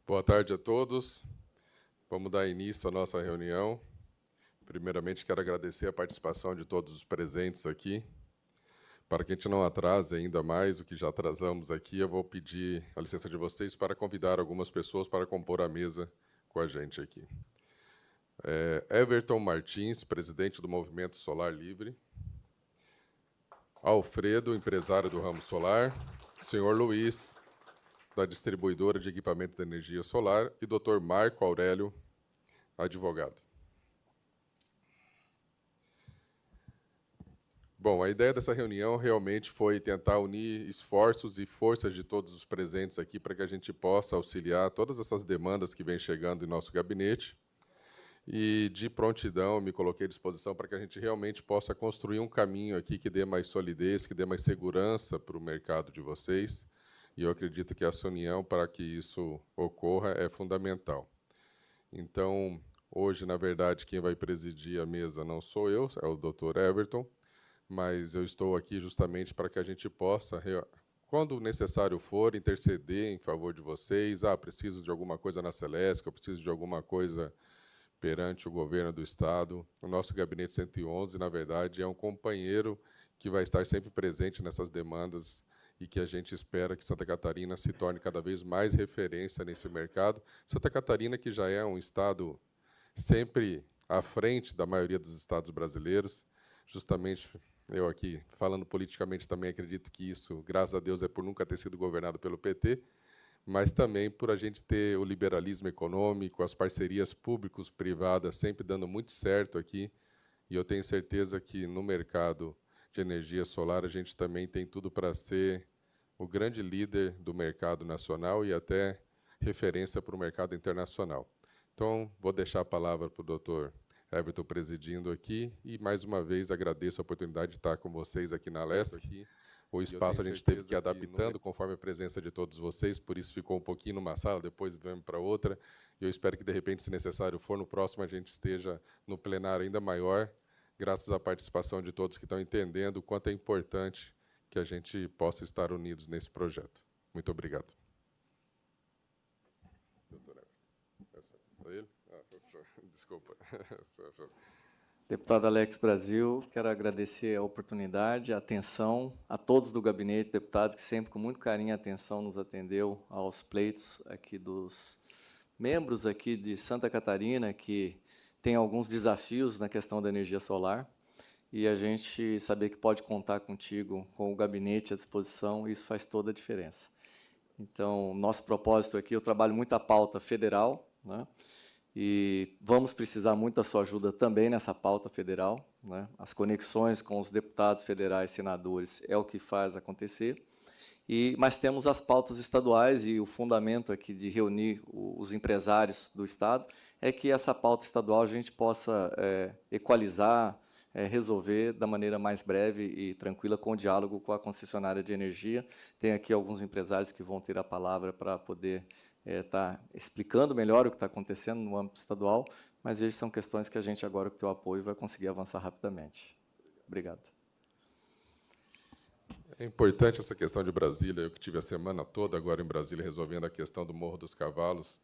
Boa tarde a todos. Vamos dar início à nossa reunião. Primeiramente, quero agradecer a participação de todos os presentes aqui. Para que a gente não atrase ainda mais o que já atrasamos aqui, eu vou pedir a licença de vocês para convidar algumas pessoas para compor a mesa com a gente aqui. Everton Martins, presidente do Movimento Solar Livre. Alfredo, empresário do ramo solar. Senhor Luiz, da distribuidora de equipamento de energia solar. E Dr. Marco Aurélio, advogado. Bom, a ideia dessa reunião realmente foi tentar unir esforços e forças de todos os presentes aqui para que a gente possa auxiliar todas essas demandas que vêm chegando em nosso gabinete. E, de prontidão, me coloquei à disposição para que a gente realmente possa construir um caminho aqui que dê mais solidez, que dê mais segurança para o mercado de vocês. E eu acredito que essa união, para que isso ocorra, é fundamental. Então, hoje, na verdade, quem vai presidir a mesa não sou eu, é o Dr. Everton, mas eu estou aqui justamente para que a gente possa, quando necessário for, interceder em favor de vocês. Preciso de alguma coisa na Celesc, eu preciso de alguma coisa perante o governo do Estado. O nosso Gabinete 111, na verdade, é um companheiro que vai estar sempre presente nessas demandas e que a gente espera que Santa Catarina se torne cada vez mais referência nesse mercado. Santa Catarina, que já é um estado sempre à frente da maioria dos estados brasileiros, justamente eu aqui, falando politicamente, também acredito que isso, graças a Deus, é por nunca ter sido governado pelo PT, mas também por a gente ter o liberalismo econômico, as parcerias públicos-privadas sempre dando muito certo aqui, e eu tenho certeza que no mercado de energia solar a gente também tem tudo para ser o grande líder do mercado nacional e até referência para o mercado internacional. Então, vou deixar a palavra para o doutor Everton presidindo aqui, e, mais uma vez, agradeço a oportunidade de estar com vocês aqui na Lesc. O espaço a gente teve que ir adaptando conforme a presença de todos vocês, por isso ficou um pouquinho numa sala, depois vamos para outra, e eu espero que, de repente, se necessário for, no próximo a gente esteja no plenário ainda maior, graças à participação de todos que estão entendendo o quanto é importante que a gente possa estar unidos nesse projeto. Muito obrigado. Doutor Everton. Desculpa. Deputado Alex Brasil, quero agradecer a oportunidade, a atenção a todos do gabinete, deputado, que sempre com muito carinho e atenção nos atendeu aos pleitos aqui dos membros aqui de Santa Catarina, que tem alguns desafios na questão da energia solar, e a gente saber que pode contar contigo, com o gabinete à disposição, isso faz toda a diferença. Então, nosso propósito aqui, eu trabalho muito a pauta federal, né? E vamos precisar muito da sua ajuda também nessa pauta federal, né? As conexões com os deputados federais, senadores, é o que faz acontecer. Mas temos as pautas estaduais, e o fundamento aqui de reunir os empresários do Estado é que essa pauta estadual a gente possa equalizar, resolver da maneira mais breve e tranquila, com o diálogo com a concessionária de energia. Tem aqui alguns empresários que vão ter a palavra para poder estar explicando melhor o que está acontecendo no âmbito estadual, mas vejo que são questões que a gente, agora com o teu apoio, vai conseguir avançar rapidamente. Obrigado. É importante essa questão de Brasília. Eu que tive a semana toda agora em Brasília resolvendo a questão do Morro dos Cavalos,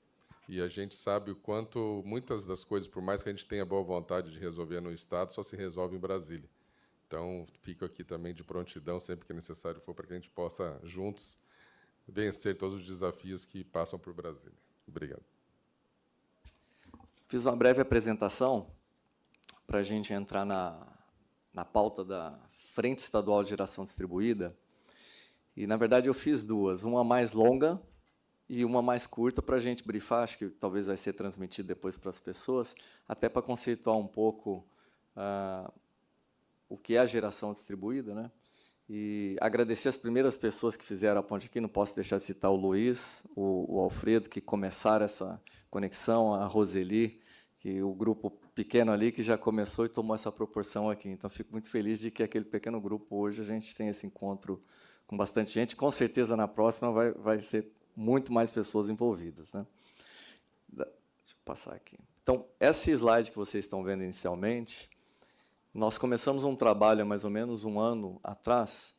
e a gente sabe o quanto muitas das coisas, por mais que a gente tenha boa vontade de resolver no Estado, só se resolve em Brasília. Então, fico aqui também de prontidão, sempre que necessário for, para que a gente possa, juntos, vencer todos os desafios que passam por Brasília. Obrigado. Fiz uma breve apresentação para a gente entrar na pauta da Frente Estadual de Geração Distribuída, e, na verdade, eu fiz duas, uma mais longa e uma mais curta, para a gente brifar, acho que talvez vai ser transmitido depois para as pessoas, até para conceituar um pouco o que é a geração distribuída, né? E agradecer as primeiras pessoas que fizeram a ponte aqui, não posso deixar de citar o Luiz, o Alfredo, que começaram essa conexão, a Roseli, que o grupo pequeno ali que já começou e tomou essa proporção aqui. Então, fico muito feliz de que aquele pequeno grupo, hoje, a gente tem esse encontro com bastante gente. Com certeza, na próxima, vai ser muito mais pessoas envolvidas, né? Deixa eu passar aqui. Então, esse slide que vocês estão vendo inicialmente, nós começamos um trabalho há mais ou menos um ano atrás,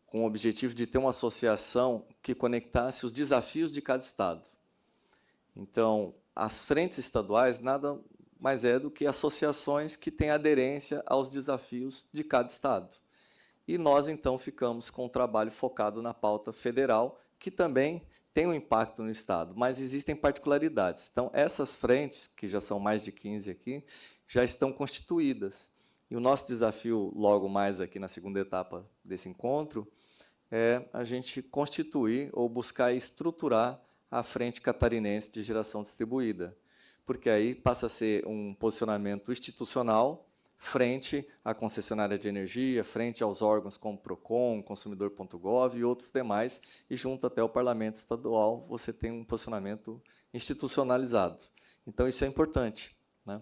com o objetivo de ter uma associação que conectasse os desafios de cada estado. Então, as frentes estaduais nada mais é do que associações que têm aderência aos desafios de cada estado. E nós, então, ficamos com um trabalho focado na pauta federal, que também tem um impacto no estado, mas existem particularidades. Então, essas frentes, que já são mais de 15 aqui, já estão constituídas. E o nosso desafio, logo mais aqui na segunda etapa desse encontro, é a gente constituir ou buscar estruturar a Frente Catarinense de Geração Distribuída, porque aí passa a ser um posicionamento institucional frente à concessionária de energia, frente aos órgãos como Procon, Consumidor.gov e outros demais, e junto até o Parlamento Estadual, você tem um posicionamento institucionalizado. Então, isso é importante, né?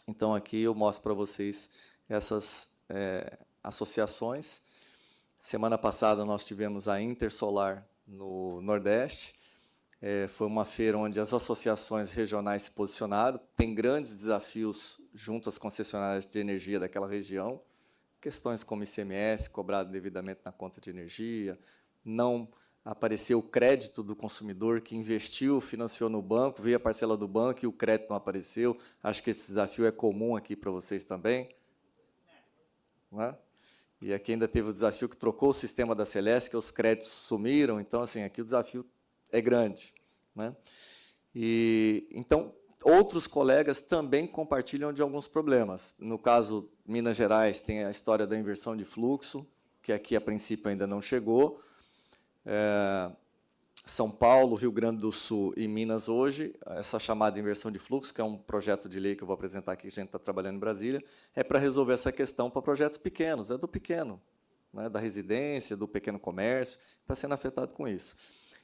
Então, aqui eu mostro para vocês essas associações. Semana passada, nós tivemos a Intersolar no Nordeste. Foi uma feira onde as associações regionais se posicionaram. Tem grandes desafios junto às concessionárias de energia daquela região. Questões como ICMS, cobrado devidamente na conta de energia, não apareceu o crédito do consumidor que investiu, financiou no banco, veio a parcela do banco e o crédito não apareceu. Acho que esse desafio é comum aqui para vocês também. Não é? E aqui ainda teve o desafio que trocou o sistema da Celesc, que os créditos sumiram. Então, assim, aqui o desafio é grande, né? E, então, outros colegas também compartilham de alguns problemas. No caso, Minas Gerais tem a história da inversão de fluxo, que aqui, a princípio, ainda não chegou. São Paulo, Rio Grande do Sul e Minas hoje, essa chamada inversão de fluxo, que é um projeto de lei que eu vou apresentar aqui, que a gente está trabalhando em Brasília, é para resolver essa questão para projetos pequenos, é do pequeno, né, da residência, do pequeno comércio, está sendo afetado com isso.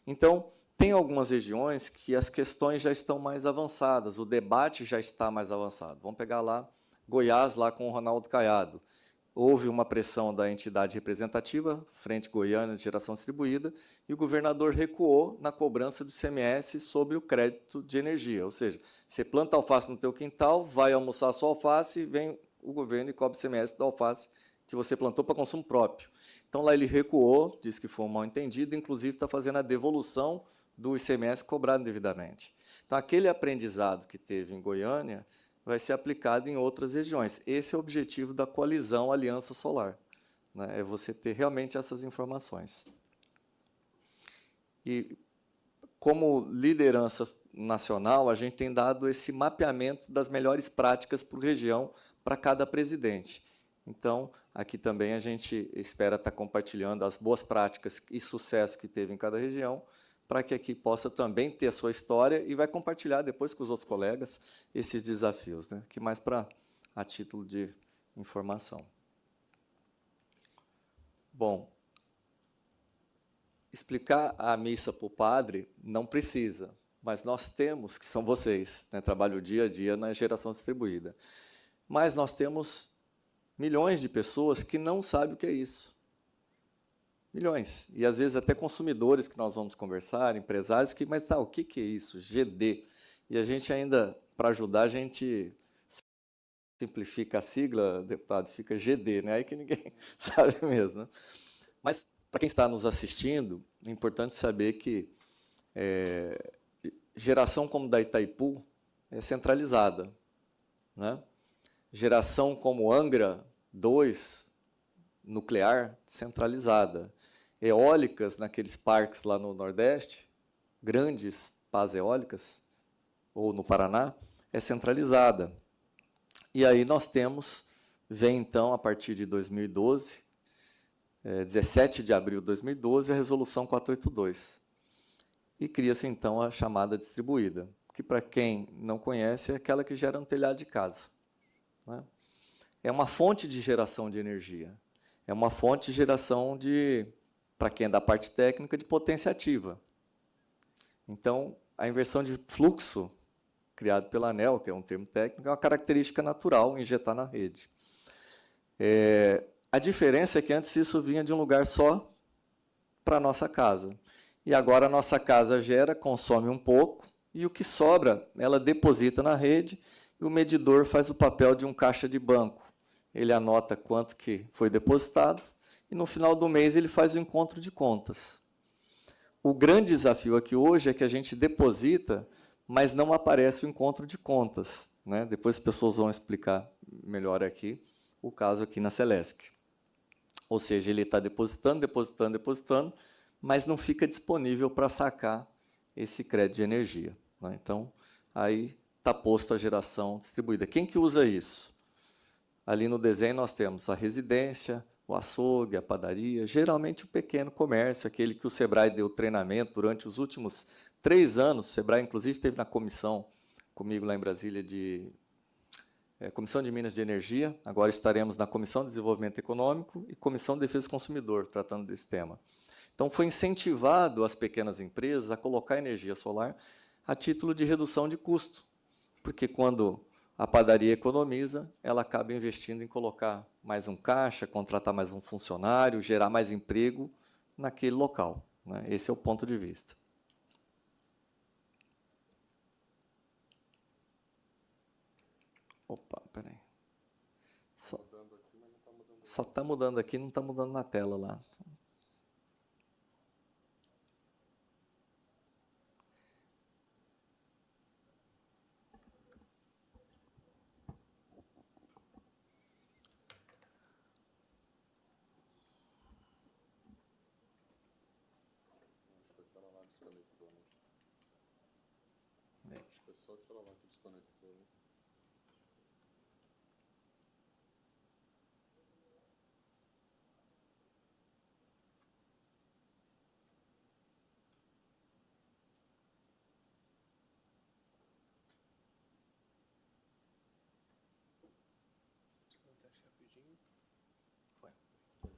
Então, tem algumas regiões que as questões já estão mais avançadas, o debate já está mais avançado. Vamos pegar lá Goiás, lá com o Ronaldo Caiado. Houve uma pressão da entidade representativa, Frente Goiana de Geração Distribuída, e o governador recuou na cobrança do ICMS sobre o crédito de energia. Ou seja, você planta alface no teu quintal, vai almoçar a sua alface, vem o governo e cobra o ICMS da alface que você plantou para consumo próprio. Então, lá ele recuou, disse que foi um mal-entendido, inclusive está fazendo a devolução do ICMS cobrado devidamente. Então, aquele aprendizado que teve em Goiânia vai ser aplicado em outras regiões. Esse é o objetivo da coalizão Aliança Solar, né? É você ter realmente essas informações. E, como liderança nacional, a gente tem dado esse mapeamento das melhores práticas por região para cada presidente. Então, aqui também a gente espera estar compartilhando as boas práticas e sucesso que teve em cada região, para que aqui possa também ter a sua história e vai compartilhar depois com os outros colegas esses desafios, né? Que mais a título de informação. Bom, explicar a missa para o padre não precisa, mas nós temos, que são vocês, né? Trabalho dia a dia na geração distribuída. Mas nós temos milhões de pessoas que não sabem o que é isso. Milhões. E, às vezes, até consumidores que nós vamos conversar, empresários, que, mas tá, o que é isso? GD. E a gente ainda, para ajudar, a gente simplifica a sigla, deputado, fica GD, né? Aí que ninguém sabe mesmo, né? Mas, para quem está nos assistindo, é importante saber que geração como da Itaipu é centralizada, né? Geração como Angra 2, nuclear, centralizada. Eólicas naqueles parques lá no Nordeste, grandes pás eólicas, ou no Paraná, é centralizada. E aí nós vem então, a partir de 2012, 17 de abril de 2012, a Resolução 482. E cria-se, então, a chamada distribuída, que, para quem não conhece, é aquela que gera no telhado de casa, né? É uma fonte de geração de energia. É uma fonte de geração de, para quem é da parte técnica, de potência ativa. Então, a inversão de fluxo, criado pela ANEEL, que é um termo técnico, é uma característica natural injetar na rede. A diferença é que antes isso vinha de um lugar só para a nossa casa. E agora a nossa casa gera, consome um pouco, e o que sobra, ela deposita na rede, e o medidor faz o papel de um caixa de banco. Ele anota quanto que foi depositado, e no final do mês ele faz o encontro de contas. O grande desafio aqui hoje é que a gente deposita mas não aparece o encontro de contas, né? Depois as pessoas vão explicar melhor aqui o caso aqui na Celesc. Ou seja, ele está depositando, depositando, depositando, mas não fica disponível para sacar esse crédito de energia, né? Então, aí está posto a geração distribuída. Quem que usa isso? Ali no desenho nós temos a residência, o açougue, a padaria, geralmente o pequeno comércio, aquele que o Sebrae deu treinamento durante os últimos 3 anos. O Sebrae, inclusive, esteve na comissão comigo lá em Brasília de Comissão de Minas de Energia. Agora estaremos na Comissão de Desenvolvimento Econômico e Comissão de Defesa do Consumidor, tratando desse tema. Então, foi incentivado as pequenas empresas a colocar energia solar a título de redução de custo, porque quando a padaria economiza, ela acaba investindo em colocar mais um caixa, contratar mais um funcionário, gerar mais emprego naquele local, né? Esse é o ponto de vista. Opa, peraí. Só está mudando aqui, não está mudando na tela lá.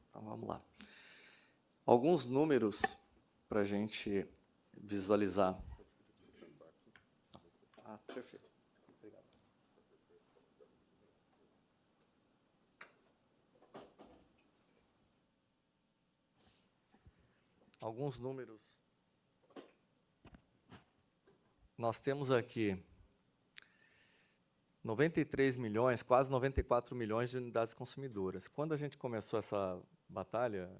Então, vamos lá. Alguns números para a gente visualizar. Ah, perfeito. Obrigado. Alguns números. Nós temos aqui 93 milhões, quase 94 milhões de unidades consumidoras. Quando a gente começou essa batalha,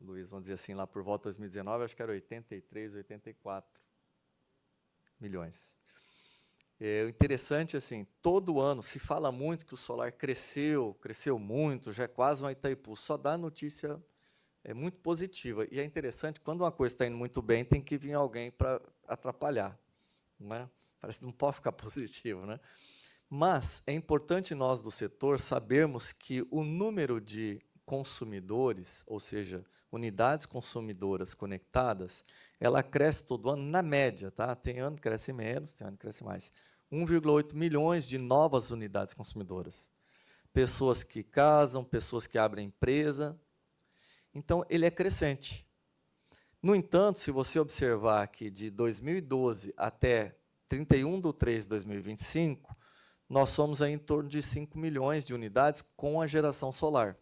Luiz, vamos dizer assim, lá por volta de 2019, acho que era 83, 84 milhões. O interessante, assim, todo ano se fala muito que o solar cresceu muito, já é quase um Itaipu, só dá notícia muito positiva. E é interessante, quando uma coisa está indo muito bem, tem que vir alguém para atrapalhar, né? Parece que não pode ficar positivo, né? Mas é importante nós do setor sabermos que o número de consumidores, ou seja, unidades consumidoras conectadas, ela cresce todo ano na média, tá? Tem ano que cresce menos, tem ano que cresce mais. 1,8 milhões de novas unidades consumidoras. Pessoas que casam, pessoas que abrem empresa. Então, ele é crescente. No entanto, se você observar que de 2012 até 31/3 de 2025, nós somos aí em torno de 5 milhões de unidades com a geração solar,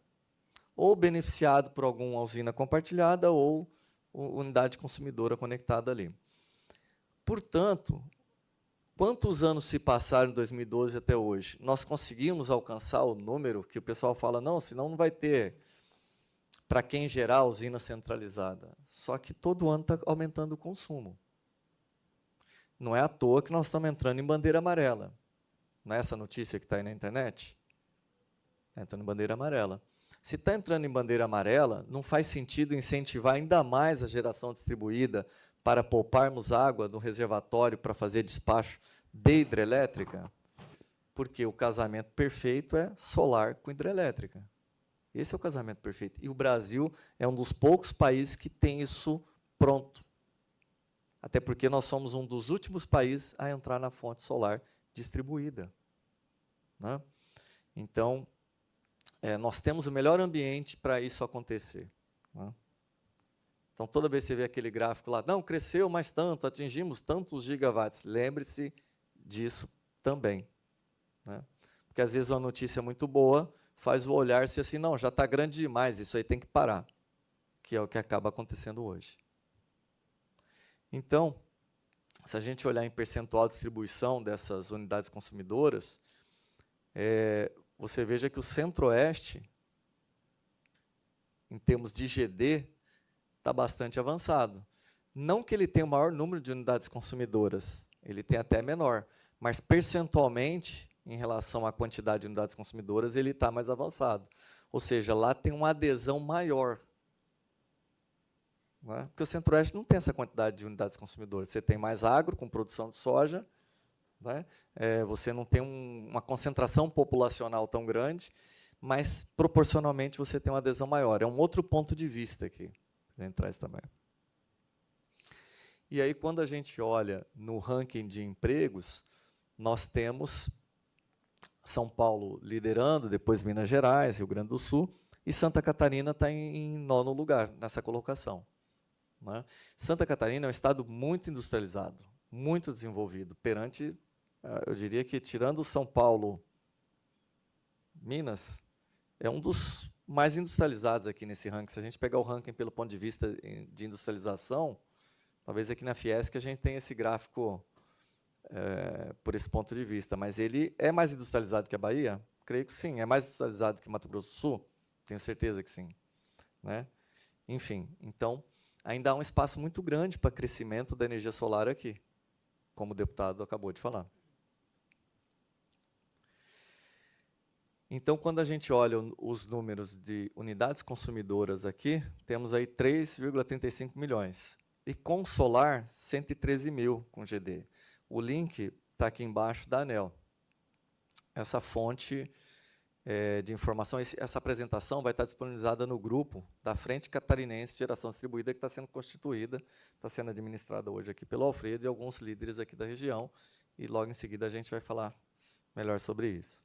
ou beneficiado por alguma usina compartilhada ou unidade consumidora conectada ali. Portanto, quantos anos se passaram de 2012 até hoje? Nós conseguimos alcançar o número que o pessoal fala, não, senão não vai ter para quem gerar usina centralizada. Só que todo ano está aumentando o consumo. Não é à toa que nós estamos entrando em bandeira amarela. Não é essa notícia que está aí na internet? Está entrando em bandeira amarela. Se está entrando em bandeira amarela, não faz sentido incentivar ainda mais a geração distribuída para pouparmos água do reservatório para fazer despacho de hidrelétrica? Porque o casamento perfeito é solar com hidrelétrica. Esse é o casamento perfeito. E o Brasil é um dos poucos países que tem isso pronto. Até porque nós somos um dos últimos países a entrar na fonte solar distribuída, né? Então, nós temos o melhor ambiente para isso acontecer, né? Então, toda vez que você vê aquele gráfico lá, não, cresceu mais tanto, atingimos tantos gigawatts, lembre-se disso também, né? Porque, às vezes, uma notícia muito boa faz o olhar-se assim, não, já está grande demais, isso aí tem que parar, que é o que acaba acontecendo hoje. Então, se a gente olhar em percentual de distribuição dessas unidades consumidoras, você veja que o Centro-Oeste, em termos de GD, está bastante avançado. Não que ele tenha o maior número de unidades consumidoras, ele tem até menor, mas percentualmente, em relação à quantidade de unidades consumidoras, ele está mais avançado. Ou seja, lá tem uma adesão maior. Né? Porque o Centro-Oeste não tem essa quantidade de unidades consumidoras. Você tem mais agro, com produção de soja, né? Você não tem uma concentração populacional tão grande, mas, proporcionalmente, você tem uma adesão maior. É um outro ponto de vista aqui, que a gente traz também. E aí, quando a gente olha no ranking de empregos, nós temos São Paulo liderando, depois Minas Gerais, Rio Grande do Sul, e Santa Catarina está em 9º lugar nessa colocação. Né? Santa Catarina é um estado muito industrializado, muito desenvolvido, perante, eu diria que, tirando São Paulo, Minas, é um dos mais industrializados aqui nesse ranking. Se a gente pegar o ranking pelo ponto de vista de industrialização, talvez aqui na Fiesc a gente tenha esse gráfico por esse ponto de vista, mas ele é mais industrializado que a Bahia? Creio que sim. É mais industrializado que Mato Grosso do Sul? Tenho certeza que sim. Né? Enfim, então, ainda há um espaço muito grande para crescimento da energia solar aqui, como o deputado acabou de falar. Então, quando a gente olha os números de unidades consumidoras aqui, temos aí 3,35 milhões. E com solar, 113 mil com GD. O link está aqui embaixo da ANEEL. Essa fonte de informação, essa apresentação vai estar disponibilizada no grupo da Frente Catarinense de Geração Distribuída, que está sendo constituída, está sendo administrada hoje aqui pelo Alfredo e alguns líderes aqui da região, e logo em seguida a gente vai falar melhor sobre isso.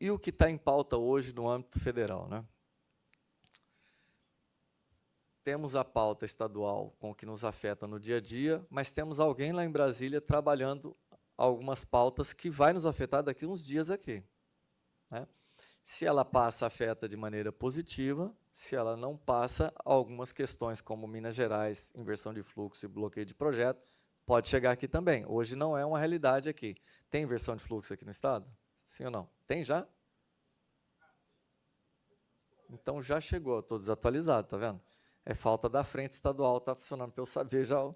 E o que está em pauta hoje no âmbito federal, né? Temos a pauta estadual com o que nos afeta no dia a dia, mas temos alguém lá em Brasília trabalhando algumas pautas que vai nos afetar daqui a uns dias aqui. Né? Se ela passa, afeta de maneira positiva. Se ela não passa, algumas questões como Minas Gerais, inversão de fluxo e bloqueio de projeto, pode chegar aqui também. Hoje não é uma realidade aqui. Tem inversão de fluxo aqui no estado? Sim ou não? Tem já? Então já chegou, estou desatualizado, tá vendo? É falta da frente estadual, está funcionando para eu saber já o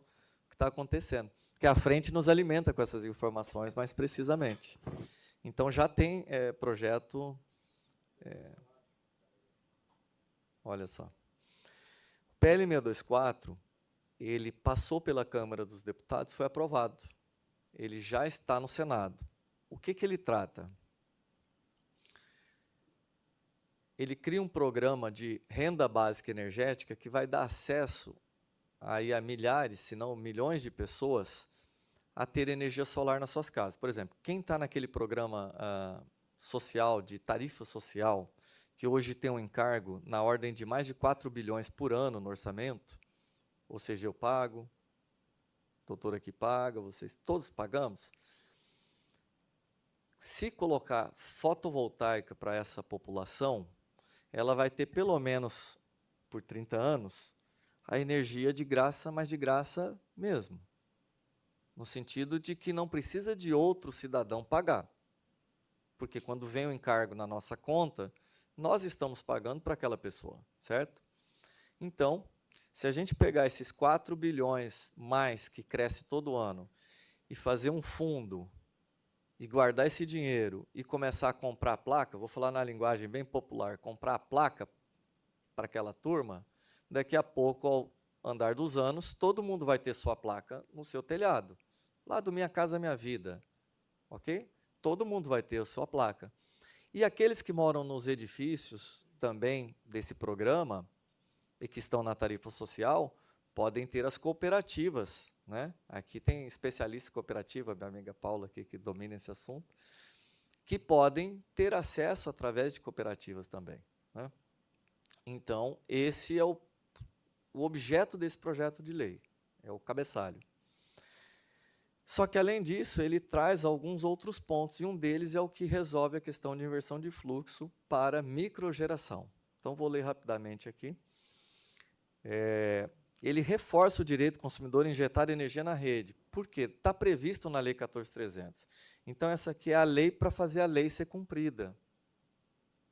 que está acontecendo. Porque a frente nos alimenta com essas informações mais precisamente. Então já tem projeto. Olha só. O PL 624, ele passou pela Câmara dos Deputados, foi aprovado. Ele já está no Senado. O que ele trata? Ele cria um programa de renda básica energética que vai dar acesso aí a milhares, se não milhões de pessoas a ter energia solar nas suas casas. Por exemplo, quem está naquele programa social, de tarifa social, que hoje tem um encargo na ordem de mais de 4 bilhões por ano no orçamento, ou seja, eu pago, o doutor aqui paga, vocês todos pagamos. Se colocar fotovoltaica para essa população, ela vai ter, pelo menos por 30 anos, a energia de graça, mas de graça mesmo. No sentido de que não precisa de outro cidadão pagar. Porque quando vem o encargo na nossa conta, nós estamos pagando para aquela pessoa, certo? Então, se a gente pegar esses 4 bilhões mais que cresce todo ano e fazer um fundo e guardar esse dinheiro e começar a comprar a placa, vou falar na linguagem bem popular, comprar a placa para aquela turma, daqui a pouco, ao andar dos anos, todo mundo vai ter sua placa no seu telhado. Lá do Minha Casa Minha Vida, ok? Todo mundo vai ter a sua placa. E aqueles que moram nos edifícios também desse programa e que estão na tarifa social, podem ter as cooperativas, né? Aqui tem especialista em cooperativa, minha amiga Paula aqui, que domina esse assunto, que podem ter acesso através de cooperativas também. Né? Então, esse é o objeto desse projeto de lei, é o cabeçalho. Só que, além disso, ele traz alguns outros pontos, e um deles é o que resolve a questão de inversão de fluxo para microgeração. Então, vou ler rapidamente aqui. Ele reforça o direito do consumidor a injetar energia na rede. Por quê? Está previsto na Lei 14.300. Então, essa aqui é a lei para fazer a lei ser cumprida.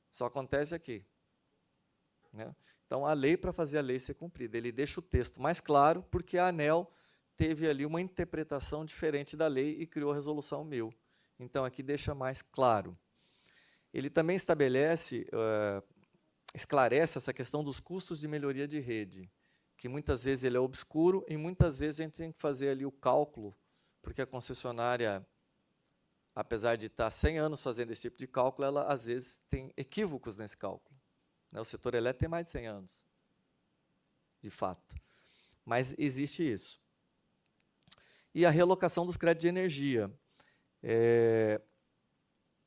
Só acontece aqui. Né? Então, Então, a lei, para fazer a lei ser cumprida, ele deixa o texto mais claro, porque a ANEEL teve ali uma interpretação diferente da lei e criou a Resolução 1000. Então, aqui deixa mais claro. Ele também estabelece, esclarece essa questão dos custos de melhoria de rede, que muitas vezes ele é obscuro e muitas vezes a gente tem que fazer ali o cálculo, porque a concessionária, apesar de estar 100 anos fazendo esse tipo de cálculo, ela às vezes tem equívocos nesse cálculo. O setor elétrico tem mais de 100 anos, de fato. Mas existe isso. E a realocação dos créditos de energia.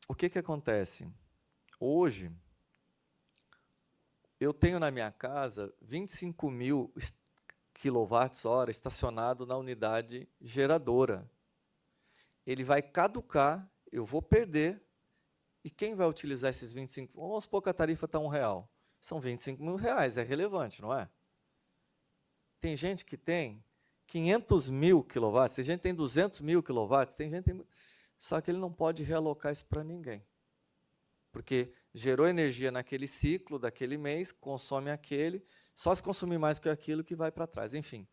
O que acontece? Hoje, eu tenho na minha casa 25.000 kWh estacionado na unidade geradora. Ele vai caducar, eu vou perder, e quem vai utilizar esses 25? Vamos supor que a tarifa está R$1. São R$25.000, é relevante, não é? Tem gente que tem 500.000 kW, tem gente que tem 200.000 kW, tem gente que tem... Só que ele não pode realocar isso para ninguém. Porque gerou energia naquele ciclo, daquele mês, consome aquele, só se consumir mais que aquilo que vai para trás. Enfim,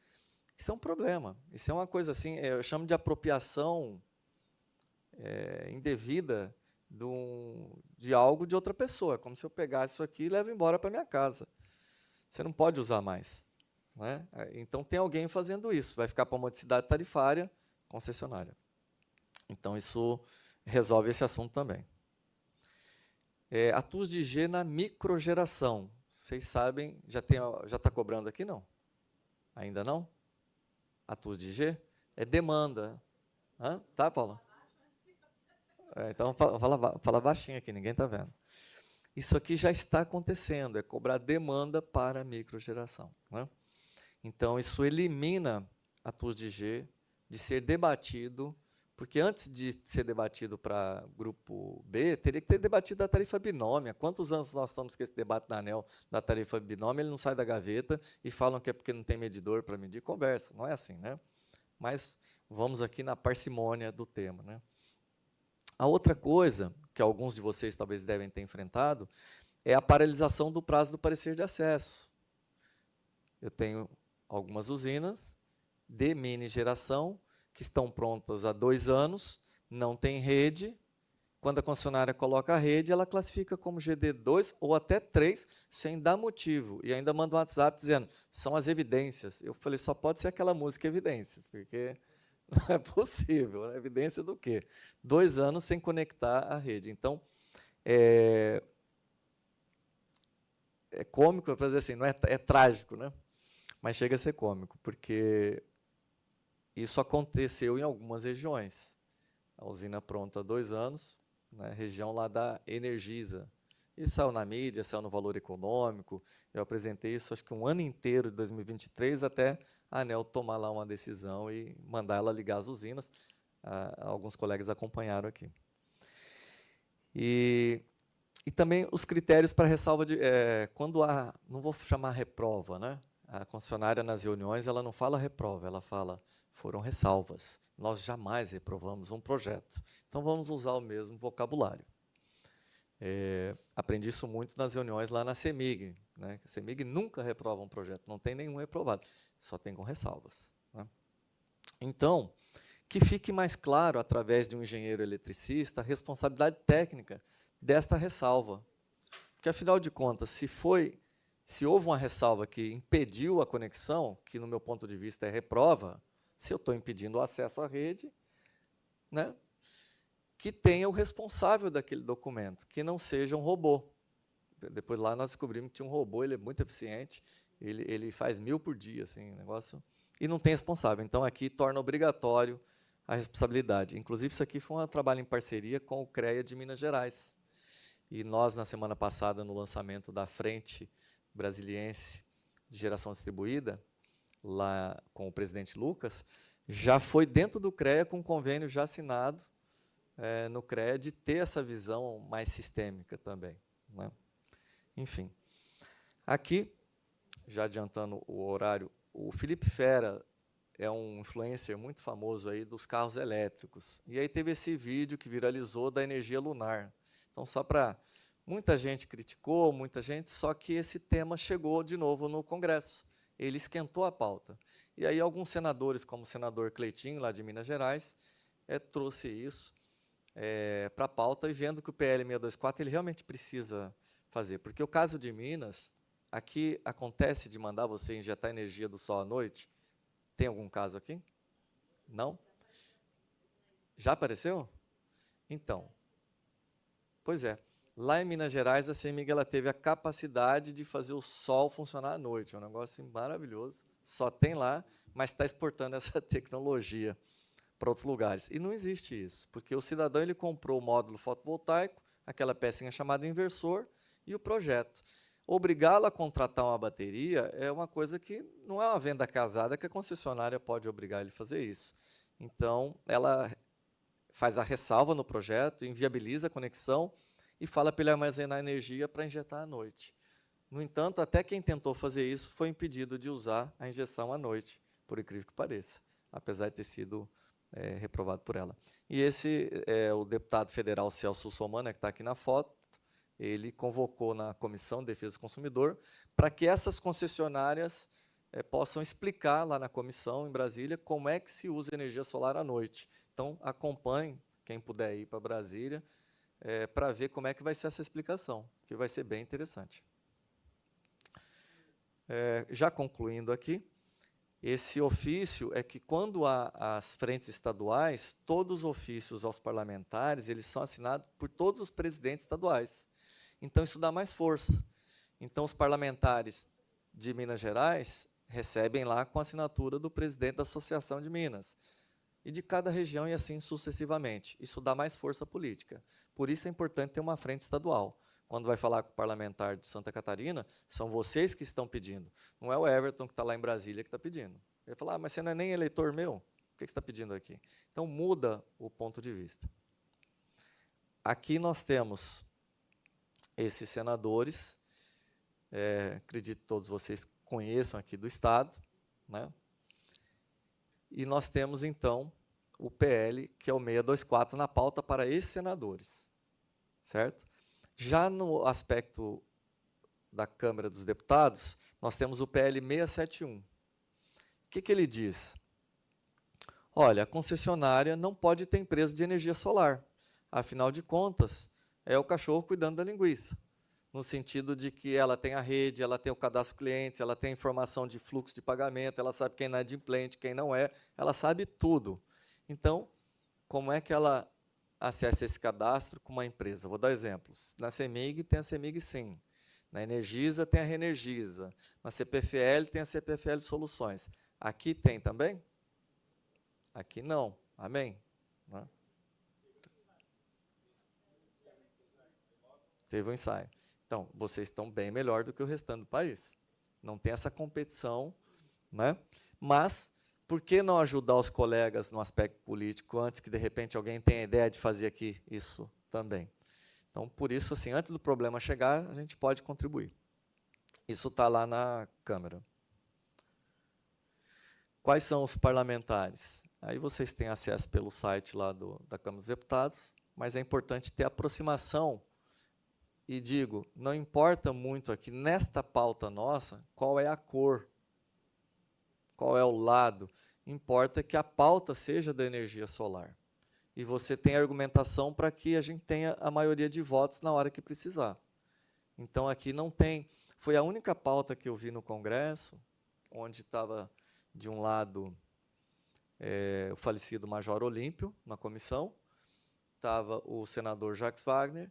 isso é um problema. Isso é uma coisa assim, eu chamo de apropriação indevida de algo de outra pessoa. Como se eu pegasse isso aqui e levo embora para minha casa. Você não pode usar mais. Né? Então, tem alguém fazendo isso. Vai ficar para uma modicidade tarifária concessionária. Então, isso resolve esse assunto também. A TUS de G na microgeração. Vocês sabem, já está cobrando aqui? Não? Ainda não? A TUS de G? É demanda. Tá, Paula? Então, fala baixinho aqui, ninguém está vendo. Isso aqui já está acontecendo, é cobrar demanda para a microgeração. Né? Então, isso elimina a TUS de G de ser debatido, porque antes de ser debatido para grupo B, teria que ter debatido a tarifa binômia. Quantos anos nós estamos com esse debate na ANEEL da tarifa binômia, ele não sai da gaveta e falam que é porque não tem medidor para medir, conversa. Não é assim, né? Mas vamos aqui na parcimônia do tema. Né? A outra coisa, que alguns de vocês talvez devem ter enfrentado, é a paralisação do prazo do parecer de acesso. Eu tenho algumas usinas de mini geração que estão prontas há 2 anos, não tem rede. Quando a concessionária coloca a rede, ela classifica como GD2 ou até 3, sem dar motivo. E ainda manda um WhatsApp dizendo, são as evidências. Eu falei, só pode ser aquela música Evidências, porque não é possível. Evidência do quê? 2 anos sem conectar a rede. Então, é cômico, para dizer assim, não é trágico, né? Mas chega a ser cômico, porque isso aconteceu em algumas regiões. A usina pronta há 2 anos, né, região lá da Energisa. Isso saiu na mídia, saiu no Valor Econômico. Eu apresentei isso, acho que um ano inteiro de 2023, até a ANEEL tomar lá uma decisão e mandar ela ligar as usinas. Alguns colegas acompanharam aqui. E também os critérios para ressalva de... quando há... Não vou chamar reprova, né? A concessionária, nas reuniões, ela não fala reprova, ela fala, foram ressalvas. Nós jamais reprovamos um projeto. Então, vamos usar o mesmo vocabulário. Aprendi isso muito nas reuniões lá na CEMIG. Né? A CEMIG nunca reprova um projeto, não tem nenhum reprovado, só tem com ressalvas. Né? Então, que fique mais claro, através de um engenheiro eletricista, a responsabilidade técnica desta ressalva. Porque, afinal de contas, se houve uma ressalva que impediu a conexão, que, no meu ponto de vista, é reprova, se eu estou impedindo o acesso à rede, né, que tenha o responsável daquele documento, que não seja um robô. Depois lá nós descobrimos que tinha um robô, ele é muito eficiente, ele faz 1000 por dia, assim, negócio, e não tem responsável. Então, aqui torna obrigatório a responsabilidade. Inclusive, isso aqui foi um trabalho em parceria com o CREA de Minas Gerais. E nós, na semana passada, no lançamento da Frente Brasiliense de Geração Distribuída, lá com o presidente Lucas, já foi dentro do CREA com um convênio já assinado no CREA de ter essa visão mais sistêmica também. Né? Enfim, aqui, já adiantando o horário, o Felipe Fera é um influencer muito famoso aí dos carros elétricos. E aí teve esse vídeo que viralizou da energia lunar. Então, só para Muita gente criticou, muita gente, só que esse tema chegou de novo no Congresso. Ele esquentou a pauta. E aí alguns senadores, como o senador Cleitinho, lá de Minas Gerais, trouxe isso para a pauta, e vendo que o PL 624 ele realmente precisa fazer. Porque o caso de Minas, aqui acontece de mandar você injetar energia do sol à noite. Tem algum caso aqui? Não? Já apareceu? Então, pois é. Lá em Minas Gerais, a CEMIG ela teve a capacidade de fazer o sol funcionar à noite. É um negócio maravilhoso. Só tem lá, mas está exportando essa tecnologia para outros lugares. E não existe isso, porque o cidadão ele comprou o módulo fotovoltaico, aquela pecinha chamada inversor, e o projeto. Obrigá-lo a contratar uma bateria é uma coisa que não é uma venda casada que a concessionária pode obrigar ele a fazer isso. Então, ela faz a ressalva no projeto, inviabiliza a conexão e fala para ele armazenar energia para injetar à noite. No entanto, até quem tentou fazer isso foi impedido de usar a injeção à noite, por incrível que pareça, apesar de ter sido reprovado por ela. E esse o deputado federal Celso Russomano, que está aqui na foto, ele convocou na Comissão de Defesa do Consumidor para que essas concessionárias possam explicar lá na comissão, em Brasília, como é que se usa energia solar à noite. Então, acompanhe, quem puder ir para Brasília, para ver como é que vai ser essa explicação, que vai ser bem interessante. Já concluindo aqui, esse ofício é que, quando há as frentes estaduais, todos os ofícios aos parlamentares, eles são assinados por todos os presidentes estaduais. Então, isso dá mais força. Então, os parlamentares de Minas Gerais recebem lá com a assinatura do presidente da Associação de Minas, e de cada região, e assim sucessivamente. Isso dá mais força política. Por isso é importante ter uma frente estadual. Quando vai falar com o parlamentar de Santa Catarina, são vocês que estão pedindo. Não é o Everton que está lá em Brasília que está pedindo. Ele vai falar, mas você não é nem eleitor meu? Por que você está pedindo aqui? Então, muda o ponto de vista. Aqui nós temos esses senadores, acredito que todos vocês conheçam aqui do Estado, né? E nós temos, então, o PL, que é o 624, na pauta para esses senadores, certo? Já no aspecto da Câmara dos Deputados, nós temos o PL 671. O que ele diz? Olha, a concessionária não pode ter empresa de energia solar. Afinal de contas, é o cachorro cuidando da linguiça, no sentido de que ela tem a rede, ela tem o cadastro clientes, ela tem a informação de fluxo de pagamento, ela sabe quem é inadimplente, quem não é, ela sabe tudo. Então, como é que ela acessa esse cadastro com uma empresa? Vou dar exemplos. Na CEMIG tem a CEMIG Sim, na Energisa tem a Reenergisa, na CPFL tem a CPFL Soluções. Aqui tem também? Aqui não. Amém? Não? Teve um ensaio. Então, vocês estão bem melhor do que o restante do país. Não tem essa competição, né? Mas, por que não ajudar os colegas no aspecto político antes que, de repente, alguém tenha a ideia de fazer aqui isso também? Então, por isso, assim, antes do problema chegar, a gente pode contribuir. Isso está lá na Câmara. Quais são os parlamentares? Aí vocês têm acesso pelo site lá da Câmara dos Deputados, mas é importante ter aproximação. E digo, não importa muito aqui, nesta pauta nossa, qual é a cor, qual é o lado. Importa que a pauta seja da energia solar. E você tem argumentação para que a gente tenha a maioria de votos na hora que precisar. Então, aqui não tem... Foi a única pauta que eu vi no Congresso, onde estava, de um lado, o falecido Major Olímpio, na comissão, estava o senador Jacques Wagner,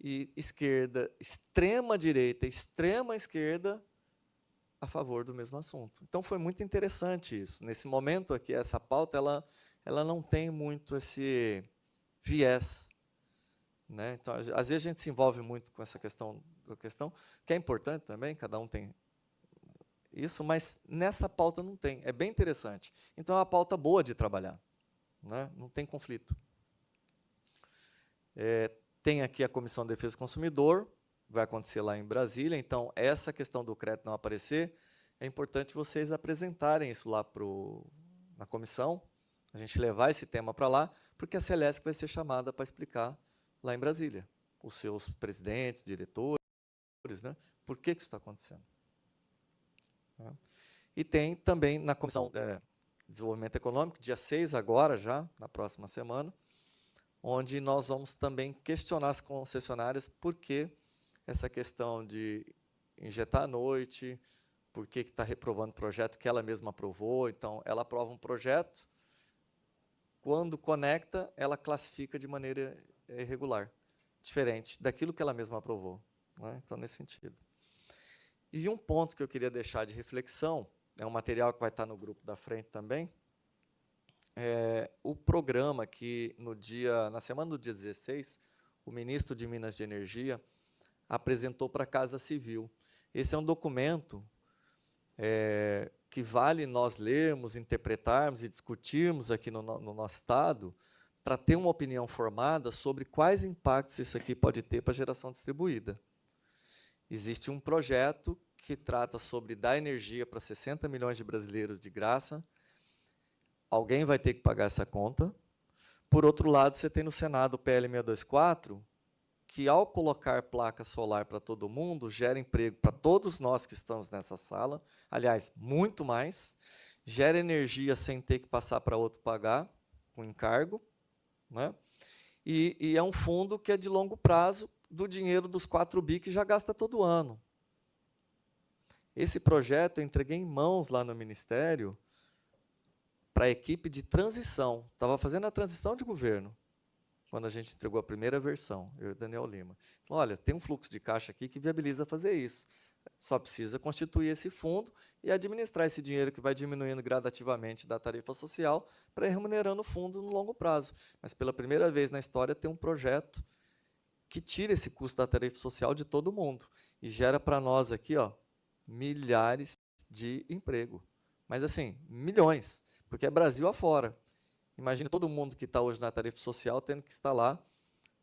e esquerda, extrema direita, extrema esquerda, a favor do mesmo assunto. Então, foi muito interessante isso. Nesse momento aqui, essa pauta, ela não tem muito esse viés, né? Então, às vezes a gente se envolve muito com essa questão, que é importante também, cada um tem isso, mas nessa pauta não tem. É bem interessante. Então, é uma pauta boa de trabalhar, né? Não tem conflito. Tem aqui a Comissão de Defesa do Consumidor, vai acontecer lá em Brasília, então, essa questão do crédito não aparecer, é importante vocês apresentarem isso lá na comissão, a gente levar esse tema para lá, porque a Celesc vai ser chamada para explicar lá em Brasília. os seus presidentes, diretores, né? Por que isso está acontecendo? Tá? E tem também na Comissão de Desenvolvimento Econômico, dia 6 agora já, na próxima semana, onde nós vamos também questionar as concessionárias por que essa questão de injetar à noite, por que está reprovando o projeto que ela mesma aprovou. Então, ela aprova um projeto, quando conecta, ela classifica de maneira irregular, diferente daquilo que ela mesma aprovou. Né? Então, nesse sentido. E um ponto que eu queria deixar de reflexão, é um material que vai estar no grupo da frente também, é o programa que, na semana do dia 16, o ministro de Minas de Energia apresentou para a Casa Civil. Esse é um documento que vale nós lermos, interpretarmos e discutirmos aqui no nosso Estado, para ter uma opinião formada sobre quais impactos isso aqui pode ter para a geração distribuída. Existe um projeto que trata sobre dar energia para 60 milhões de brasileiros de graça. Alguém vai ter que pagar essa conta. Por outro lado, você tem no Senado o PL 624, que, ao colocar placa solar para todo mundo, gera emprego para todos nós que estamos nessa sala, aliás, muito mais, gera energia sem ter que passar para outro pagar, com encargo, né? E é um fundo que é de longo prazo, do dinheiro dos 4 bi que já gasta todo ano. Esse projeto eu entreguei em mãos lá no Ministério para a equipe de transição. Estava fazendo a transição de governo, quando a gente entregou a primeira versão, eu e Daniel Lima. Falou, olha, tem um fluxo de caixa aqui que viabiliza fazer isso. Só precisa constituir esse fundo e administrar esse dinheiro que vai diminuindo gradativamente da tarifa social para ir remunerando o fundo no longo prazo. Mas, pela primeira vez na história, tem um projeto que tira esse custo da tarifa social de todo mundo e gera para nós aqui, ó, milhares de emprego. Mas, assim, milhões, porque é Brasil afora. Imagine todo mundo que está hoje na tarifa social tendo que estar lá,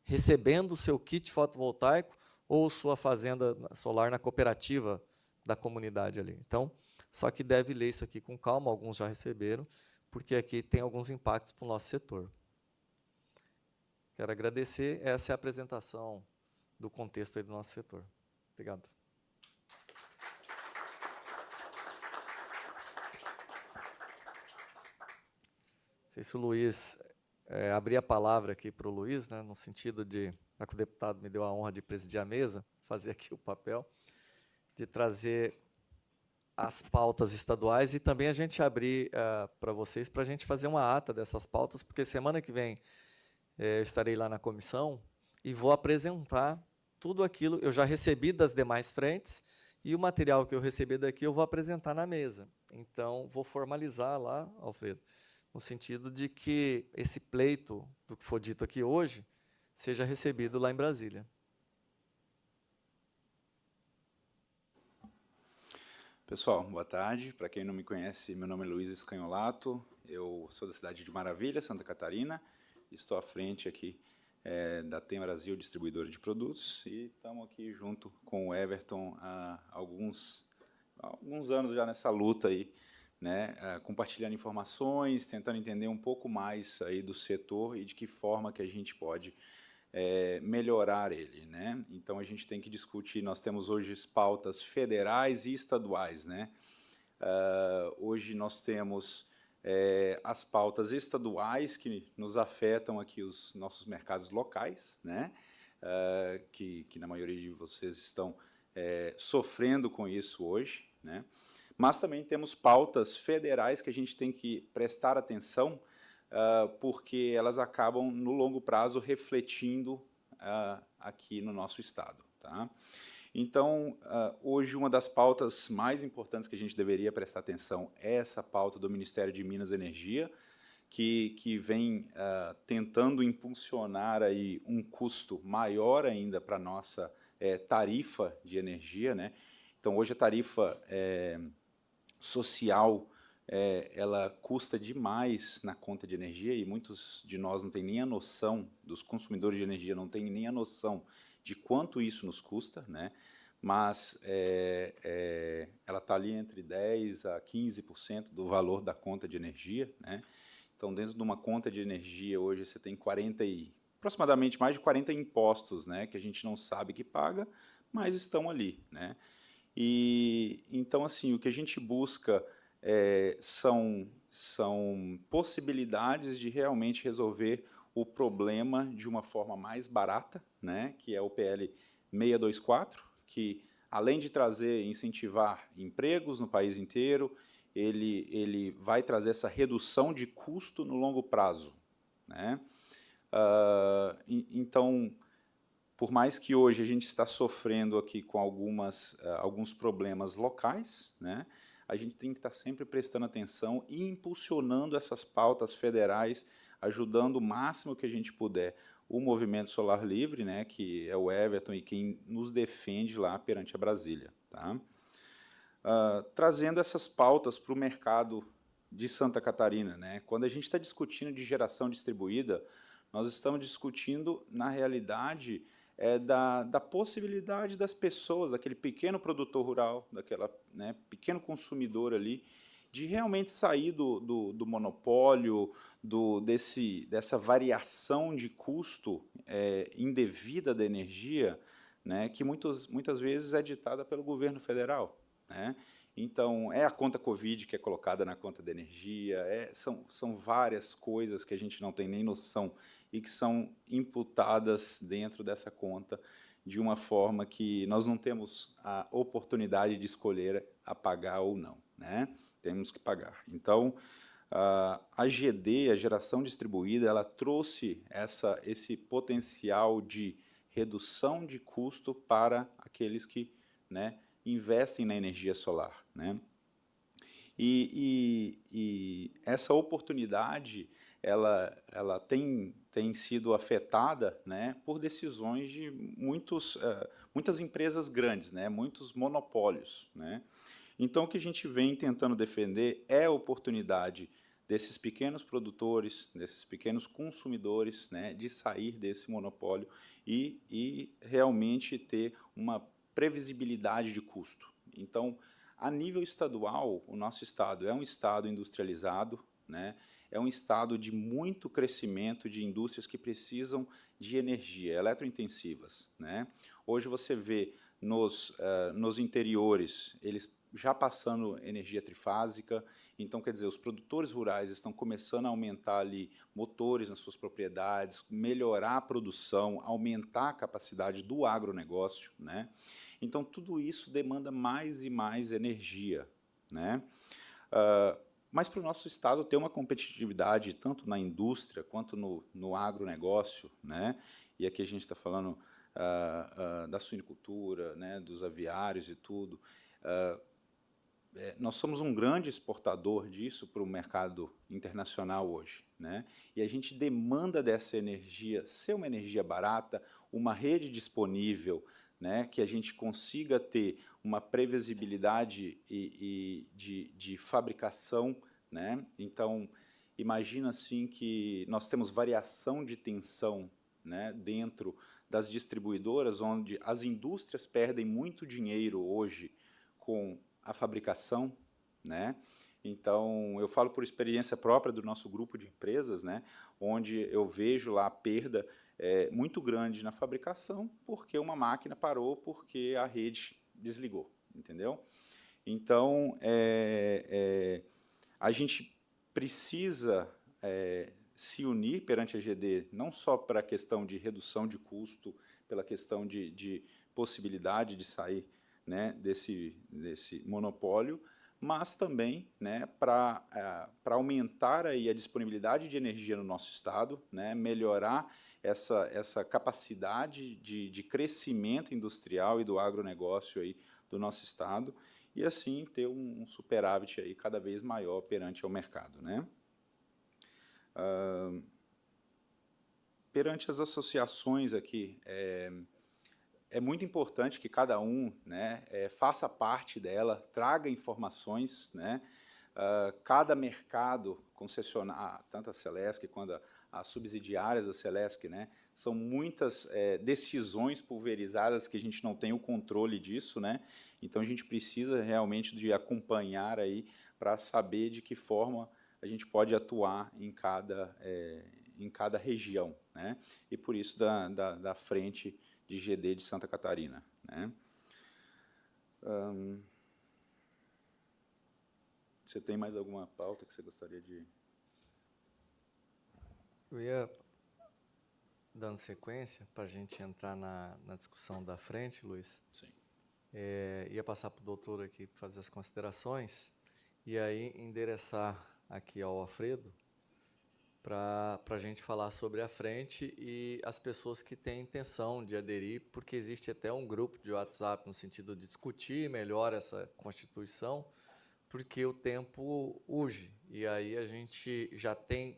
recebendo o seu kit fotovoltaico ou sua fazenda solar na cooperativa da comunidade ali. Então, só que deve ler isso aqui com calma, alguns já receberam, porque aqui tem alguns impactos para o nosso setor. Quero agradecer, essa é a apresentação do contexto aí do nosso setor. Obrigado. Não sei se o Luiz abrir a palavra aqui para o Luiz, né, no sentido de, já que o deputado me deu a honra de presidir a mesa, fazer aqui o papel, de trazer as pautas estaduais e também a gente abrir para vocês, para a gente fazer uma ata dessas pautas, porque semana que vem eu estarei lá na comissão e vou apresentar tudo aquilo, eu já recebi das demais frentes, e o material que eu recebi daqui eu vou apresentar na mesa. Então, vou formalizar lá, Alfredo, no sentido de que esse pleito do que for dito aqui hoje seja recebido lá em Brasília. Pessoal, boa tarde. Para quem não me conhece, meu nome é Luiz Escanholato, eu sou da cidade de Maravilha, Santa Catarina, estou à frente aqui da TEM Brasil, distribuidora de produtos, e estamos aqui junto com o Everton há alguns anos já nessa luta aí, né, compartilhando informações, tentando entender um pouco mais aí do setor e de que forma que a gente pode melhorar ele, né? Então a gente tem que discutir. Nós temos hoje pautas federais e estaduais, né? Hoje nós temos as pautas estaduais que nos afetam aqui os nossos mercados locais, né? Que na maioria de vocês estão sofrendo com isso hoje, né? Mas também temos pautas federais que a gente tem que prestar atenção, porque elas acabam, no longo prazo, refletindo aqui no nosso Estado. Tá? Então, hoje, uma das pautas mais importantes que a gente deveria prestar atenção é essa pauta do Ministério de Minas e Energia, que vem tentando impulsionar aí um custo maior ainda para a nossa tarifa de energia, né? Então, hoje, a tarifa social ela custa demais na conta de energia, e muitos de nós não têm nem a noção, dos consumidores de energia não têm nem a noção de quanto isso nos custa, né? Mas ela está ali entre 10% a 15% do valor da conta de energia, né? Então, dentro de uma conta de energia, hoje você tem 40 e aproximadamente mais de 40 impostos, né, que a gente não sabe que paga, mas estão ali, né? E então, assim, o que a gente busca são possibilidades de realmente resolver o problema de uma forma mais barata, né, que é o PL 624, que além de trazer, incentivar empregos no país inteiro, ele vai trazer essa redução de custo no longo prazo, né? Então, por mais que hoje a gente está sofrendo aqui com alguns problemas locais, né, a gente tem que estar sempre prestando atenção e impulsionando essas pautas federais, ajudando o máximo que a gente puder o Movimento Solar Livre, né, que é o Everton e quem nos defende lá perante a Brasília. Tá? Trazendo essas pautas para o mercado de Santa Catarina. Né? Quando a gente está discutindo de geração distribuída, nós estamos discutindo, na realidade, da possibilidade das pessoas, aquele pequeno produtor rural, daquela, né, pequeno consumidor ali, de realmente sair do monopólio, dessa variação de custo indevida da energia, né, que muitas vezes é ditada pelo governo federal. Né? Então, é a conta Covid que é colocada na conta da energia, são várias coisas que a gente não tem nem noção e que são imputadas dentro dessa conta de uma forma que nós não temos a oportunidade de escolher a pagar ou não. Né? Temos que pagar. Então, a GD, a geração distribuída, ela trouxe esse potencial de redução de custo para aqueles que, né, investem na energia solar. Né? E essa oportunidade ela tem sido afetada, né, por decisões de muitas empresas grandes, né, muitos monopólios. Né? Então, o que a gente vem tentando defender é a oportunidade desses pequenos produtores, desses pequenos consumidores, né, de sair desse monopólio e realmente ter uma previsibilidade de custo. Então, a nível estadual, o nosso estado é um estado industrializado, né? É um estado de muito crescimento de indústrias que precisam de energia, eletrointensivas. Né? Hoje você vê nos interiores, eles já passando energia trifásica, então, quer dizer, os produtores rurais estão começando a aumentar ali motores nas suas propriedades, melhorar a produção, aumentar a capacidade do agronegócio. Né? Então, tudo isso demanda mais e mais energia. Né? Mas para o nosso estado ter uma competitividade tanto na indústria quanto no agronegócio, né? E aqui a gente está falando da suinicultura, né? Dos aviários e tudo, nós somos um grande exportador disso para o mercado internacional hoje. Né? E a gente demanda dessa energia ser uma energia barata, uma rede disponível, né, que a gente consiga ter uma previsibilidade de fabricação. Né? Então, imagina assim que nós temos variação de tensão, né, dentro das distribuidoras, onde as indústrias perdem muito dinheiro hoje com a fabricação. Né? Então, eu falo por experiência própria do nosso grupo de empresas, né, onde eu vejo lá a perda muito grande na fabricação, porque uma máquina parou, porque a rede desligou, entendeu? Então, a gente precisa se unir perante a GD, não só para a questão de redução de custo, pela questão de possibilidade de sair, né, desse monopólio, mas também, né, para aumentar aí a disponibilidade de energia no nosso estado, né, melhorar essa capacidade de crescimento industrial e do agronegócio aí do nosso estado, e assim ter um superávit aí cada vez maior perante ao mercado. Né? Perante as associações aqui, é muito importante que cada um, né, faça parte dela, traga informações. Né? Cada mercado concessionário, tanto a Celesc quanto as subsidiárias da Celesc, né, são muitas decisões pulverizadas que a gente não tem o controle disso. Né? Então, a gente precisa realmente de acompanhar aí para saber de que forma a gente pode atuar em em cada região, né? E por isso da frente de GD de Santa Catarina, né? Você tem mais alguma pauta que você gostaria de... Eu ia, dando sequência, para a gente entrar na discussão da frente, Luiz, Sim. ia passar para o doutor aqui para fazer as considerações, e aí endereçar aqui ao Alfredo, para a gente falar sobre a frente e as pessoas que têm intenção de aderir, porque existe até um grupo de WhatsApp no sentido de discutir melhor essa Constituição, porque o tempo urge. E aí a gente já tem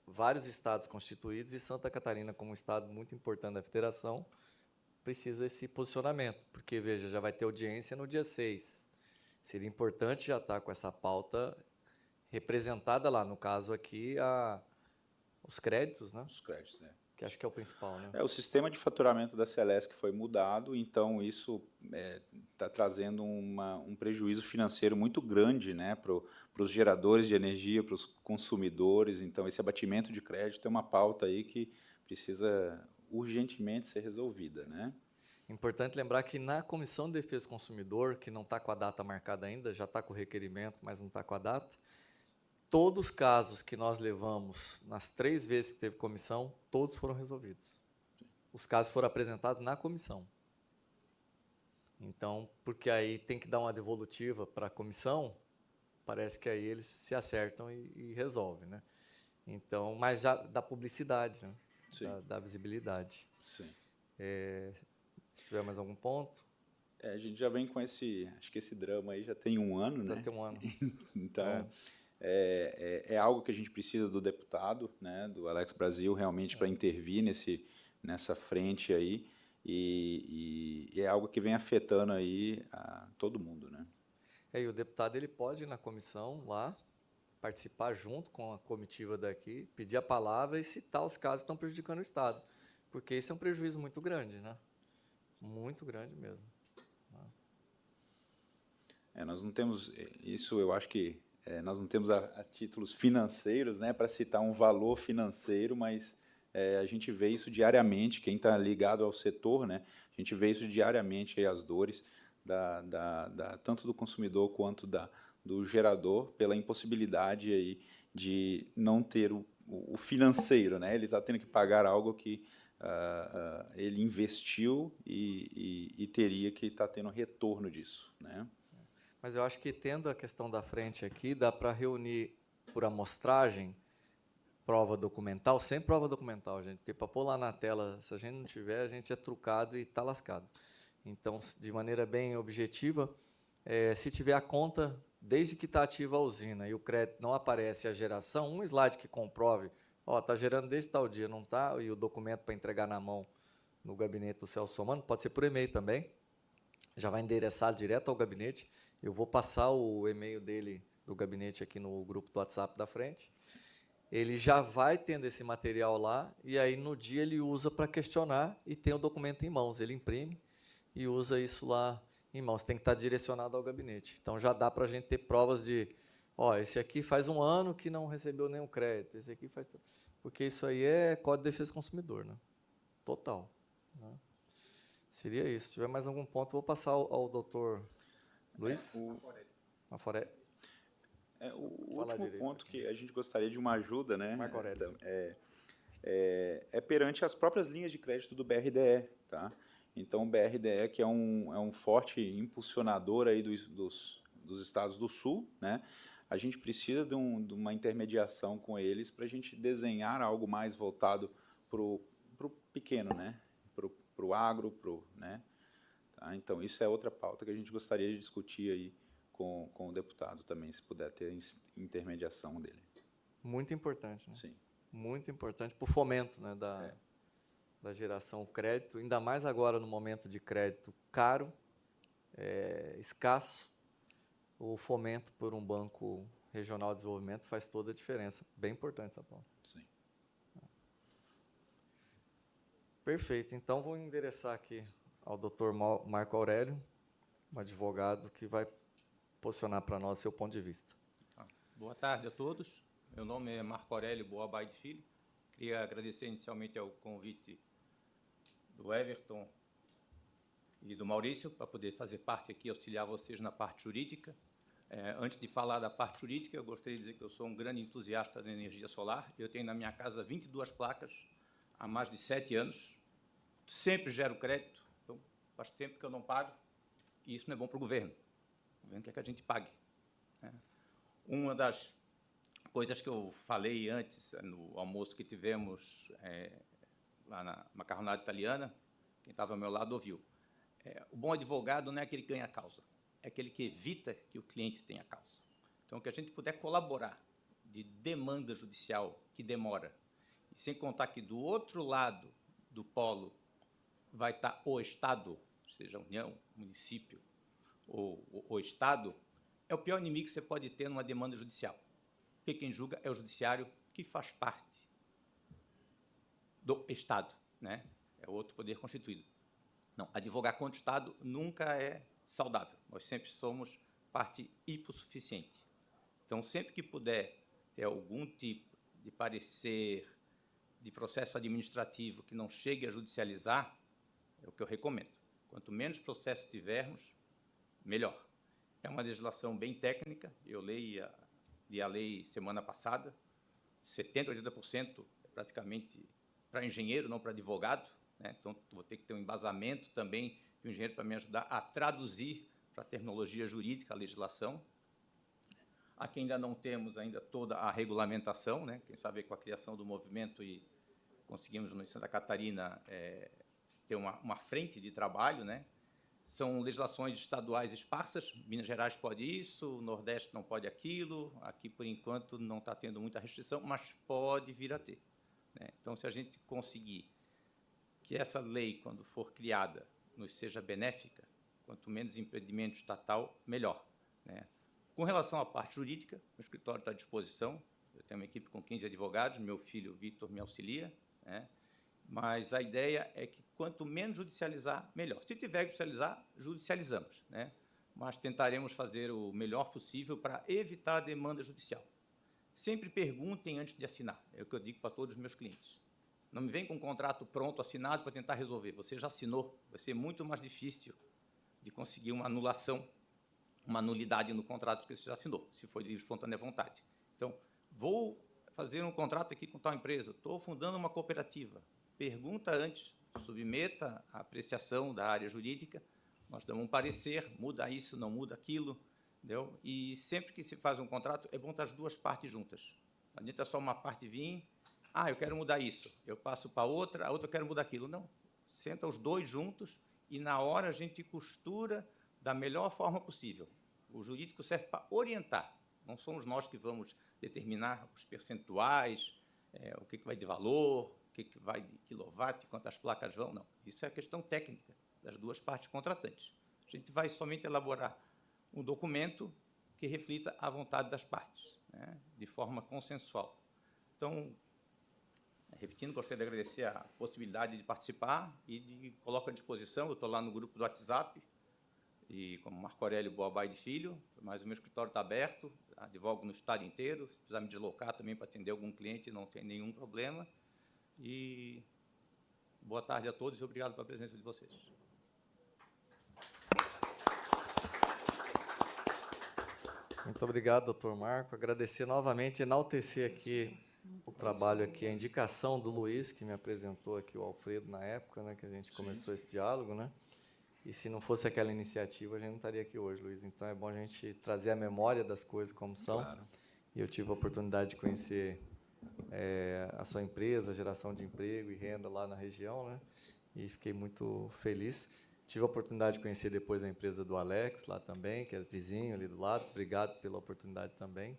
vários estados constituídos e Santa Catarina, como um estado muito importante da federação, precisa desse posicionamento, porque, veja, já vai ter audiência no dia 6. Seria importante já estar com essa pauta representada lá, no caso aqui, os créditos, né? Os créditos, né? Que acho que é o principal, né? O sistema de faturamento da Celesc foi mudado, então isso está trazendo um prejuízo financeiro muito grande, né, para os geradores de energia, para os consumidores. Então, esse abatimento de crédito é uma pauta aí que precisa urgentemente ser resolvida, né? Importante lembrar que na Comissão de Defesa do Consumidor, que não está com a data marcada ainda, já está com o requerimento, mas não está com a data, todos os casos que nós levamos nas 3 vezes que teve comissão, todos foram resolvidos. Os casos foram apresentados na comissão. Então, porque aí tem que dar uma devolutiva para a comissão, parece que aí eles se acertam e resolvem, né? Então, mas já dá publicidade, né? Dá visibilidade. Sim. Se tiver mais algum ponto. A gente já vem com acho que esse drama aí já tem 1 ano, né? Já tem 1 ano. Então, é algo que a gente precisa do deputado, né, do Alex Brasil, realmente para intervir nessa frente aí, e é algo que vem afetando aí a todo mundo, né? E o deputado ele pode ir na comissão lá, participar junto com a comitiva daqui, pedir a palavra e citar os casos que estão prejudicando o Estado, porque esse é um prejuízo muito grande, né? Muito grande mesmo. Nós não temos isso, eu acho que nós não temos a títulos financeiros, né, para citar um valor financeiro, mas a gente vê isso diariamente, quem está ligado ao setor, né, a gente vê isso diariamente, aí, as dores tanto do consumidor quanto do gerador, pela impossibilidade aí de não ter o financeiro, né, ele está tendo que pagar algo que ele investiu e teria que estar tendo retorno disso, né? Mas eu acho que, tendo a questão da frente aqui, dá para reunir por amostragem prova documental, sem prova documental, gente, porque para pôr lá na tela, se a gente não tiver, a gente é trucado e está lascado. Então, de maneira bem objetiva, se tiver a conta, desde que está ativa a usina e o crédito não aparece a geração, um slide que comprove, está gerando desde tal dia, não está, e o documento para entregar na mão no gabinete do Celso Somano, pode ser por e-mail também, já vai endereçar direto ao gabinete. Eu vou passar o e-mail dele, do gabinete, aqui no grupo do WhatsApp da frente. Ele já vai tendo esse material lá, e aí no dia ele usa para questionar e tem o documento em mãos. Ele imprime e usa isso lá em mãos. Tem que estar direcionado ao gabinete. Então já dá para a gente ter provas de, esse aqui faz 1 ano que não recebeu nenhum crédito, esse aqui faz... Porque isso aí é Código de Defesa do Consumidor, né? Total. Né? Seria isso. Se tiver mais algum ponto, vou passar ao doutor... Luiz? Marco O último ponto que a gente gostaria de uma ajuda, né? Marco Aurélio. É perante as próprias linhas de crédito do BRDE, tá? Então, o BRDE, que é um forte impulsionador aí dos estados do Sul, né? A gente precisa de uma intermediação com eles para a gente desenhar algo mais voltado para o pequeno, né? Para o agro, né? Tá? Então, isso é outra pauta que a gente gostaria de discutir aí com o deputado também, se puder ter intermediação dele. Muito importante, né? Sim. Muito importante para o fomento, né, da geração crédito, ainda mais agora no momento de crédito caro, escasso, o fomento por um banco regional de desenvolvimento faz toda a diferença. Bem importante essa pauta. Sim. Perfeito. Então, vou endereçar aqui ao Dr. Marco Aurélio, um advogado que vai posicionar para nós seu ponto de vista. Boa tarde a todos. Meu nome é Marco Aurélio Boabaide Filho. Queria agradecer inicialmente ao convite do Everton e do Maurício para poder fazer parte aqui, auxiliar vocês na parte jurídica. Antes de falar da parte jurídica, eu gostaria de dizer que eu sou um grande entusiasta da energia solar. Eu tenho na minha casa 22 placas há mais de 7 anos. Sempre gero crédito, então faz tempo que eu não pago, e isso não é bom para o governo. O governo quer que a gente pague, né? Uma das coisas que eu falei antes, no almoço que tivemos lá na macarronada italiana, quem estava ao meu lado ouviu. O bom advogado não é aquele que ganha a causa, é aquele que evita que o cliente tenha causa. Então, que a gente puder colaborar de demanda judicial que demora, e sem contar que do outro lado do polo vai estar o Estado, seja a União, município ou o Estado, é o pior inimigo que você pode ter numa demanda judicial. Porque quem julga é o judiciário, que faz parte do Estado, né? É outro poder constituído. Não, advogar contra o Estado nunca é saudável. Nós sempre somos parte hipossuficiente. Então, sempre que puder ter algum tipo de parecer de processo administrativo que não chegue a judicializar, é o que eu recomendo. Quanto menos processo tivermos, melhor. É uma legislação bem técnica. Eu li a lei semana passada. 70%, 80% é praticamente para engenheiro, não para advogado, né? Então, vou ter que ter um embasamento também de um engenheiro para me ajudar a traduzir para a terminologia jurídica a legislação. Aqui ainda não temos ainda toda a regulamentação, né? Quem sabe com a criação do movimento e conseguimos no Santa Catarina ter uma frente de trabalho, né? São legislações estaduais esparsas. Minas Gerais pode isso, o Nordeste não pode aquilo. Aqui, por enquanto, não está tendo muita restrição, mas pode vir a ter, né? Então, se a gente conseguir que essa lei, quando for criada, nos seja benéfica, quanto menos impedimento estatal, melhor, né? Com relação à parte jurídica, o escritório está à disposição. Eu tenho uma equipe com 15 advogados, meu filho Vitor me auxilia, né? Mas a ideia é que quanto menos judicializar, melhor. Se tiver que judicializar, judicializamos, né? Mas tentaremos fazer o melhor possível para evitar a demanda judicial. Sempre perguntem antes de assinar, é o que eu digo para todos os meus clientes. Não me vem com um contrato pronto, assinado, para tentar resolver. Você já assinou, vai ser muito mais difícil de conseguir uma anulação, uma nulidade no contrato que você já assinou, se for de livre espontânea vontade. Então, vou fazer um contrato aqui com tal empresa, estou fundando uma cooperativa. Pergunta antes, submeta a apreciação da área jurídica, nós damos um parecer, muda isso, não muda aquilo, entendeu? E sempre que se faz um contrato, é bom estar as duas partes juntas. Não adianta só uma parte vir, eu quero mudar isso, eu passo para a outra eu quero mudar aquilo. Não, senta os dois juntos e na hora a gente costura da melhor forma possível. O jurídico serve para orientar, não somos nós que vamos determinar os percentuais, o que vai de valor, o que vai de quilowatt, quantas placas vão, não. Isso é questão técnica das duas partes contratantes. A gente vai somente elaborar um documento que reflita a vontade das partes, né, de forma consensual. Então, repetindo, gostaria de agradecer a possibilidade de participar e coloco à disposição. Eu estou lá no grupo do WhatsApp, e como Marco Aurélio Boabai de Filho, mas o meu escritório está aberto, advogo no estado inteiro. Se precisar me deslocar também para atender algum cliente, não tem nenhum problema. E boa tarde a todos e obrigado pela presença de vocês. Muito obrigado, doutor Marco. Agradecer novamente, enaltecer aqui o trabalho aqui, a indicação do Luiz, que me apresentou aqui o Alfredo na época, né, que a gente começou esse diálogo, né? E se não fosse aquela iniciativa, a gente não estaria aqui hoje, Luiz. Então, é bom a gente trazer a memória das coisas como são. Claro. E eu tive a oportunidade de conhecer a sua empresa, a geração de emprego e renda lá na região, né? E fiquei muito feliz. Tive a oportunidade de conhecer depois a empresa do Alex, lá também, que é vizinho ali do lado. Obrigado pela oportunidade também.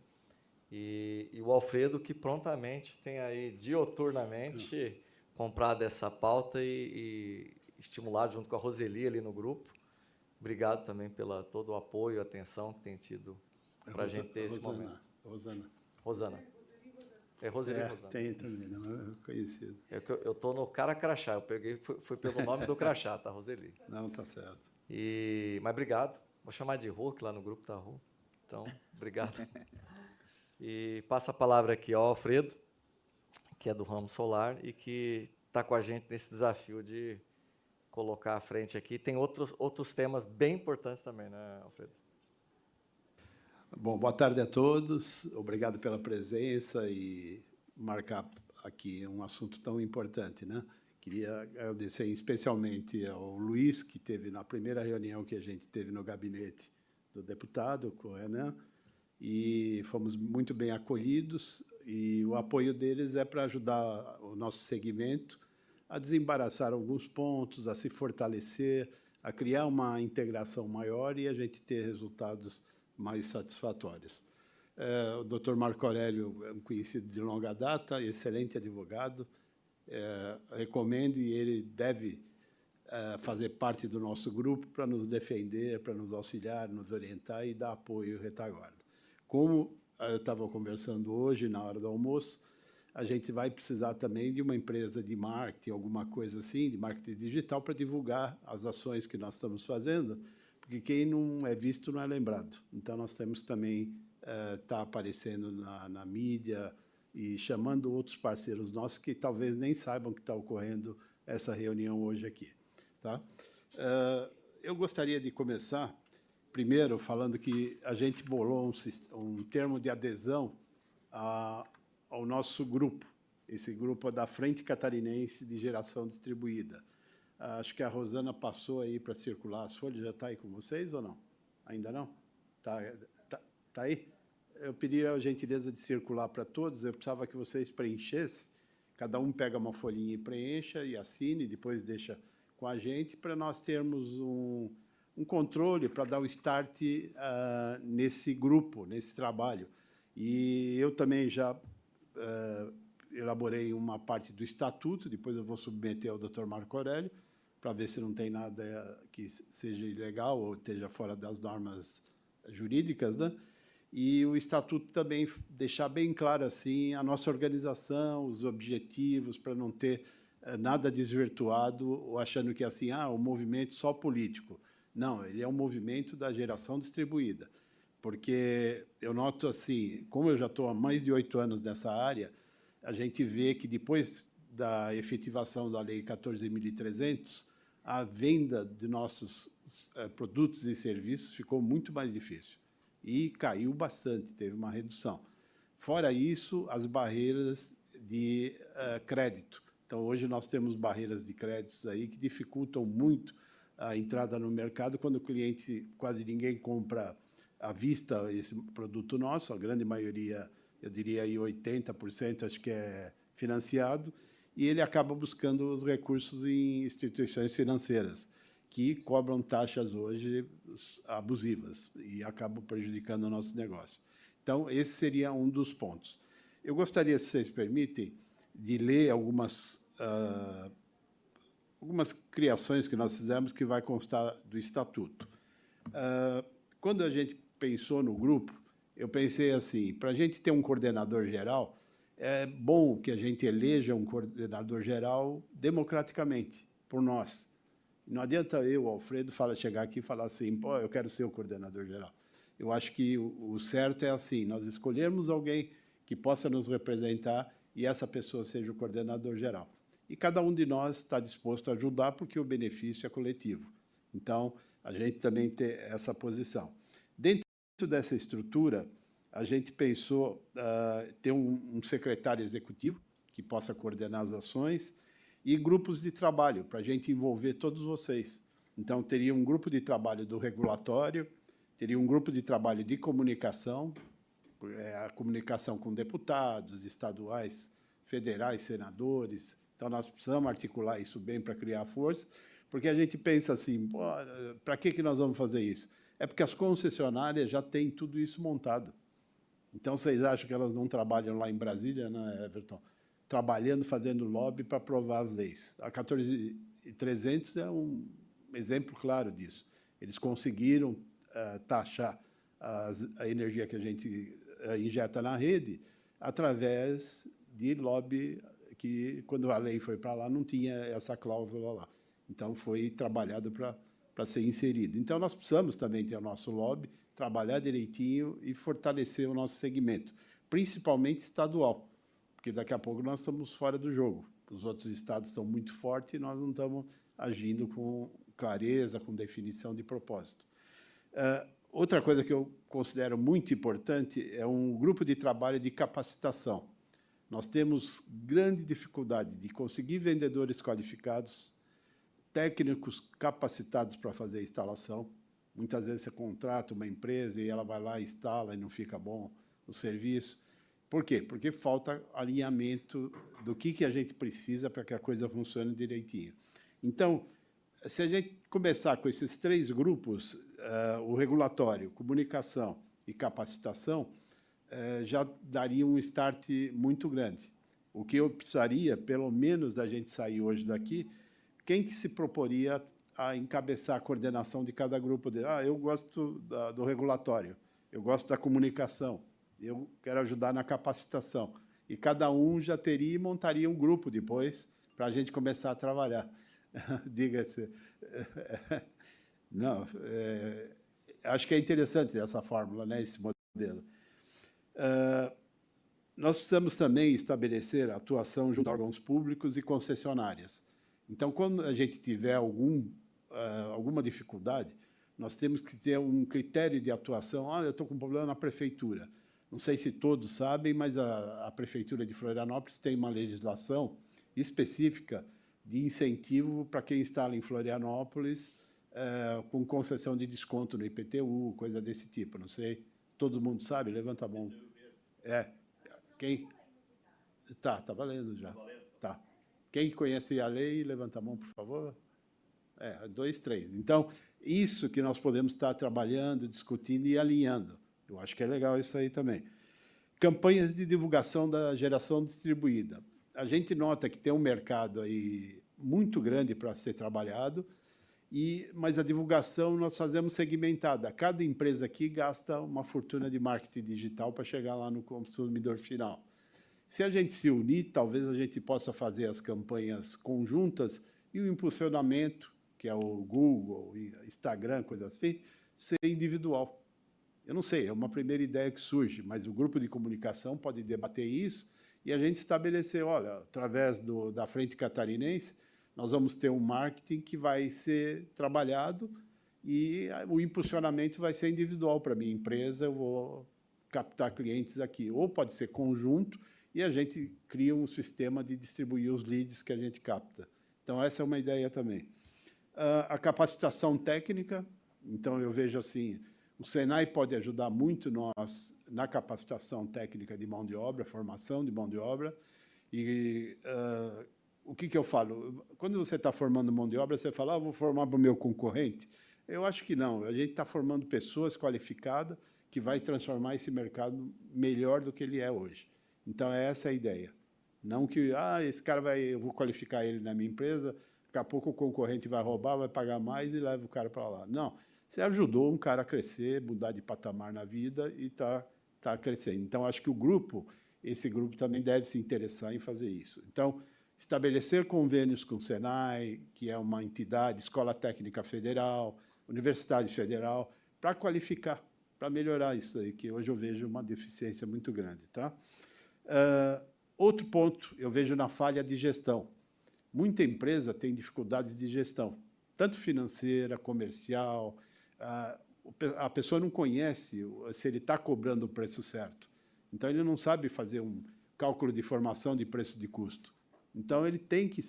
E o Alfredo, que prontamente tem aí, dioturnamente, comprado essa pauta e estimulado junto com a Roseli ali no grupo. Obrigado também pela todo o apoio e atenção que tem tido para a gente ter esse momento. Rosana. É Roseli Rosana. Tem também, não é conhecido. Eu estou no cara crachá, eu peguei, foi pelo nome do crachá, tá, Roseli? Não, tá certo. Mas obrigado. Vou chamar de Rô, que lá no grupo tá Rô. Então, obrigado. E passa a palavra aqui ao Alfredo, que é do ramo solar e que está com a gente nesse desafio de colocar à frente aqui. Tem outros temas bem importantes também, né, Alfredo? Bom, boa tarde a todos. Obrigado pela presença e marcar aqui um assunto tão importante, né? Queria agradecer especialmente ao Luiz, que teve na primeira reunião que a gente teve no gabinete do deputado, com o Renan, e fomos muito bem acolhidos, e o apoio deles é para ajudar o nosso segmento a desembaraçar alguns pontos, a se fortalecer, a criar uma integração maior e a gente ter resultados mais satisfatórios. O Dr. Marco Aurélio é um conhecido de longa data, excelente advogado, recomendo, e ele deve fazer parte do nosso grupo para nos defender, para nos auxiliar, nos orientar e dar apoio e retaguarda. Como eu estava conversando hoje, na hora do almoço, a gente vai precisar também de uma empresa de marketing, alguma coisa assim, de marketing digital, para divulgar as ações que nós estamos fazendo, porque quem não é visto não é lembrado. Então, nós temos também estar aparecendo na mídia e chamando outros parceiros nossos que talvez nem saibam que está ocorrendo essa reunião hoje aqui. Tá? Eu gostaria de começar, primeiro, falando que a gente bolou um termo de adesão ao nosso grupo. Esse grupo é da Frente Catarinense de Geração Distribuída. Acho que a Rosana passou aí para circular as folhas. Já está aí com vocês ou não? Ainda não? Tá aí? Eu pedi a gentileza de circular para todos. Eu precisava que vocês preenchessem. Cada um pega uma folhinha e preencha e assine, depois deixa com a gente, para nós termos um controle, para dar o start nesse grupo, nesse trabalho. E eu também já elaborei uma parte do estatuto, depois eu vou submeter ao Dr. Marco Aurélio, para ver se não tem nada que seja ilegal ou esteja fora das normas jurídicas, né? E o estatuto também deixar bem claro assim a nossa organização, os objetivos, para não ter nada desvirtuado ou achando que assim, o movimento só político. Não, ele é um movimento da geração distribuída, porque eu noto assim, como eu já estou há mais de 8 anos nessa área, a gente vê que depois da efetivação da Lei 14.300, a venda de nossos produtos e serviços ficou muito mais difícil e caiu bastante, teve uma redução. Fora isso, as barreiras de crédito. Então, hoje nós temos barreiras de créditos aí que dificultam muito a entrada no mercado, quando o cliente, quase ninguém compra à vista esse produto nosso, a grande maioria, eu diria aí 80%, acho que é financiado, e ele acaba buscando os recursos em instituições financeiras, que cobram taxas hoje abusivas e acabam prejudicando o nosso negócio. Então, esse seria um dos pontos. Eu gostaria, se vocês permitem, de ler algumas criações que nós fizemos que vai constar do Estatuto. Quando a gente pensou no grupo, eu pensei assim, para a gente ter um coordenador geral, é bom que a gente eleja um coordenador geral democraticamente, por nós. Não adianta eu, Alfredo, chegar aqui e falar assim, pô, eu quero ser o coordenador geral. Eu acho que o certo é assim, nós escolhermos alguém que possa nos representar e essa pessoa seja o coordenador geral. E cada um de nós está disposto a ajudar porque o benefício é coletivo. Então, a gente também tem essa posição. Dentro dessa estrutura, a gente pensou ter um secretário executivo que possa coordenar as ações e grupos de trabalho para a gente envolver todos vocês. Então, teria um grupo de trabalho do regulatório, teria um grupo de trabalho de comunicação, a comunicação com deputados, estaduais, federais, senadores. Então, nós precisamos articular isso bem para criar força, porque a gente pensa assim, para que nós vamos fazer isso? É porque as concessionárias já têm tudo isso montado. Então, vocês acham que elas não trabalham lá em Brasília, né, Everton? Trabalhando, fazendo lobby para aprovar as leis. A 14.300 é um exemplo claro disso. Eles conseguiram taxar a energia que a gente injeta na rede através de lobby que, quando a lei foi para lá, não tinha essa cláusula lá. Então, foi trabalhado para ser inserido. Então, nós precisamos também ter o nosso lobby, trabalhar direitinho e fortalecer o nosso segmento, principalmente estadual, porque daqui a pouco nós estamos fora do jogo. Os outros estados estão muito fortes e nós não estamos agindo com clareza, com definição de propósito. Outra coisa que eu considero muito importante é um grupo de trabalho de capacitação. Nós temos grande dificuldade de conseguir vendedores qualificados, técnicos capacitados para fazer a instalação. Muitas vezes você contrata uma empresa e ela vai lá e instala e não fica bom o serviço. Por quê? Porque falta alinhamento do que a gente precisa para que a coisa funcione direitinho. Então, se a gente começar com esses 3 grupos, o regulatório, comunicação e capacitação, já daria um start muito grande. O que eu precisaria, pelo menos, da gente sair hoje daqui, quem que se proporia a encabeçar a coordenação de cada grupo? Eu gosto do regulatório, eu gosto da comunicação, eu quero ajudar na capacitação. E cada um já teria e montaria um grupo depois para a gente começar a trabalhar. Diga-se. Não, acho que é interessante essa fórmula, né, esse modelo. Nós precisamos também estabelecer a atuação junto a órgãos públicos e concessionárias. Então, quando a gente tiver alguma dificuldade, nós temos que ter um critério de atuação. Olha, eu estou com um problema na prefeitura. Não sei se todos sabem, mas a Prefeitura de Florianópolis tem uma legislação específica de incentivo para quem instala em Florianópolis com concessão de desconto no IPTU, coisa desse tipo. Não sei, todo mundo sabe? Levanta a mão. Quem? Tá valendo já. Tá. Quem conhece a lei, levanta a mão, por favor. 2, 3. Então, isso que nós podemos estar trabalhando, discutindo e alinhando. Eu acho que é legal isso aí também. Campanhas de divulgação da geração distribuída. A gente nota que tem um mercado aí muito grande para ser trabalhado, mas a divulgação nós fazemos segmentada. Cada empresa aqui gasta uma fortuna de marketing digital para chegar lá no consumidor final. Se a gente se unir, talvez a gente possa fazer as campanhas conjuntas e o impulsionamento, que é o Google, Instagram, coisa assim, ser individual. Eu não sei, é uma primeira ideia que surge, mas o grupo de comunicação pode debater isso e a gente estabelecer, olha, através da Frente Catarinense, nós vamos ter um marketing que vai ser trabalhado e o impulsionamento vai ser individual para a minha empresa, eu vou captar clientes aqui. Ou pode ser conjunto e a gente cria um sistema de distribuir os leads que a gente capta. Então, essa é uma ideia também. A capacitação técnica, então, eu vejo assim, o Senai pode ajudar muito nós na capacitação técnica de mão de obra, formação de mão de obra. E o que eu falo? Quando você está formando mão de obra, você fala, vou formar para o meu concorrente. Eu acho que não. A gente está formando pessoas qualificadas que vai transformar esse mercado melhor do que ele é hoje. Então, essa é a ideia. Não que, esse cara eu vou qualificar ele na minha empresa, daqui a pouco o concorrente vai roubar, vai pagar mais e leva o cara para lá. Não. Você ajudou um cara a crescer, mudar de patamar na vida e está crescendo. Então, acho que esse grupo também deve se interessar em fazer isso. Então, estabelecer convênios com o Senai, que é uma entidade, Escola Técnica Federal, Universidade Federal, para qualificar, para melhorar isso aí, que hoje eu vejo uma deficiência muito grande. Tá? Outro ponto, eu vejo na falha de gestão. Muita empresa tem dificuldades de gestão, tanto financeira, comercial. A pessoa não conhece se ele está cobrando o preço certo. Então, ele não sabe fazer um cálculo de formação de preço de custo. Então, ele tem que,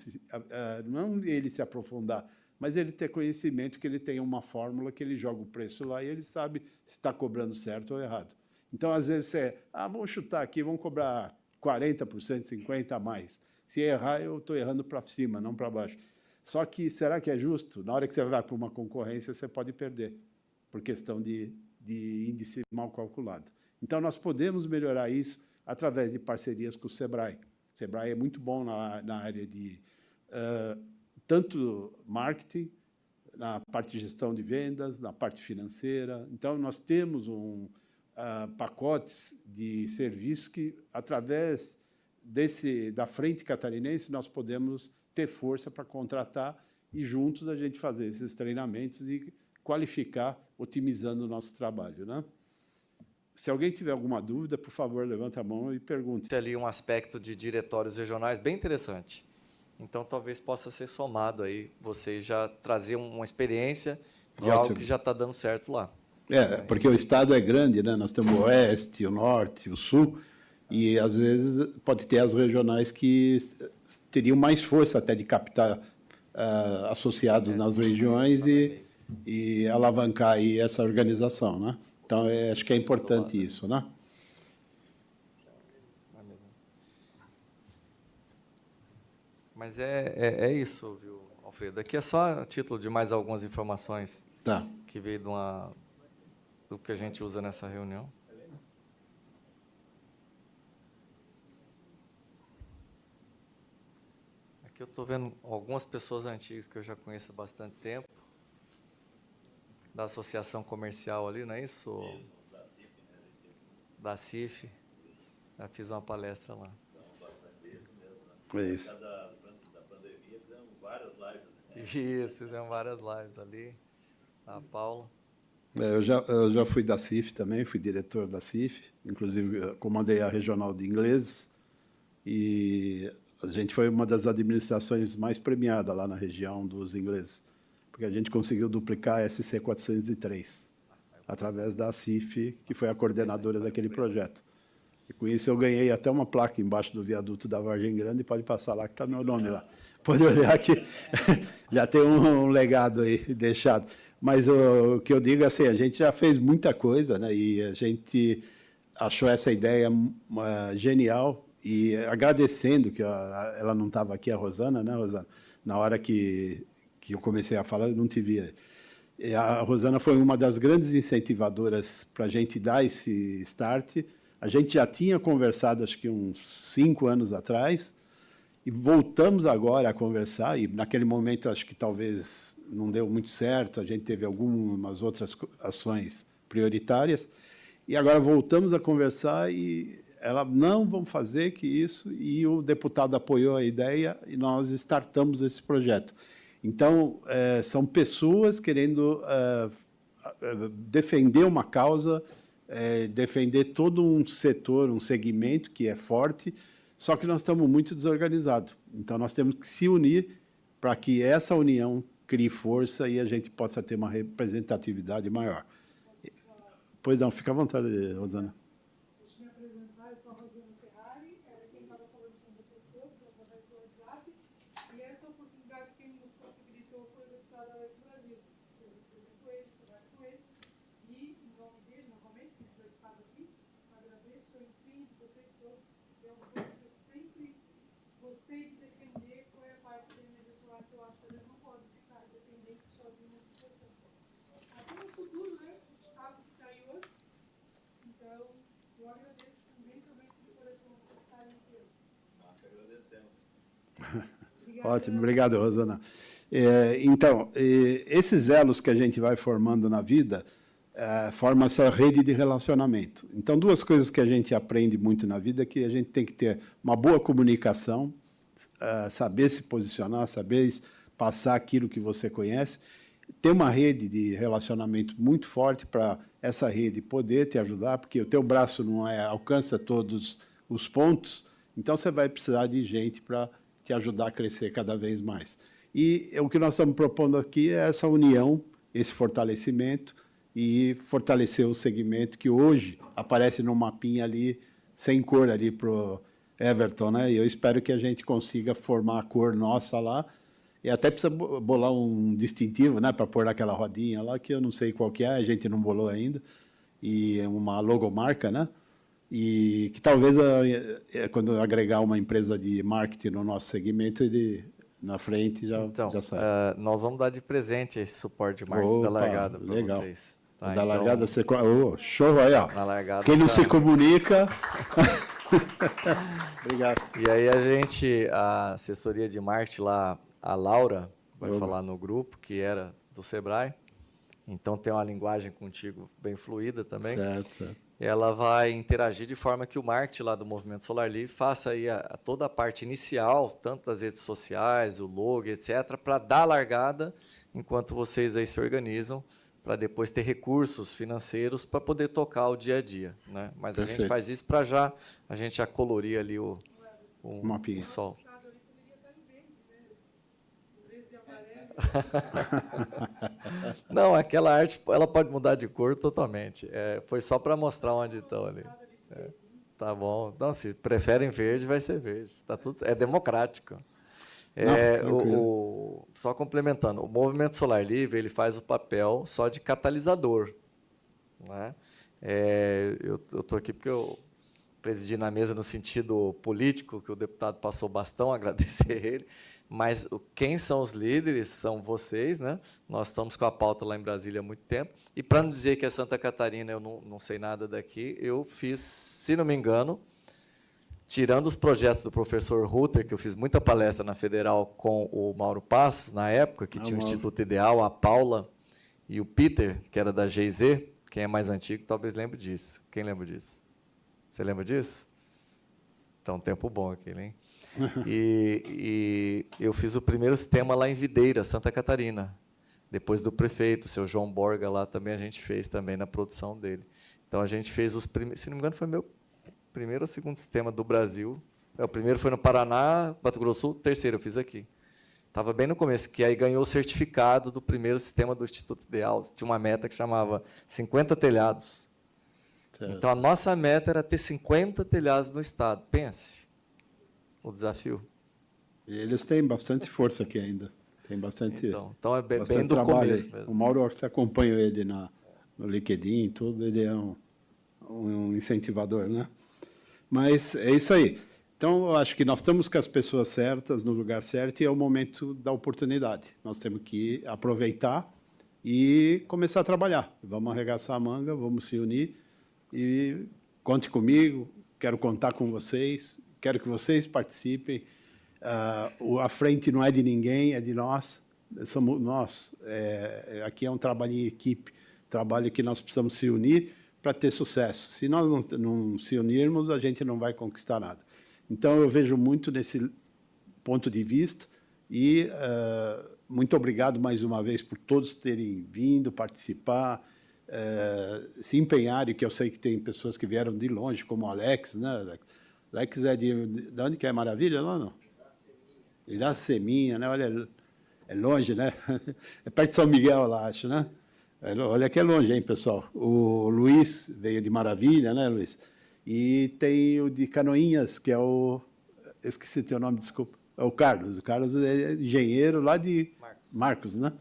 não ele se aprofundar, mas ele ter conhecimento que ele tem uma fórmula que ele joga o preço lá e ele sabe se está cobrando certo ou errado. Então, às vezes, vamos chutar aqui, vamos cobrar 40%, 50% a mais. Se errar, eu estou errando para cima, não para baixo. Só que, será que é justo? Na hora que você vai para uma concorrência, você pode perder, por questão de índice mal calculado. Então, nós podemos melhorar isso através de parcerias com o SEBRAE. O SEBRAE é muito bom na área de tanto marketing, na parte de gestão de vendas, na parte financeira. Então, nós temos pacotes de serviços que, através da Frente Catarinense, nós podemos ter força para contratar e, juntos, a gente fazer esses treinamentos e qualificar, otimizando o nosso trabalho. Né? Se alguém tiver alguma dúvida, por favor, levanta a mão e pergunte. Tem ali um aspecto de diretórios regionais bem interessante. Então, talvez possa ser somado aí, vocês já traziam uma experiência de Ótimo. algo que já está dando certo lá. Porque o estado é grande, né? Nós temos o oeste, o norte, o sul, e às vezes pode ter as regionais que teriam mais força até de captar associados nas regiões e alavancar aí essa organização, né? Então, acho que é importante isso, né? Mas é isso, viu, Alfredo? Aqui é só a título de mais algumas informações Tá. que veio do que a gente usa nessa reunião. Aqui eu estou vendo algumas pessoas antigas que eu já conheço há bastante tempo, da associação comercial ali, não é isso? Da CIF. Já fiz uma palestra lá. É isso. Isso, fizemos várias lives ali. A Paula. Eu já fui da CIF também, fui diretor da CIF, inclusive comandei a regional de inglês, e a gente foi uma das administrações mais premiadas lá na região dos ingleses, porque a gente conseguiu duplicar a SC 403, através da CIF, que foi a coordenadora daquele projeto. E com isso eu ganhei até uma placa embaixo do viaduto da Vargem Grande, pode passar lá que está meu nome lá. Pode olhar que já tem um legado aí deixado. Mas o que eu digo é assim, a gente já fez muita coisa, né? E a gente achou essa ideia genial, e agradecendo que ela não estava aqui, a Rosana, né, Rosana? Na hora que eu comecei a falar, eu não te via. E a Rosana foi uma das grandes incentivadoras para a gente dar esse start. A gente já tinha conversado, acho que uns 5 anos atrás, e voltamos agora a conversar, e naquele momento acho que talvez não deu muito certo, a gente teve algumas outras ações prioritárias, e agora voltamos a conversar e ela, não, vamos fazer que isso, e o deputado apoiou a ideia e nós startamos esse projeto. Então, são pessoas querendo defender uma causa, defender todo um setor, um segmento que é forte, só que nós estamos muito desorganizados. Então, nós temos que se unir para que essa união crie força e a gente possa ter uma representatividade maior. Pois não, fica à vontade, Rosana. Deixa eu me apresentar, eu sou a Rosana Ferrari, quem estava falando com vocês todos, através do WhatsApp, e essa oportunidade quem nos possibilitou foi o deputado Alex Brasil. Eu represento ele, trabalho com ele, e em nome dele, novamente, que já estava aqui, agradeço o empenho de vocês todos. É uma coisa que eu sempre gostei de defender, foi a parte da energia solar, que eu acho que a gente não pode ficar dependente só de uma situação. Até no futuro, né, o estado que está aí hoje. Então, eu agradeço imensamente de coração vocês estarem aqui hoje. Nós que agradecemos. Ótimo, obrigado, Rosana. Então, esses elos que a gente vai formando na vida formam essa rede de relacionamento. Então, duas coisas que a gente aprende muito na vida é que a gente tem que ter uma boa comunicação, saber se posicionar, saber passar aquilo que você conhece, ter uma rede de relacionamento muito forte para essa rede poder te ajudar, porque o teu braço não alcança todos os pontos, então você vai precisar de gente para te ajudar a crescer cada vez mais. E o que nós estamos propondo aqui é essa união, esse fortalecimento e fortalecer o segmento que hoje aparece no mapinha ali, sem cor ali para o Everton, né? E eu espero que a gente consiga formar a cor nossa lá, e até precisa bolar um distintivo, né, para pôr naquela rodinha lá, que eu não sei qual que é, a gente não bolou ainda, e uma logomarca, né? E que talvez, quando agregar uma empresa de marketing no nosso segmento, ele na frente já sai. Nós vamos dar de presente esse suporte de marketing da largada para vocês. Tá? Da largada, você... show aí, ó. Na largada, quem não se comunica... Obrigado. E aí a assessoria de marketing lá, a Laura, vai falar no grupo, que era do Sebrae. Então, tem uma linguagem contigo bem fluida também. Certo. Ela vai interagir de forma que o marketing lá do Movimento Solar Livre faça aí toda a parte inicial, tanto das redes sociais, o logo, etc., para dar a largada, enquanto vocês aí se organizam para depois ter recursos financeiros para poder tocar o dia a dia, né? Mas a gente Perfeito. faz isso para a gente já colorir ali o Mapinha. sol. O estado ali poderia estar em verde, né? Em vez de amarelo. Não, aquela arte ela pode mudar de cor totalmente. Foi só para mostrar onde estão ali. Tá bom. Então, se preferem verde, vai ser verde. Tá tudo, é democrático. Só complementando, o Movimento Solar Livre ele faz o papel só de catalisador, né? Eu estou aqui porque eu presidi na mesa no sentido político, que o deputado passou bastão, agradecer ele, mas quem são os líderes são vocês, né? Nós estamos com a pauta lá em Brasília há muito tempo, e para não dizer que é Santa Catarina, eu não sei nada daqui, eu fiz, se não me engano, tirando os projetos do professor Rutter, que eu fiz muita palestra na Federal com o Mauro Passos, na época, que tinha o Instituto Ideal, a Paula e o Peter, que era da GIZ. Quem é mais antigo talvez lembre disso. Quem lembra disso? Você lembra disso? Então, tempo bom aquele, hein? E eu fiz o primeiro sistema lá em Videira, Santa Catarina. Depois do prefeito, o seu João Borga, lá também a gente fez também na produção dele. Então, a gente fez os primeiros, se não me engano, foi meu primeiro ou segundo sistema do Brasil. O primeiro foi no Paraná, Mato Grosso do Sul, o terceiro eu fiz aqui. Estava bem no começo, que aí ganhou o certificado do primeiro sistema do Instituto Ideal. Tinha uma meta que chamava 50 telhados. Certo. Então, a nossa meta era ter 50 telhados no estado. Pense, o desafio. E eles têm bastante força aqui ainda. Tem bastante. Então é bem do trabalho começo mesmo. O Mauro, que acompanha ele no LinkedIn, tudo, ele é um incentivador, né? Mas é isso aí. Então, eu acho que nós estamos com as pessoas certas, no lugar certo, e é o momento da oportunidade. Nós temos que aproveitar e começar a trabalhar. Vamos arregaçar a manga, vamos se unir e conte comigo, quero contar com vocês, quero que vocês participem. A frente não é de ninguém, é de nós, somos nós. Aqui é um trabalho em equipe, trabalho que nós precisamos se unir para ter sucesso. Se nós não se unirmos, a gente não vai conquistar nada. Então, eu vejo muito nesse ponto de vista e muito obrigado mais uma vez por todos terem vindo participar, se empenharem, que eu sei que tem pessoas que vieram de longe, como o Alex, né? Alex é de onde que é? Maravilha, lá não? Iraceminha, né? Olha, é longe, né? É perto de São Miguel, lá, acho, né? Olha que é longe, hein, pessoal? O Luiz veio de Maravilha, né, Luiz? E tem o de Canoinhas, que é o... Eu esqueci teu nome, desculpa. É o Carlos. O Carlos é engenheiro lá de... Marcos, né?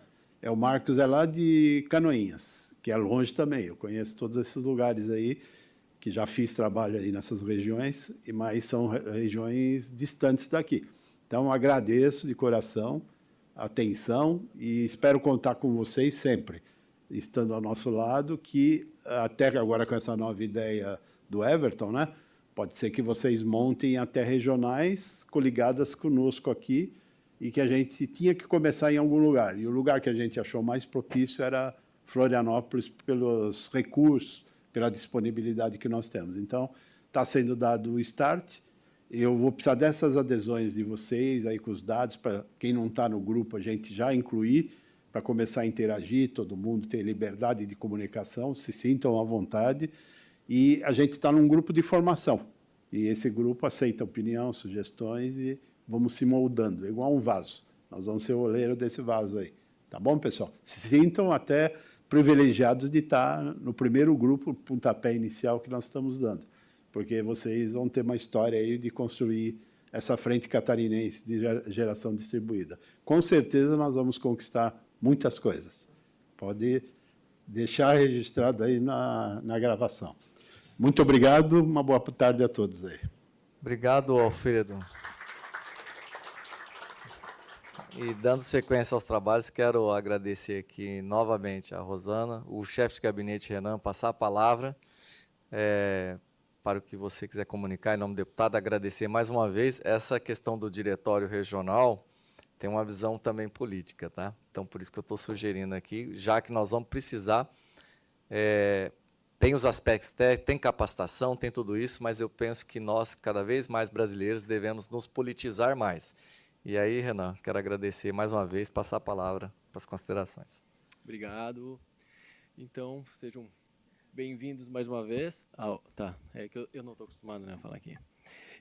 O Marcos é lá de Canoinhas, que é longe também. Eu conheço todos esses lugares aí, que já fiz trabalho aí nessas regiões, mas são regiões distantes daqui. Então, agradeço de coração a atenção e espero contar com vocês sempre, estando ao nosso lado, que até agora com essa nova ideia do Everton, né? Pode ser que vocês montem até regionais coligadas conosco aqui e que a gente tinha que começar em algum lugar. E o lugar que a gente achou mais propício era Florianópolis, pelos recursos, pela disponibilidade que nós temos. Então, está sendo dado o start. Eu vou precisar dessas adesões de vocês, aí com os dados, para quem não está no grupo, a gente já incluir, para começar a interagir, todo mundo ter liberdade de comunicação, se sintam à vontade. E a gente está num grupo de formação. E esse grupo aceita opinião, sugestões e vamos se moldando, igual um vaso. Nós vamos ser o oleiro desse vaso aí. Tá bom, pessoal? Se sintam até privilegiados de estar no primeiro grupo, pontapé inicial que nós estamos dando, porque vocês vão ter uma história aí de construir essa frente catarinense de geração distribuída. Com certeza nós vamos conquistar muitas coisas. Pode deixar registrado aí na gravação. Muito obrigado, uma boa tarde a todos aí. Obrigado, Alfredo. E dando sequência aos trabalhos, quero agradecer aqui novamente a Rosana, o chefe de gabinete Renan, passar a palavra para o que você quiser comunicar em nome do deputado, agradecer mais uma vez. Essa questão do diretório regional tem uma visão também política, tá? Então, por isso que eu estou sugerindo aqui, já que nós vamos precisar, tem os aspectos técnicos, tem capacitação, tem tudo isso, mas eu penso que nós, cada vez mais brasileiros, devemos nos politizar mais. E aí, Renan, quero agradecer mais uma vez, passar a palavra para as considerações. Obrigado. Então, sejam bem-vindos mais uma vez. Tá, é que eu não estou acostumado, né, a falar aqui.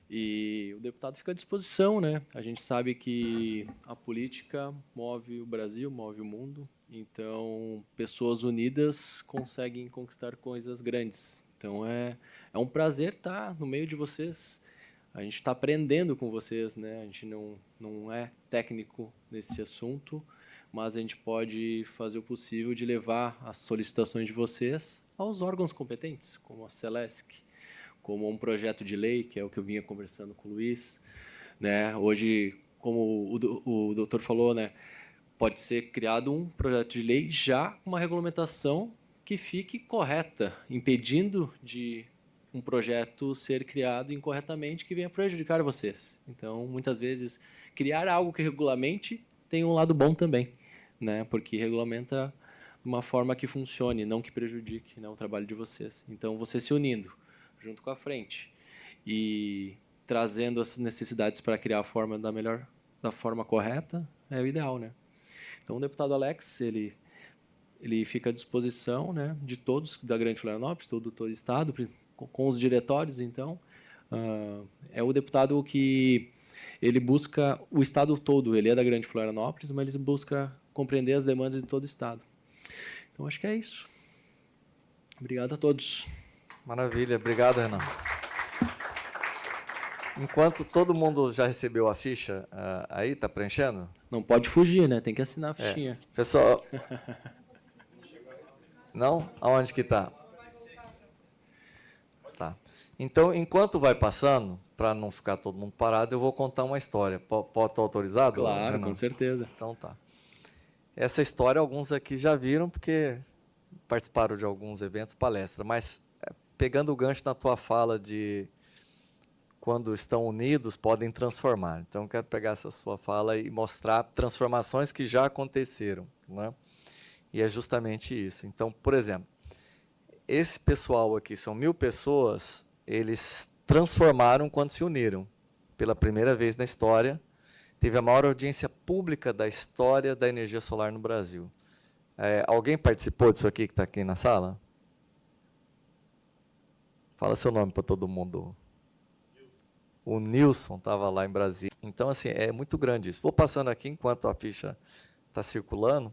E o deputado fica à disposição, né? A gente sabe que a política move o Brasil, move o mundo. Então, pessoas unidas conseguem conquistar coisas grandes. Então, é um prazer estar no meio de vocês. A gente está aprendendo com vocês, né? A gente não é técnico nesse assunto, mas a gente pode fazer o possível de levar as solicitações de vocês aos órgãos competentes, como a Celesc, como um projeto de lei, que é o que eu vinha conversando com o Luiz, né? Hoje, como o doutor falou, né, pode ser criado um projeto de lei já com uma regulamentação que fique correta, impedindo de um projeto ser criado incorretamente que venha prejudicar vocês. Então, muitas vezes, criar algo que regulamente tem um lado bom também, né? Porque regulamenta de uma forma que funcione, não que prejudique, né, o trabalho de vocês. Então, vocês se unindo junto com a frente e trazendo as necessidades para criar a forma da forma correta, é o ideal, né? Então, o deputado Alex, ele fica à disposição, né, de todos da Grande Florianópolis, todo o estado, com os diretórios. Então, é o deputado que ele busca o estado todo. Ele é da Grande Florianópolis, mas ele busca compreender as demandas de todo o estado. Então, acho que é isso. Obrigado a todos. Maravilha, obrigado, Renan. Enquanto todo mundo já recebeu a ficha, aí está preenchendo? Não pode fugir, né? Tem que assinar a fichinha. Pessoal, não? Aonde que está? Tá. Então, enquanto vai passando, para não ficar todo mundo parado, eu vou contar uma história. Pode estar autorizado? Claro, Renan? com certeza. Então tá. Essa história alguns aqui já viram, porque participaram de alguns eventos, palestra, mas pegando o gancho na tua fala de quando estão unidos, podem transformar. Então, eu quero pegar essa sua fala e mostrar transformações que já aconteceram, né? E é justamente isso. Então, por exemplo, esse pessoal aqui, são 1000 pessoas, eles transformaram quando se uniram. Pela primeira vez na história, teve a maior audiência pública da história da energia solar no Brasil. Alguém participou disso aqui que está aqui na sala? Fala seu nome para todo mundo. O Nilson estava lá em Brasília. Então, assim, é muito grande isso. Vou passando aqui enquanto a ficha está circulando.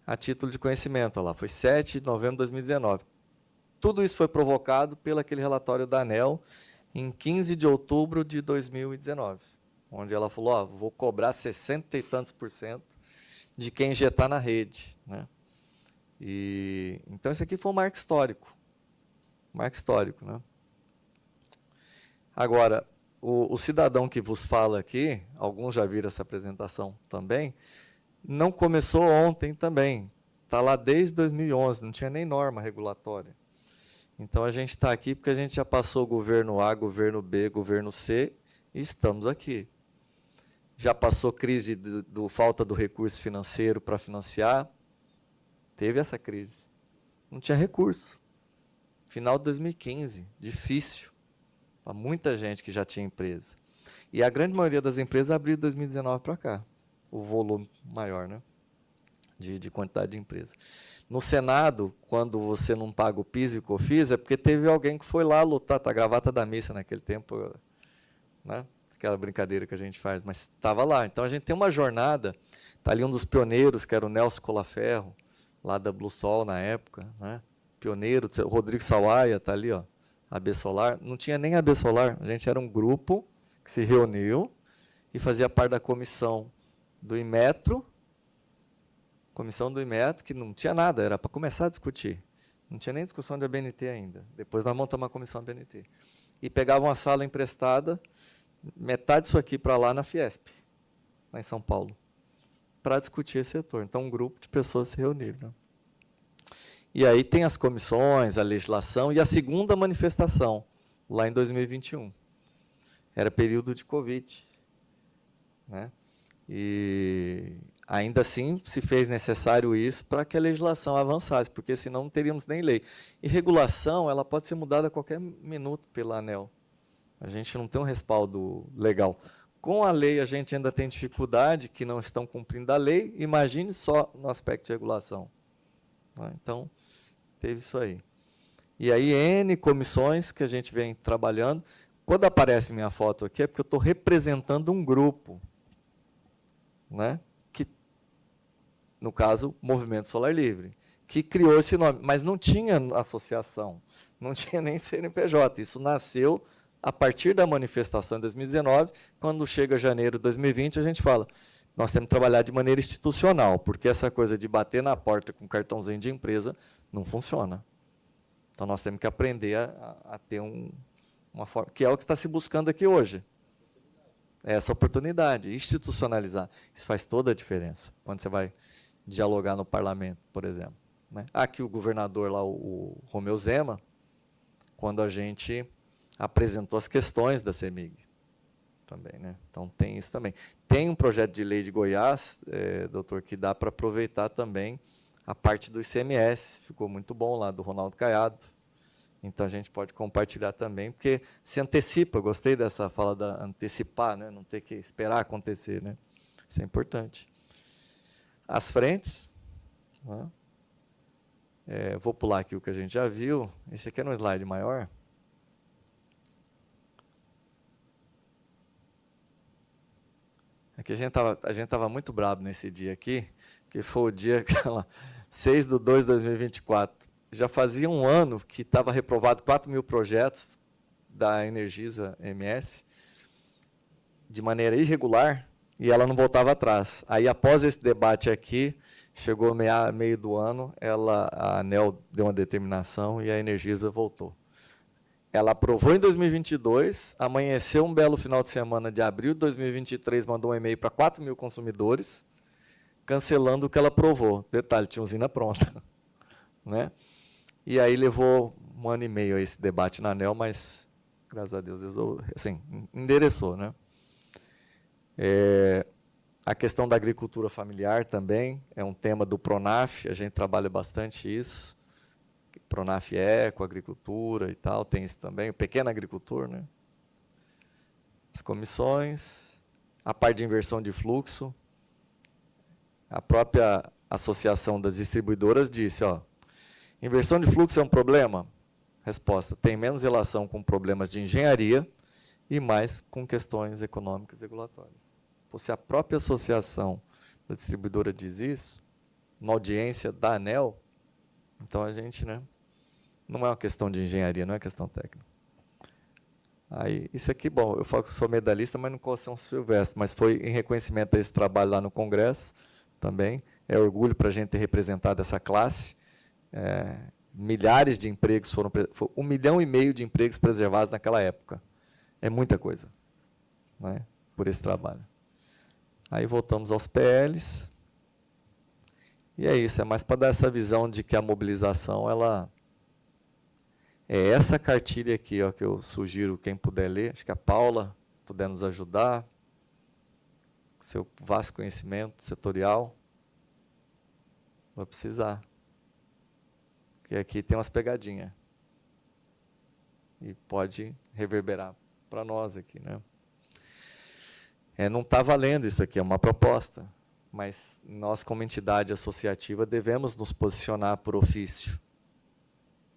A título de conhecimento, lá, foi 7 de novembro de 2019. Tudo isso foi provocado pelo aquele relatório da ANEEL em 15 de outubro de 2019, onde ela falou, vou cobrar 60 e tantos % de quem injetar na rede, né? Então, isso aqui foi um marco histórico. Marco histórico, né? Agora, o cidadão que vos fala aqui, alguns já viram essa apresentação também, não começou ontem também. Está lá desde 2011, não tinha nem norma regulatória. Então, a gente está aqui porque a gente já passou governo A, governo B, governo C, e estamos aqui. Já passou crise do falta do recurso financeiro para financiar. Teve essa crise. Não tinha recurso. Final de 2015, difícil para muita gente que já tinha empresa. E a grande maioria das empresas abriu de 2019 para cá, o volume maior, né, de quantidade de empresas. No Senado, quando você não paga o PIS e o COFINS, é porque teve alguém que foi lá lutar, tá a gravata da missa naquele tempo, né, aquela brincadeira que a gente faz, mas estava lá. Então, a gente tem uma jornada, está ali um dos pioneiros, que era o Nelson Colaferro, lá da Blue Sol na época, né, pioneiro, o Rodrigo Sawaia está ali, ó, AB Solar. Não tinha nem AB Solar, a gente era um grupo que se reuniu e fazia parte da comissão do Inmetro, que não tinha nada, era para começar a discutir. Não tinha nem discussão de ABNT ainda. Depois nós montamos uma comissão ABNT. E pegavam uma sala emprestada, metade disso aqui para lá na Fiesp, lá em São Paulo, para discutir esse setor. Então, um grupo de pessoas se reuniram, né? E aí tem as comissões, a legislação e a segunda manifestação, lá em 2021. Era período de Covid, né? E ainda assim se fez necessário isso para que a legislação avançasse, porque senão não teríamos nem lei. E regulação, ela pode ser mudada a qualquer minuto pela ANEEL. A gente não tem um respaldo legal. Com a lei, a gente ainda tem dificuldade, que não estão cumprindo a lei, imagine só no aspecto de regulação. né? Então, teve isso aí. E aí, N comissões que a gente vem trabalhando. Quando aparece minha foto aqui, é porque eu estou representando um grupo, né? Que, no caso, Movimento Solar Livre, que criou esse nome, mas não tinha associação, não tinha nem CNPJ. Isso nasceu a partir da manifestação em 2019, quando chega janeiro de 2020, a gente fala, nós temos que trabalhar de maneira institucional, porque essa coisa de bater na porta com cartãozinho de empresa não funciona. Então, nós temos que aprender a ter uma forma, que é o que está se buscando aqui hoje. Essa oportunidade, institucionalizar. Isso faz toda a diferença, quando você vai dialogar no parlamento, por exemplo. Né? Aqui o governador, lá, o Romeu Zema, quando a gente apresentou as questões da CEMIG. Também, né? Então, tem isso também. Tem um projeto de lei de Goiás, doutor, que dá para aproveitar também a parte do ICMS. Ficou muito bom lá, do Ronaldo Caiado. Então, a gente pode compartilhar também, porque se antecipa. Gostei dessa fala da antecipar, né? Não ter que esperar acontecer. Né? Isso é importante. As frentes. Né? Vou pular aqui o que a gente já viu. Esse aqui é um slide maior. Aqui a gente tava muito bravo nesse dia aqui, que foi o dia 6/2/2024. Já fazia um ano que estava reprovado 4.000 projetos da Energisa MS de maneira irregular e ela não voltava atrás. Aí, após esse debate aqui, chegou meio do ano, a ANEEL deu uma determinação e a Energisa voltou. Ela aprovou em 2022, amanheceu um belo final de semana de abril de 2023, mandou um e-mail para 4.000 consumidores, cancelando o que ela aprovou. Detalhe, tinha usina pronta. Né? E aí levou 1 ano e meio a esse debate na ANEEL, mas, graças a Deus, assim, endereçou. Né? A questão da agricultura familiar também é um tema do PRONAF, a gente trabalha bastante isso. PRONAF Eco, agricultura e tal, tem isso também, o pequeno agricultor, né? As comissões, a parte de inversão de fluxo, a própria Associação das Distribuidoras disse, inversão de fluxo é um problema? Resposta, tem menos relação com problemas de engenharia e mais com questões econômicas e regulatórias. Se a própria Associação da Distribuidora diz isso, uma audiência da ANEEL, então a gente, né, não é uma questão de engenharia, não é questão técnica. Aí, isso aqui, bom, eu falo que sou medalhista, mas não posso ser um Silvestre, mas foi em reconhecimento a esse trabalho lá no Congresso também. É orgulho para a gente ter representado essa classe. Milhares de empregos foi 1,5 milhão de empregos preservados naquela época. É muita coisa, né, por esse trabalho. Aí voltamos aos PLs. E é isso, é mais para dar essa visão de que a mobilização, ela é essa cartilha aqui, que eu sugiro quem puder ler, acho que a Paula puder nos ajudar, seu vasto conhecimento setorial, vai precisar. Porque aqui tem umas pegadinhas. E pode reverberar para nós aqui, né? Não está valendo isso aqui, é uma proposta. Mas nós, como entidade associativa, devemos nos posicionar por ofício.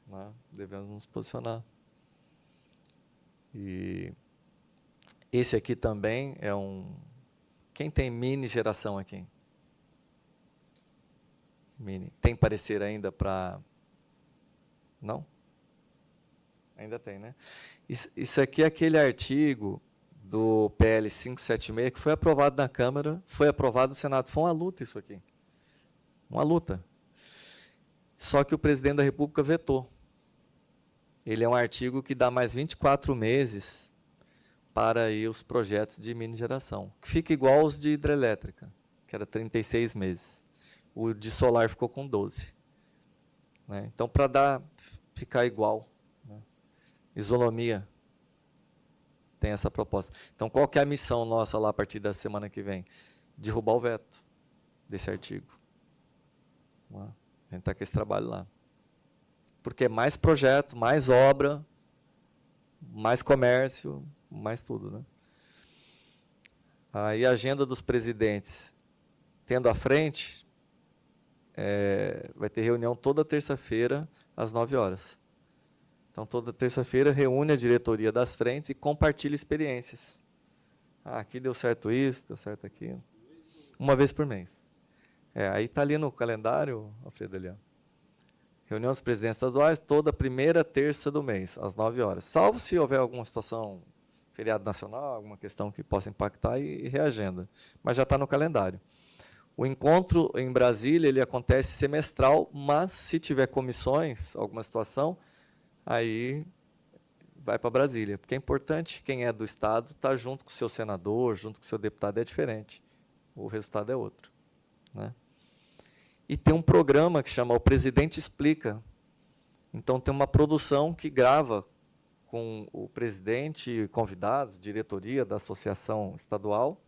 Né? Devemos nos posicionar. E esse aqui também é um... Quem tem mini geração aqui? Mini. Tem parecer ainda para... Não? Ainda tem, né? Isso aqui é aquele artigo do PL 576, que foi aprovado na Câmara, foi aprovado no Senado. Foi uma luta isso aqui. Uma luta. Só que o presidente da República vetou. Ele é um artigo que dá mais 24 meses para aí os projetos de mini geração, que fica igual aos de hidrelétrica, que era 36 meses. O de solar ficou com 12. Né? Então, para ficar igual, né? Isonomia, tem essa proposta. Então, qual que é a missão nossa lá a partir da semana que vem? Derrubar o veto desse artigo. A gente está com esse trabalho lá. Porque é mais projeto, mais obra, mais comércio, mais tudo. Né? Aí a agenda dos presidentes, tendo à frente, vai ter reunião toda terça-feira, às 9 horas. Então, toda terça-feira, reúne a diretoria das frentes e compartilha experiências. Ah, aqui deu certo isso, deu certo aquilo. Uma vez por mês. Aí está ali no calendário, Alfredo, ali, ó. Reunião dos presidentes estaduais, toda primeira terça do mês, às 9 horas. Salvo se houver alguma situação, feriado nacional, alguma questão que possa impactar e reagenda. Mas já está no calendário. O encontro em Brasília, ele acontece semestral, mas se tiver comissões, alguma situação, aí vai para Brasília. Porque é importante, quem é do Estado, estar junto com o seu senador, junto com o seu deputado, é diferente. O resultado é outro, né? E tem um programa que chama O Presidente Explica. Então, tem uma produção que grava com o presidente, convidados, diretoria da associação estadual.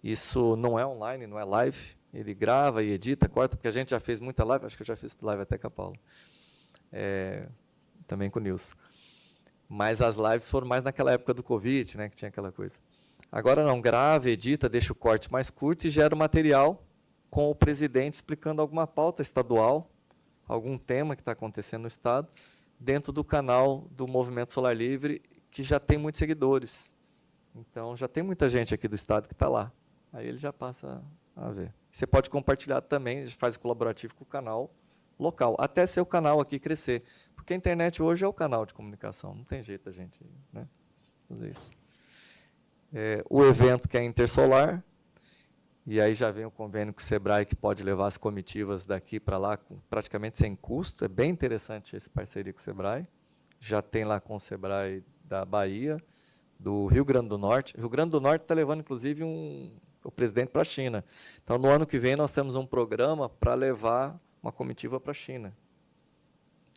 Isso não é online, não é live. Ele grava e edita, corta, porque a gente já fez muita live, acho que eu já fiz live até com a Paula. Também com o Nilson. Mas as lives foram mais naquela época do Covid, né, que tinha aquela coisa. Agora não, grava, edita, deixa o corte mais curto e gera o material com o presidente explicando alguma pauta estadual, algum tema que está acontecendo no Estado, dentro do canal do Movimento Solar Livre, que já tem muitos seguidores. Então, já tem muita gente aqui do Estado que está lá. Aí ele já passa a ver. Você pode compartilhar também, a gente faz colaborativo com o canal local, até seu canal aqui crescer. Porque a internet hoje é o canal de comunicação, não tem jeito a gente, né, fazer isso. O evento que é Intersolar, e aí já vem o convênio com o Sebrae, que pode levar as comitivas daqui para lá, praticamente sem custo. É bem interessante essa parceria com o Sebrae. Já tem lá com o Sebrae da Bahia, do Rio Grande do Norte. O Rio Grande do Norte está levando, inclusive, o presidente para a China. Então, no ano que vem, nós temos um programa para levar uma comitiva para a China.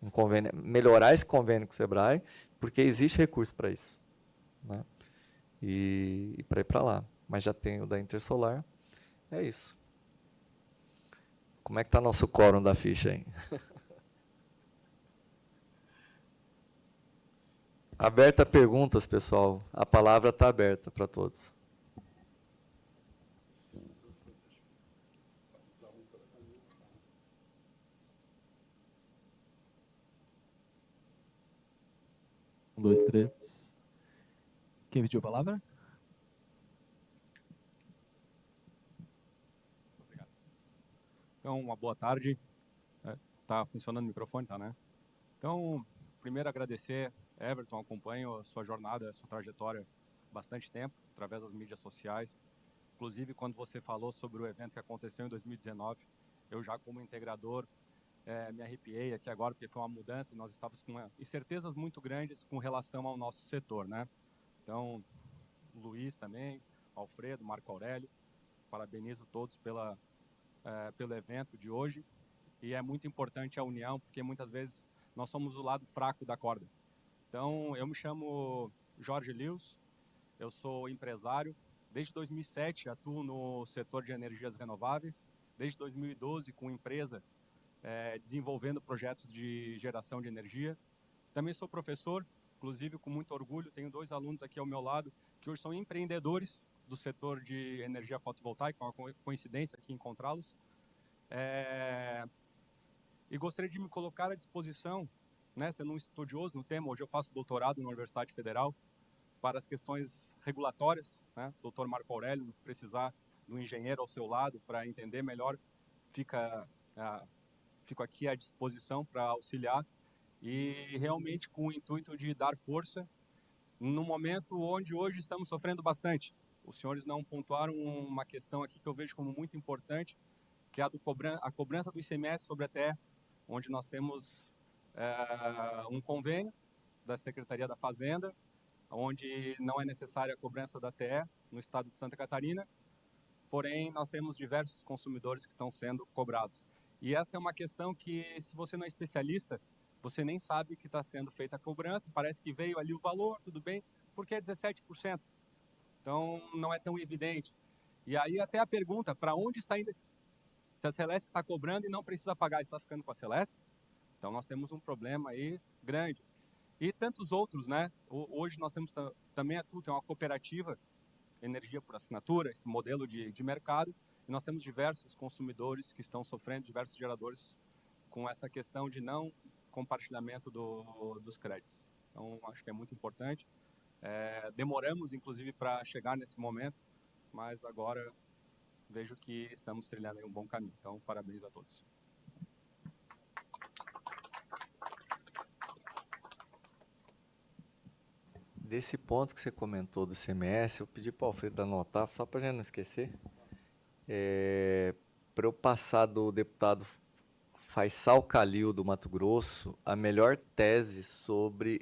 Um convênio, melhorar esse convênio com o Sebrae, porque existe recurso para isso, né? E para ir para lá. Mas já tem o da Intersolar. É isso. Como é que está nosso quórum da ficha aí? Aberta a perguntas, pessoal. A palavra está aberta para todos. Um, dois, três. Quem pediu a palavra? Obrigado. Então, uma boa tarde. Tá funcionando o microfone, tá, né? Então, primeiro agradecer, Everton, acompanho a sua jornada, a sua trajetória há bastante tempo, através das mídias sociais. Inclusive, quando você falou sobre o evento que aconteceu em 2019, eu já como integrador me arrepiei aqui agora, porque foi uma mudança, nós estávamos com incertezas muito grandes com relação ao nosso setor, né? Então, Luiz também, Alfredo, Marco Aurélio, parabenizo todos pelo evento de hoje. E é muito importante a união, porque muitas vezes nós somos o lado fraco da corda. Então, eu me chamo Jorge Lewis, eu sou empresário. Desde 2007 atuo no setor de energias renováveis. Desde 2012 com empresa desenvolvendo projetos de geração de energia. Também sou professor, inclusive com muito orgulho. Tenho 2 alunos aqui ao meu lado que hoje são empreendedores do setor de energia fotovoltaica, uma coincidência aqui encontrá-los. E gostaria de me colocar à disposição, né, sendo um estudioso no tema. Hoje eu faço doutorado na Universidade Federal para as questões regulatórias, né? Doutor Marco Aurélio, precisar do engenheiro ao seu lado para entender melhor, fico aqui à disposição para auxiliar e realmente com o intuito de dar força no momento onde hoje estamos sofrendo bastante. Os senhores não pontuaram uma questão aqui que eu vejo como muito importante, que é a cobrança do ICMS sobre a TE, onde nós temos um convênio da Secretaria da Fazenda, onde não é necessária a cobrança da TE no estado de Santa Catarina, porém nós temos diversos consumidores que estão sendo cobrados. E essa é uma questão que, se você não é especialista, você nem sabe que está sendo feita a cobrança, parece que veio ali o valor, tudo bem, porque é 17%. Então, não é tão evidente. E aí até a pergunta, para onde está indo? Se a Celesc está cobrando e não precisa pagar, está ficando com a Celesc? Então, nós temos um problema aí grande. E tantos outros, né? Hoje nós temos também tem uma cooperativa energia por assinatura, esse modelo de mercado, e nós temos diversos consumidores que estão sofrendo, diversos geradores, com essa questão de não compartilhamento dos créditos. Então, acho que é muito importante. Demoramos, inclusive, para chegar nesse momento, mas agora vejo que estamos trilhando em um bom caminho. Então, parabéns a todos. Desse ponto que você comentou do ICMS, eu pedi para o Alfredo anotar, só para a gente não esquecer. Para eu passar do deputado Faisal Calil, do Mato Grosso, a melhor tese sobre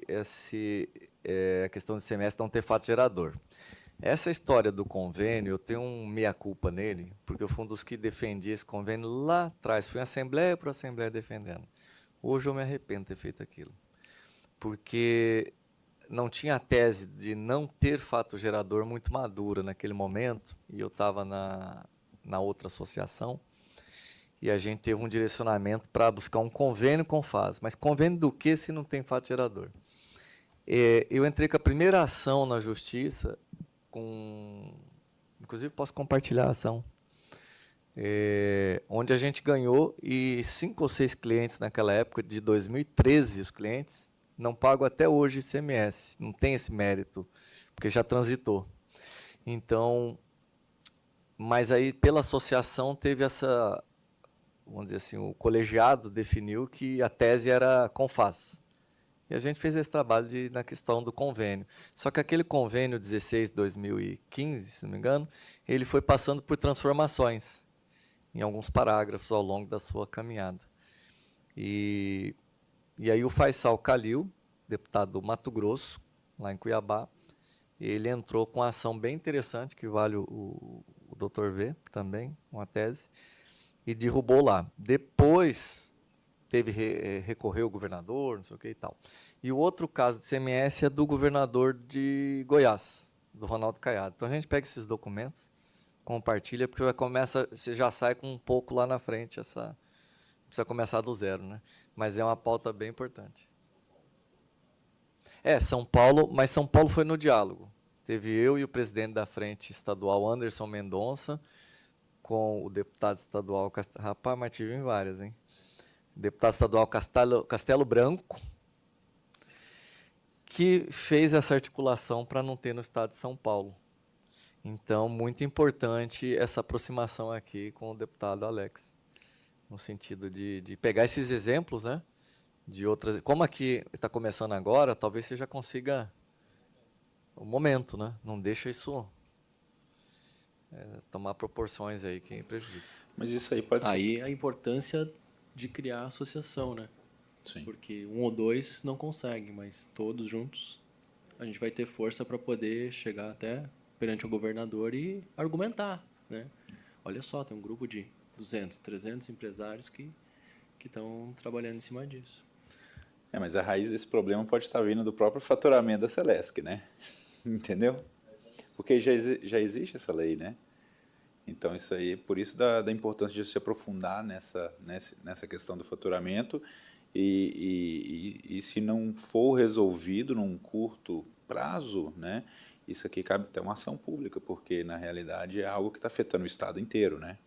a questão do ICMS não ter fato gerador. Essa história do convênio, eu tenho um meia-culpa nele, porque eu fui um dos que defendi esse convênio lá atrás. Fui assembleia por assembleia defendendo. Hoje eu me arrependo de ter feito aquilo. Porque não tinha a tese de não ter fato gerador muito madura naquele momento, e eu estava na outra associação, e a gente teve um direcionamento para buscar um convênio com FAS. Mas convênio do que se não tem fato gerador? Eu entrei com a primeira ação na Justiça, inclusive posso compartilhar a ação, onde a gente ganhou, e 5 ou 6 clientes naquela época, de 2013, os clientes, não pagam até hoje ICMS, não tem esse mérito, porque já transitou. Então, mas aí pela associação teve essa, vamos dizer assim, o colegiado definiu que a tese era com FAS. E a gente fez esse trabalho na questão do convênio. Só que aquele convênio 16 de 2015, se não me engano, ele foi passando por transformações em alguns parágrafos ao longo da sua caminhada. E aí o Faisal Calil, deputado do Mato Grosso, lá em Cuiabá, ele entrou com uma ação bem interessante, que vale o Dr. V também, uma tese, e derrubou lá. Depois recorreu o governador, não sei o que e tal. E o outro caso de ICMS é do governador de Goiás, do Ronaldo Caiado. Então a gente pega esses documentos, compartilha, porque você já sai com um pouco lá na frente, precisa começar do zero, né? Mas é uma pauta bem importante. São Paulo, mas São Paulo foi no diálogo. Teve eu e o presidente da frente estadual, Anderson Mendonça, com o deputado estadual, rapaz, mas tive em várias, hein? Deputado estadual Castelo Branco, que fez essa articulação para não ter no estado de São Paulo. Então, muito importante essa aproximação aqui com o deputado Alex, no sentido de pegar esses exemplos, né, de outras. Como aqui está começando agora, talvez você já consiga o momento, né? Não deixa isso tomar proporções aí que prejudica. Mas isso aí pode ser. Aí a importância de criar associação, né? Sim. Porque um ou dois não consegue, mas todos juntos a gente vai ter força para poder chegar até perante o governador e argumentar, né? Olha só, tem um grupo de 200, 300 empresários que estão trabalhando em cima disso. Mas a raiz desse problema pode estar vindo do próprio faturamento da Celesc, né? Entendeu? Porque já existe essa lei, né? Então, isso aí, por isso da importância de se aprofundar nessa questão do faturamento e se não for resolvido num curto prazo, né, isso aqui cabe até uma ação pública, porque, na realidade, é algo que está afetando o Estado inteiro, né?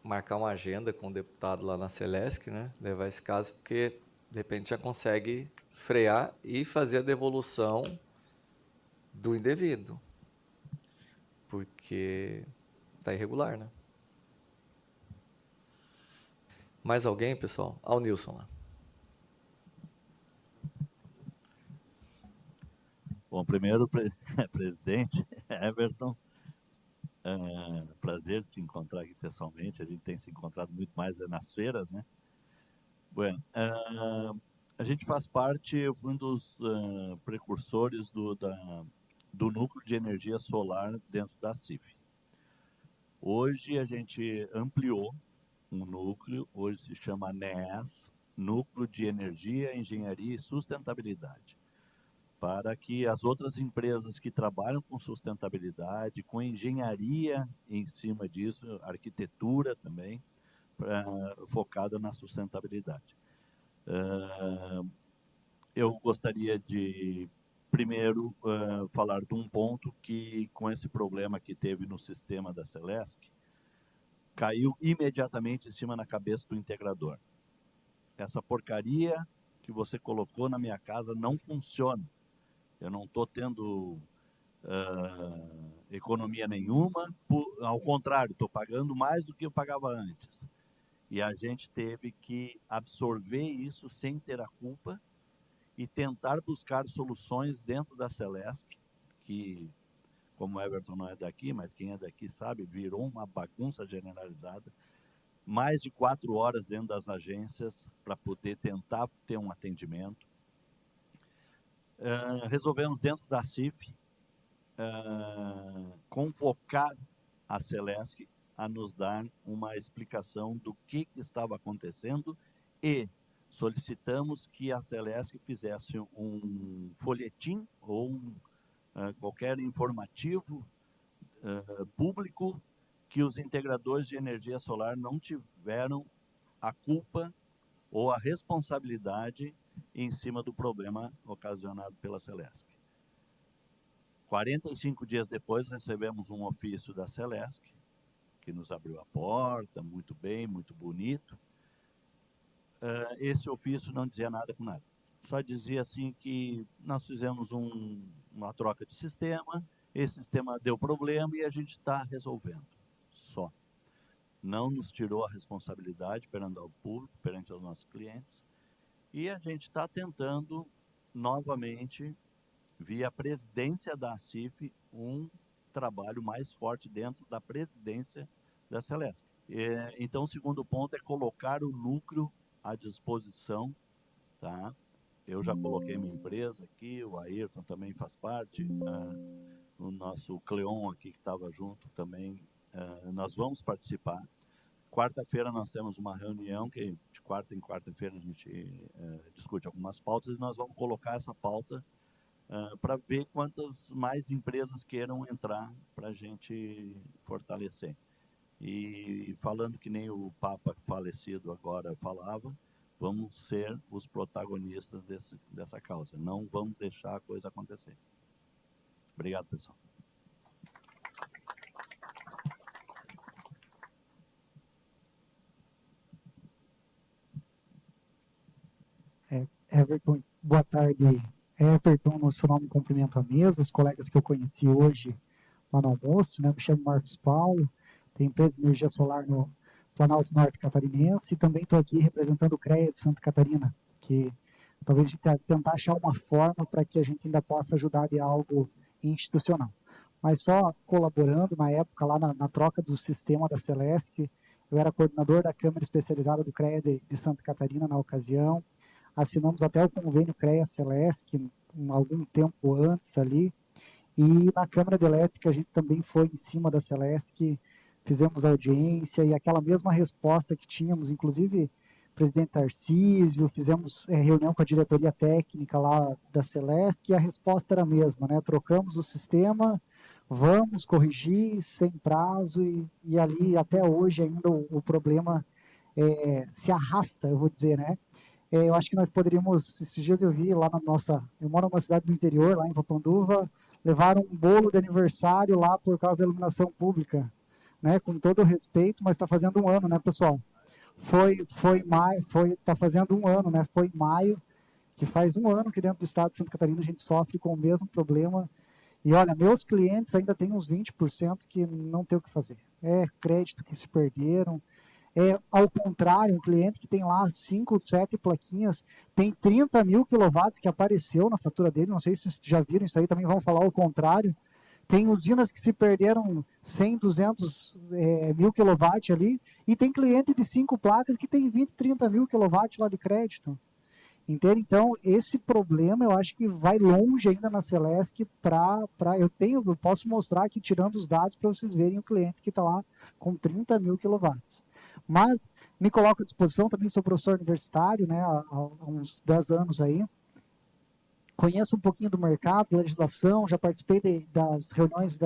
Marcar uma agenda com o deputado lá na Celesc, né, levar esse caso, porque, de repente, já consegue frear e fazer a devolução do indevido, porque está irregular, né? Mais alguém, pessoal? O Nilson lá. Bom, primeiro, presidente Everton, prazer te encontrar aqui pessoalmente. A gente tem se encontrado muito mais nas feiras, né? Bueno, a gente faz parte, um dos precursores do núcleo de energia solar dentro da CIF. Hoje a gente ampliou um núcleo, hoje se chama NES, Núcleo de Energia, Engenharia e Sustentabilidade, para que as outras empresas que trabalham com sustentabilidade, com engenharia em cima disso, arquitetura também, focada na sustentabilidade. Eu gostaria de, primeiro, falar de um ponto que, com esse problema que teve no sistema da Celesc, caiu imediatamente em cima na cabeça do integrador. Essa porcaria que você colocou na minha casa não funciona. Eu não estou tendo economia nenhuma, ao contrário, estou pagando mais do que eu pagava antes. E a gente teve que absorver isso sem ter a culpa e tentar buscar soluções dentro da Celesc, que, como o Everton não é daqui, mas quem é daqui sabe, virou uma bagunça generalizada. Mais de 4 horas dentro das agências para poder tentar ter um atendimento. Resolvemos dentro da CIF convocar a Celesc a nos dar uma explicação do que estava acontecendo e solicitamos que a Celesc fizesse um folhetim ou qualquer informativo público que os integradores de energia solar não tiveram a culpa ou a responsabilidade em cima do problema ocasionado pela Celesc. 45 dias depois, recebemos um ofício da Celesc, que nos abriu a porta, muito bem, muito bonito. Esse ofício não dizia nada com nada. Só dizia assim que nós fizemos uma troca de sistema, esse sistema deu problema e a gente está resolvendo. Só. Não nos tirou a responsabilidade perante o público, perante os nossos clientes. E a gente está tentando, novamente, via presidência da CIF, um trabalho mais forte dentro da presidência da Celesc. Então, o segundo ponto é colocar o lucro à disposição, tá? Eu já coloquei minha empresa aqui, o Ayrton também faz parte, o nosso Cleon aqui que estava junto também, nós vamos participar. Quarta-feira nós temos uma reunião que de quarta em quarta-feira a gente discute algumas pautas e nós vamos colocar essa pauta para ver quantas mais empresas queiram entrar para a gente fortalecer. E falando que nem o Papa falecido agora falava, vamos ser os protagonistas dessa causa. Não vamos deixar a coisa acontecer. Obrigado, pessoal. Everton, boa tarde. Everton, no seu nome, cumprimento a mesa, os colegas que eu conheci hoje lá no almoço, né? Me chamo Marcos Paulo, tenho empresa de energia solar no Planalto Norte Catarinense e também estou aqui representando o CREA de Santa Catarina, que talvez a gente tentar achar uma forma para que a gente ainda possa ajudar de algo institucional. Mas só colaborando, na época, lá na troca do sistema da Celesc, eu era coordenador da Câmara Especializada do CREA de Santa Catarina na ocasião. Assinamos até o convênio CREA-Celesc algum tempo antes ali, e na Câmara de Elétrica a gente também foi em cima da Celesc, fizemos audiência, e aquela mesma resposta que tínhamos, inclusive presidente Tarcísio, fizemos reunião com a diretoria técnica lá da Celesc, e a resposta era a mesma, né? Trocamos o sistema, vamos corrigir sem prazo, e ali até hoje ainda o problema se arrasta, eu vou dizer, né? Eu acho que nós poderíamos, esses dias eu vi lá eu moro numa cidade do interior, lá em Papanduva, levaram um bolo de aniversário lá por causa da iluminação pública, né, com todo o respeito, mas está fazendo um ano, né, pessoal? Está fazendo um ano, né, foi em maio, que faz um ano que dentro do estado de Santa Catarina a gente sofre com o mesmo problema, e olha, meus clientes ainda tem uns 20% que não tem o que fazer, crédito que se perderam, ao contrário, um cliente que tem lá 5, 7 plaquinhas, tem 30 mil quilowatts que apareceu na fatura dele, não sei se vocês já viram isso aí, também vão falar o contrário, tem usinas que se perderam 100, 200 mil quilowatts ali, e tem cliente de 5 placas que tem 20, 30 mil quilowatts lá de crédito. Entende? Então, esse problema eu acho que vai longe ainda na Celesc eu posso mostrar aqui, tirando os dados, para vocês verem o cliente que está lá com 30 mil quilowatts. Mas me coloco à disposição, também sou professor universitário, né, há uns 10 anos aí. Conheço um pouquinho do mercado, da legislação, já participei das reuniões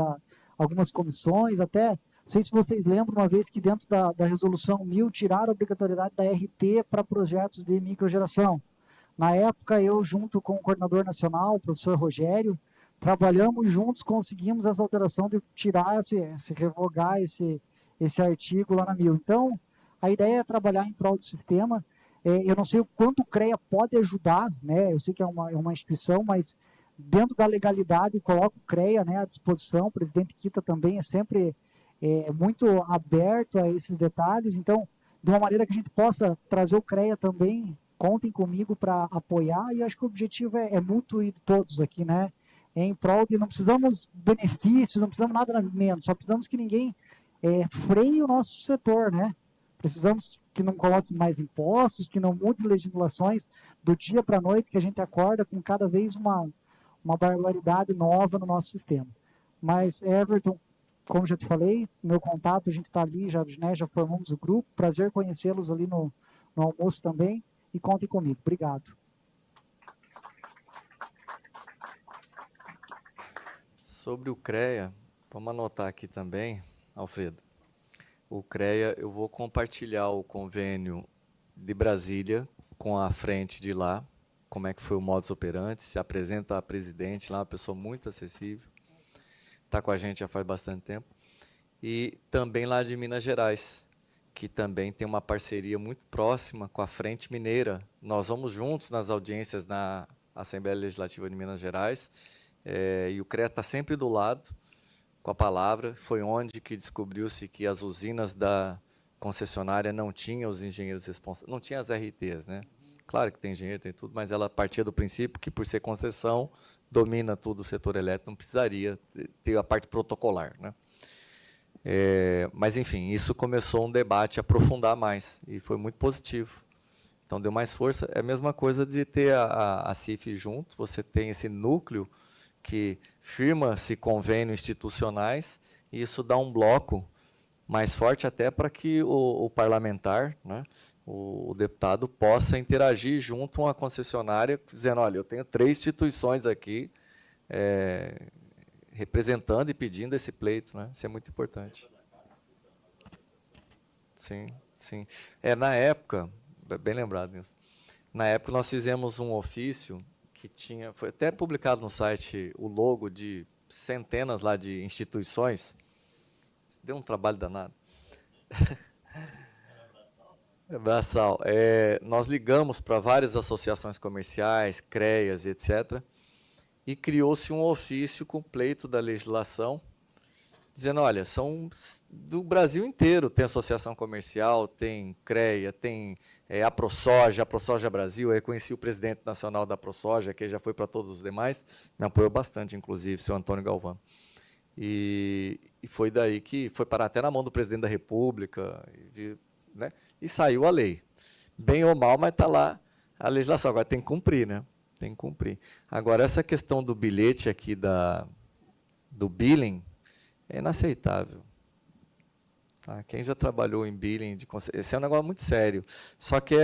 algumas comissões, até Não sei se vocês lembram, uma vez que dentro da resolução 1000 tiraram a obrigatoriedade da RT para projetos de microgeração. Na época, eu, junto com o coordenador nacional, o professor Rogério, trabalhamos juntos, conseguimos essa alteração de tirar, revogar esse artigo lá na 1000. Então, a ideia é trabalhar em prol do sistema. Eu não sei o quanto o CREA pode ajudar, né? Eu sei que é uma instituição, mas dentro da legalidade, coloca o CREA, né, à disposição. O presidente Kita também é sempre muito aberto a esses detalhes. Então, de uma maneira que a gente possa trazer o CREA também, contem comigo para apoiar, e acho que o objetivo é mútuo e de todos aqui, né? Em prol de, não precisamos benefícios, não precisamos nada menos, só precisamos que ninguém freie o nosso setor, né? Precisamos que não coloque mais impostos, que não mude legislações do dia para a noite, que a gente acorda com cada vez uma barbaridade nova no nosso sistema. Mas, Everton, como já te falei, meu contato, a gente está ali, já formamos o grupo, prazer conhecê-los ali no almoço também, e contem comigo. Obrigado. Sobre o CREA, vamos anotar aqui também, Alfredo. O CREA, eu vou compartilhar o convênio de Brasília com a frente de lá, como é que foi o modus operandi, se apresenta a presidente lá, uma pessoa muito acessível, está com a gente já faz bastante tempo, e também lá de Minas Gerais, que também tem uma parceria muito próxima com a Frente Mineira. Nós vamos juntos nas audiências na Assembleia Legislativa de Minas Gerais, e o CREA está sempre do lado, com a palavra. Foi onde que descobriu-se que as usinas da concessionária não tinham os engenheiros responsáveis, não tinha as RTs, né? Claro que tem engenheiro, tem tudo, mas ela partia do princípio que, por ser concessão, domina tudo o setor elétrico, não precisaria ter a parte protocolar, né? Mas, enfim, isso começou um debate a aprofundar mais, e foi muito positivo. Então, deu mais força. É a mesma coisa de ter a CIF junto, você tem esse núcleo que firma-se convênios institucionais, e isso dá um bloco mais forte até para que o parlamentar, né, o deputado, possa interagir junto a uma concessionária, dizendo, olha, eu tenho 3 instituições aqui representando e pedindo esse pleito, né? Isso é muito importante. Sim, sim. Na época, bem lembrado nisso, na época nós fizemos um ofício que foi até publicado no site, o logo de centenas lá de instituições. Deu um trabalho danado. Braçal. Nós ligamos para várias associações comerciais, CREAs, etc., e criou-se um ofício com pleito da legislação, dizendo, olha, são do Brasil inteiro, tem associação comercial, tem CREA, tem a ProSoja Brasil. Eu conheci o presidente nacional da ProSoja, que já foi para todos os demais, me apoiou bastante, inclusive, o seu Antônio Galvão. E foi daí que foi parar até na mão do presidente da República, né? E saiu a lei. Bem ou mal, mas está lá a legislação. Agora tem que cumprir, né? Tem que cumprir. Agora, essa questão do bilhete aqui, do billing, é inaceitável. Tá? Quem já trabalhou em billing, esse é um negócio muito sério. Só que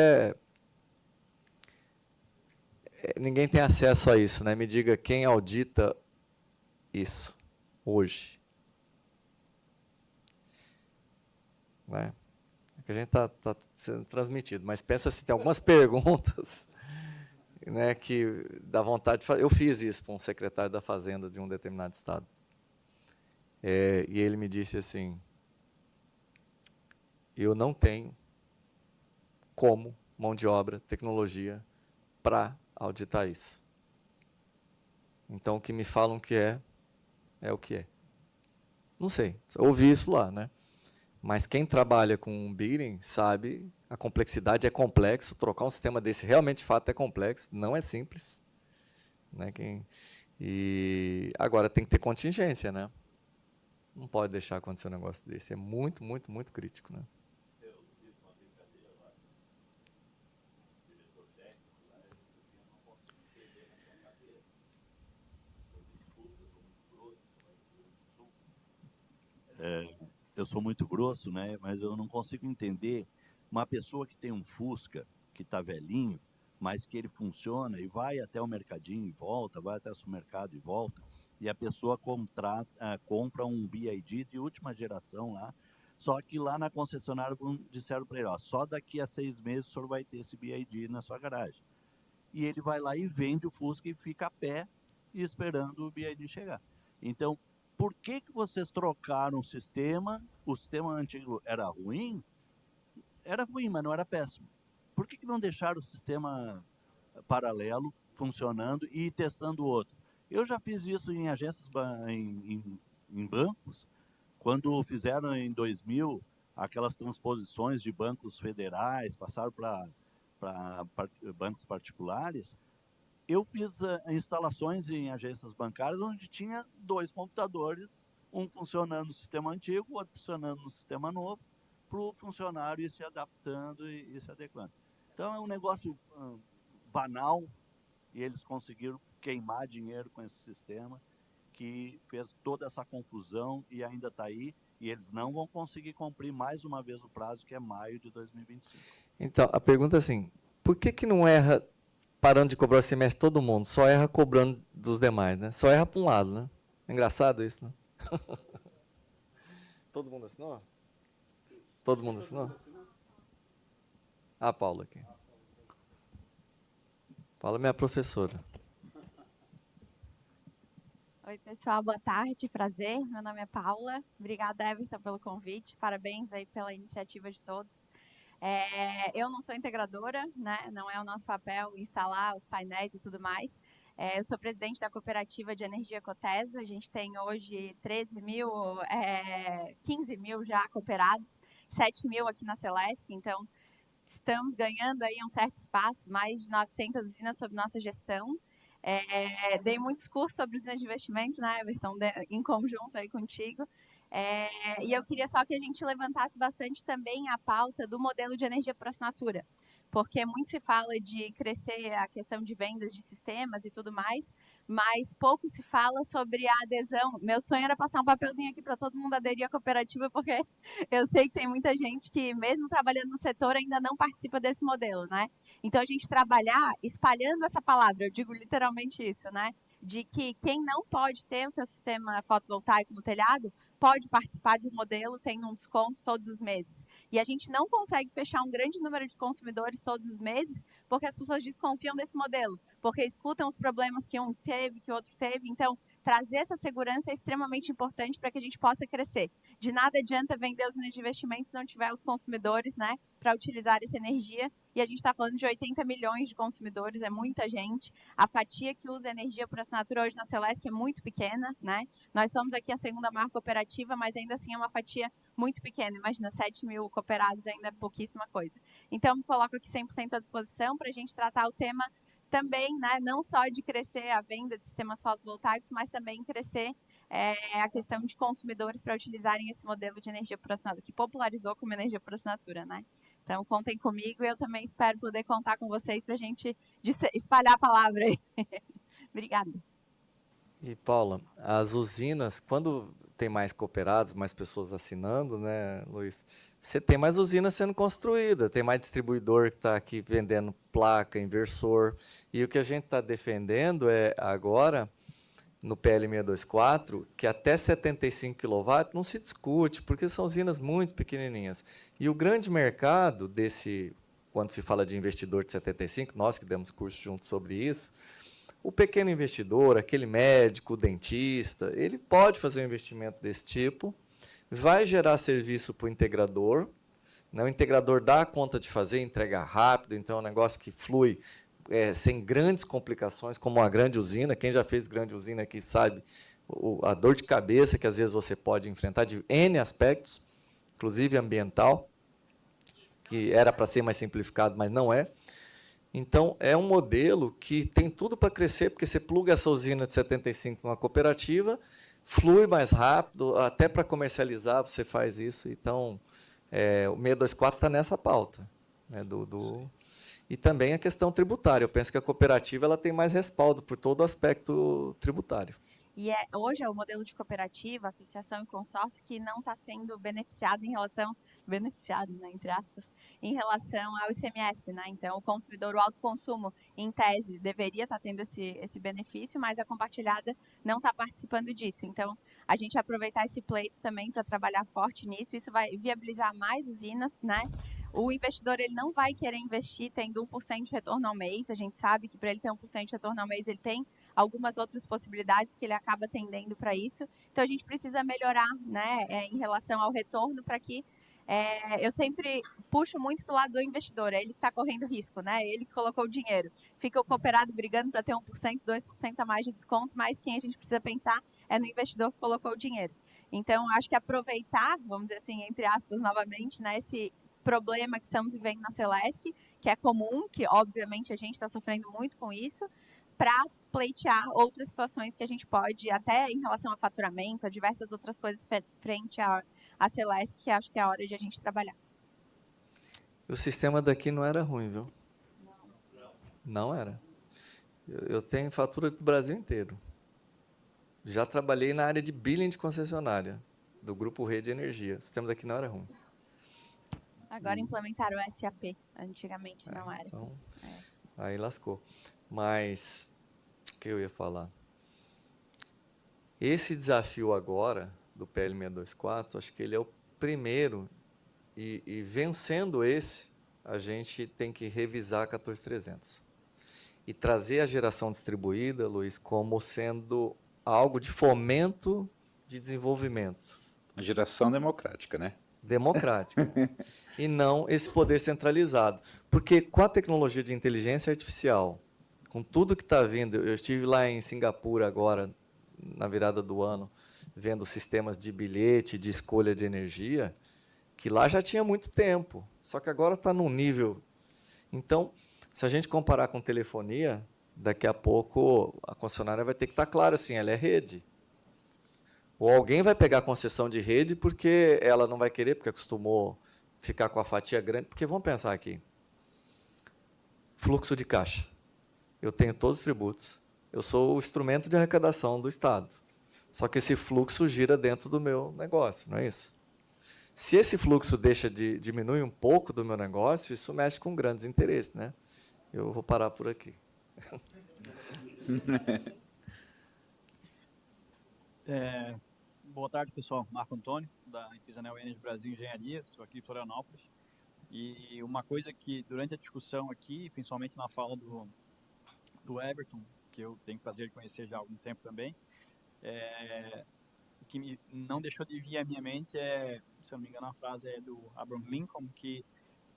ninguém tem acesso a isso, né? Me diga quem audita isso hoje. Né? Que a gente está sendo transmitido, mas pensa se tem algumas perguntas, né, que dá vontade de fazer. Eu fiz isso para um secretário da Fazenda de um determinado estado. E ele me disse assim, eu não tenho como mão de obra, tecnologia, para auditar isso. Então, o que me falam que é o que é. Não sei, ouvi isso lá, né? Mas quem trabalha com billing sabe, a complexidade é complexo, trocar um sistema desse realmente, de fato, é complexo, não é simples. Né? E agora tem que ter contingência, né? Não pode deixar acontecer um negócio desse, é muito, muito, muito crítico. Né? Eu sou muito grosso, né? Mas eu não consigo entender uma pessoa que tem um Fusca, que está velhinho, mas que ele funciona e vai até o mercadinho e volta, vai até o supermercado e volta, e a pessoa compra um BID de última geração lá, só que lá na concessionária disseram para ele, ó, só daqui a 6 meses o senhor vai ter esse BID na sua garagem. E ele vai lá e vende o Fusca e fica a pé esperando o BID chegar. Então, por que vocês trocaram o sistema? O sistema antigo era ruim? Era ruim, mas não era péssimo. Por que não deixaram o sistema paralelo funcionando e ir testando o outro? Eu já fiz isso em agências, em bancos, quando fizeram em 2000 aquelas transposições de bancos federais, passaram para bancos particulares. Eu fiz instalações em agências bancárias onde tinha 2 computadores, um funcionando no sistema antigo, o outro funcionando no sistema novo, para o funcionário ir se adaptando e se adequando. Então é um negócio banal e eles conseguiram queimar dinheiro com esse sistema que fez toda essa confusão e ainda está aí, e eles não vão conseguir cumprir mais uma vez o prazo, que é maio de 2025. Então, a pergunta é assim, por que não erra parando de cobrar o ICMS todo mundo, só erra cobrando dos demais, né? Só erra para um lado, né? É engraçado isso, né? Todo mundo assinou? Todo mundo assinou? A Paula aqui. Paula é minha professora. Oi, pessoal, boa tarde, prazer. Meu nome é Paula. Obrigada, Everton, pelo convite. Parabéns aí pela iniciativa de todos. Eu não sou integradora, né? Não é o nosso papel instalar os painéis e tudo mais. Eu sou presidente da cooperativa de energia Cotesa. A gente tem hoje 15 mil já cooperados, 7 mil aqui na Celesc. Então, estamos ganhando aí um certo espaço, mais de 900 usinas sob nossa gestão. Dei muitos cursos sobre usinas de investimento, né, Everton, em conjunto aí contigo. E eu queria só que a gente levantasse bastante também a pauta do modelo de energia por assinatura, porque muito se fala de crescer a questão de vendas de sistemas e tudo mais, mas pouco se fala sobre a adesão. Meu sonho era passar um papelzinho aqui para todo mundo aderir à cooperativa, porque eu sei que tem muita gente que, mesmo trabalhando no setor, ainda não participa desse modelo, né? Então, a gente trabalhar espalhando essa palavra, eu digo literalmente isso, né? De que quem não pode ter o seu sistema fotovoltaico no telhado pode participar de um modelo tendo um desconto todos os meses. E a gente não consegue fechar um grande número de consumidores todos os meses porque as pessoas desconfiam desse modelo, porque escutam os problemas que um teve, que o outro teve. Então, trazer essa segurança é extremamente importante para que a gente possa crescer. De nada adianta vender os investimentos se não tiver os consumidores, né, para utilizar essa energia. E a gente está falando de 80 milhões de consumidores, é muita gente. A fatia que usa energia por assinatura hoje na Celesc é muito pequena, né? Nós somos aqui a segunda maior cooperativa, mas ainda assim é uma fatia muito pequena. Imagina, 7 mil cooperados ainda é pouquíssima coisa. Então, me coloco aqui 100% à disposição para a gente tratar o tema também, né, não só de crescer a venda de sistemas fotovoltaicos, mas também crescer a questão de consumidores para utilizarem esse modelo de energia por assinatura, que popularizou como energia por assinatura, né? Então, contem comigo e eu também espero poder contar com vocês para a gente espalhar a palavra aí. Obrigada. E, Paula, as usinas, quando tem mais cooperados, mais pessoas assinando, né, Luiz? Você tem mais usinas sendo construída, tem mais distribuidor que está aqui vendendo placa, inversor. E o que a gente está defendendo é, agora, no PL 624, que até 75 kW não se discute, porque são usinas muito pequenininhas. E o grande mercado desse, quando se fala de investidor de 75, nós que demos curso junto sobre isso, o pequeno investidor, aquele médico, dentista, ele pode fazer um investimento desse tipo, vai gerar serviço para o integrador, né? O integrador dá conta de fazer, entrega rápido, então é um negócio que flui sem grandes complicações, como uma grande usina. Quem já fez grande usina aqui sabe a dor de cabeça que às vezes você pode enfrentar de N aspectos, inclusive ambiental, que era para ser mais simplificado, mas não é. Então, é um modelo que tem tudo para crescer, porque você pluga essa usina de 75 numa cooperativa, flui mais rápido, até para comercializar você faz isso. Então, o 624 está nessa pauta, né, e também a questão tributária. Eu penso que a cooperativa ela tem mais respaldo por todo o aspecto tributário. E hoje é o modelo de cooperativa, associação e consórcio que não está sendo beneficiado em relação, beneficiado, né, entre aspas, em relação ao ICMS, né? Então, o consumidor, o autoconsumo, em tese, deveria estar tendo esse benefício, mas a compartilhada não está participando disso. Então, a gente aproveitar esse pleito também para trabalhar forte nisso, isso vai viabilizar mais usinas, né? O investidor ele não vai querer investir tendo 1% de retorno ao mês. A gente sabe que para ele ter 1% de retorno ao mês, ele tem algumas outras possibilidades que ele acaba tendendo para isso. Então, a gente precisa melhorar, né, em relação ao retorno para que eu sempre puxo muito para o lado do investidor, é ele que está correndo risco, né? Ele que colocou o dinheiro. Fica o cooperado brigando para ter 1%, 2% a mais de desconto, mas quem a gente precisa pensar é no investidor que colocou o dinheiro. Então, acho que aproveitar, vamos dizer assim, entre aspas, novamente, né, esse problema que estamos vivendo na Celesc, que é comum, que obviamente a gente está sofrendo muito com isso, para pleitear outras situações que a gente pode, até em relação a faturamento, a diversas outras coisas frente à Celesc, que acho que é a hora de a gente trabalhar. O sistema daqui não era ruim, viu? Não era. Eu tenho fatura do Brasil inteiro. Já trabalhei na área de billing de concessionária, do Grupo Rede Energia. O sistema daqui não era ruim. Agora implementaram o SAP, antigamente não era. Então, aí lascou. Mas, o que eu ia falar? Esse desafio agora, do PL 624, acho que ele é o primeiro, e vencendo esse, a gente tem que revisar a 14300. E trazer a geração distribuída, Luiz, como sendo algo de fomento de desenvolvimento. Uma geração democrática, né? Democrática. E não esse poder centralizado. Porque com a tecnologia de inteligência artificial, com tudo que está vindo, eu estive lá em Singapura agora, na virada do ano, vendo sistemas de bilhete, de escolha de energia, que lá já tinha muito tempo, só que agora está num nível. Então, se a gente comparar com telefonia, daqui a pouco a concessionária vai ter que estar clara assim, ela é rede. Ou alguém vai pegar a concessão de rede porque ela não vai querer, porque acostumou ficar com a fatia grande, porque vamos pensar aqui. Fluxo de caixa. Eu tenho todos os tributos. Eu sou o instrumento de arrecadação do Estado. Só que esse fluxo gira dentro do meu negócio, não é isso? Se esse fluxo diminui um pouco do meu negócio, isso mexe com grandes interesses, né? Eu vou parar por aqui. Boa tarde, pessoal. Marco Antônio, da empresa Neo Energy Brasil Engenharia, sou aqui de Florianópolis. E uma coisa que, durante a discussão aqui, principalmente na fala do Everton, que eu tenho o prazer de conhecer já há algum tempo também, o que não deixou de vir à minha mente se eu não me engano, a frase é do Abraham Lincoln, que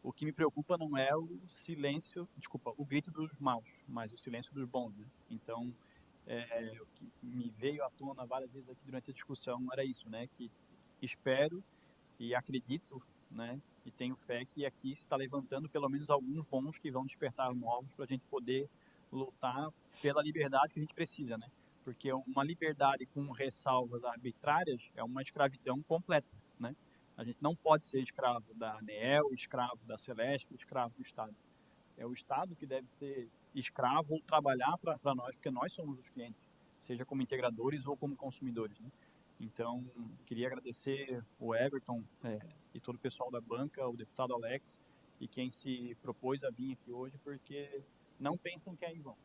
o que me preocupa não é o silêncio, o grito dos maus, mas o silêncio dos bons, né? Então, o que me veio à tona várias vezes aqui durante a discussão era isso, né? Que espero e acredito, né? E tenho fé que aqui se está levantando pelo menos alguns bons que vão despertar novos para a gente poder lutar pela liberdade que a gente precisa, né? Porque uma liberdade com ressalvas arbitrárias é uma escravidão completa, né? A gente não pode ser escravo da ANEEL, escravo da Celesc, escravo do Estado. É o Estado que deve ser escravo ou trabalhar para nós, porque nós somos os clientes, seja como integradores ou como consumidores, né? Então, queria agradecer o Everton e todo o pessoal da banca, o deputado Alex e quem se propôs a vir aqui hoje, porque não pensem que é em vão.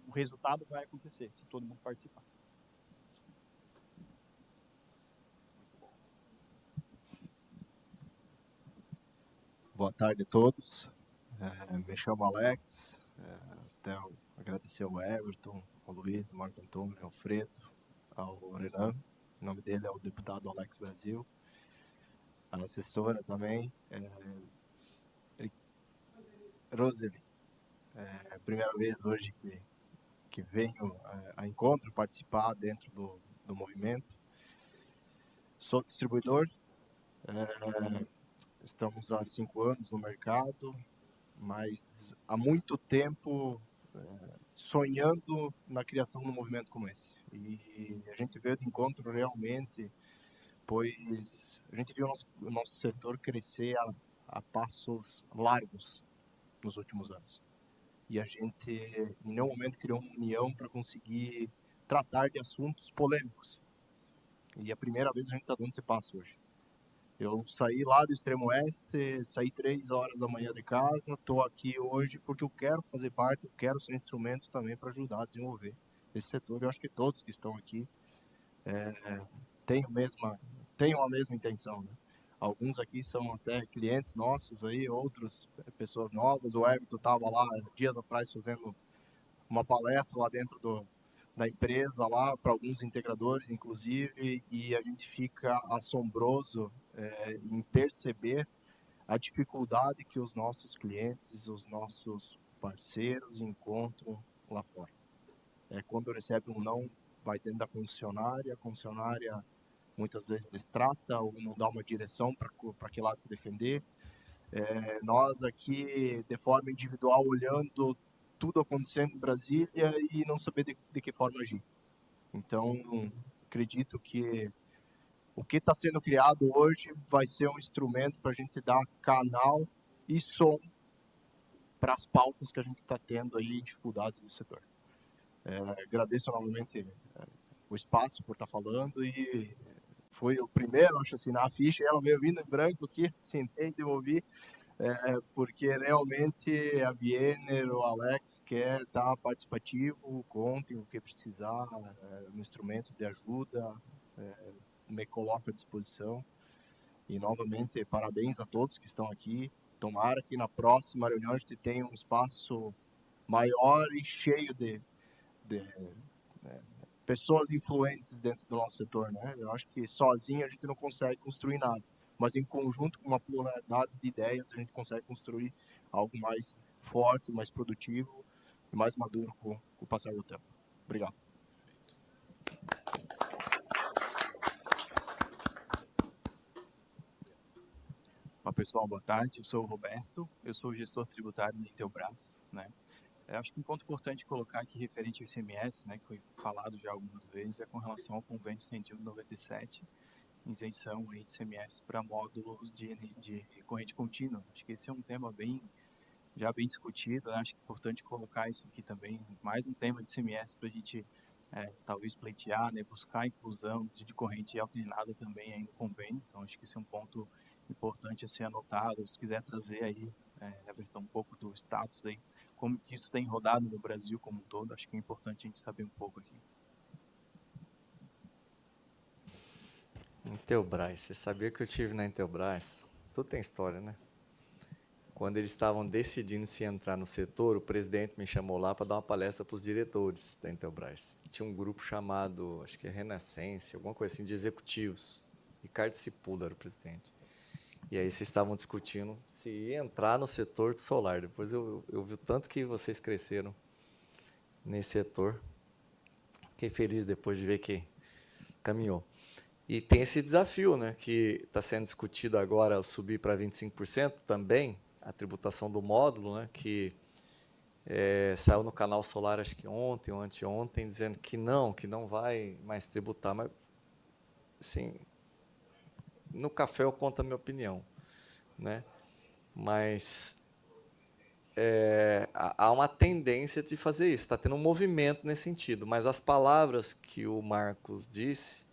O resultado vai acontecer se todo mundo participar. Boa tarde a todos. Me chamo Alex. Até agradecer ao Everton, ao Luiz, ao Marco Antônio, ao Alfredo, ao Renan. O nome dele é o deputado Alex Brasil. A assessora também, Roseli. É a primeira vez hoje que venho a encontro, participar dentro do movimento. Sou distribuidor. Estamos há 5 anos no mercado, mas há muito tempo sonhando na criação de um movimento como esse. E a gente veio de encontro realmente, pois a gente viu o nosso setor crescer a passos largos nos últimos anos. E a gente, em nenhum momento, criou uma união para conseguir tratar de assuntos polêmicos. E é a primeira vez que a gente está dando esse passo hoje. Eu saí lá do extremo oeste, saí 3 horas da manhã de casa, estou aqui hoje porque eu quero fazer parte, eu quero ser instrumento também para ajudar a desenvolver esse setor. Eu acho que todos que estão aqui têm a mesma intenção, né? Alguns aqui são até clientes nossos aí, outros pessoas novas. O Everton estava lá dias atrás fazendo uma palestra lá dentro da empresa, lá para alguns integradores, inclusive, e a gente fica assombroso em perceber a dificuldade que os nossos clientes, os nossos parceiros encontram lá fora. Quando recebe um não, vai dentro da concessionária, a concessionária muitas vezes destrata ou não dá uma direção para que lado se defender. Nós aqui, de forma individual, olhando tudo acontecendo em Brasília e não saber de que forma agir. Então, acredito que o que está sendo criado hoje vai ser um instrumento para a gente dar canal e som para as pautas que a gente está tendo aí, dificuldades do setor. Agradeço novamente o espaço por estar falando e foi o primeiro, acho, a assinar a ficha. Ela veio vindo em branco aqui, assinei, devolvi, porque realmente a Biener, o Alex quer estar participativo, contem o que precisar, no instrumento de ajuda, me coloco à disposição. E novamente, parabéns a todos que estão aqui. Tomara que na próxima reunião a gente tenha um espaço maior e cheio de pessoas influentes dentro do nosso setor, né? Eu acho que sozinho a gente não consegue construir nada, mas em conjunto com uma pluralidade de ideias a gente consegue construir algo mais forte, mais produtivo e mais maduro com o passar do tempo. Obrigado. Olá pessoal, boa tarde. Eu sou o Roberto, eu sou gestor tributário da Intelbras, né? Acho que um ponto importante colocar aqui referente ao ICMS, né, que foi falado já algumas vezes, é com relação ao convênio 197, isenção aí de ICMS para módulos de corrente contínua. Acho que esse é um tema já bem discutido, né? Acho que é importante colocar isso aqui também, mais um tema de ICMS para a gente talvez pleitear, né, buscar a inclusão de corrente alternada também aí no convênio. Então acho que esse é um ponto importante a ser anotado. Se quiser trazer aí, Everton, um pouco do status aí, como isso tem rodado no Brasil como um todo, acho que é importante a gente saber um pouco aqui. Intelbras, você sabia que eu estive na Intelbras? Tudo tem história, né? Quando eles estavam decidindo se entrar no setor, o presidente me chamou lá para dar uma palestra para os diretores da Intelbras. Tinha um grupo chamado, acho que é Renascença, alguma coisa assim, de executivos. Ricardo Cipula era o presidente. E aí vocês estavam discutindo se ia entrar no setor de solar. Depois eu vi o tanto que vocês cresceram nesse setor. Fiquei feliz depois de ver que caminhou. E tem esse desafio, né, que está sendo discutido agora, subir para 25% também, a tributação do módulo, né, que saiu no canal Solar, acho que ontem ou anteontem, dizendo que não vai mais tributar. Mas, assim, no café eu conto a minha opinião, né? Mas há uma tendência de fazer isso, está tendo um movimento nesse sentido, mas as palavras que o Marcos disse,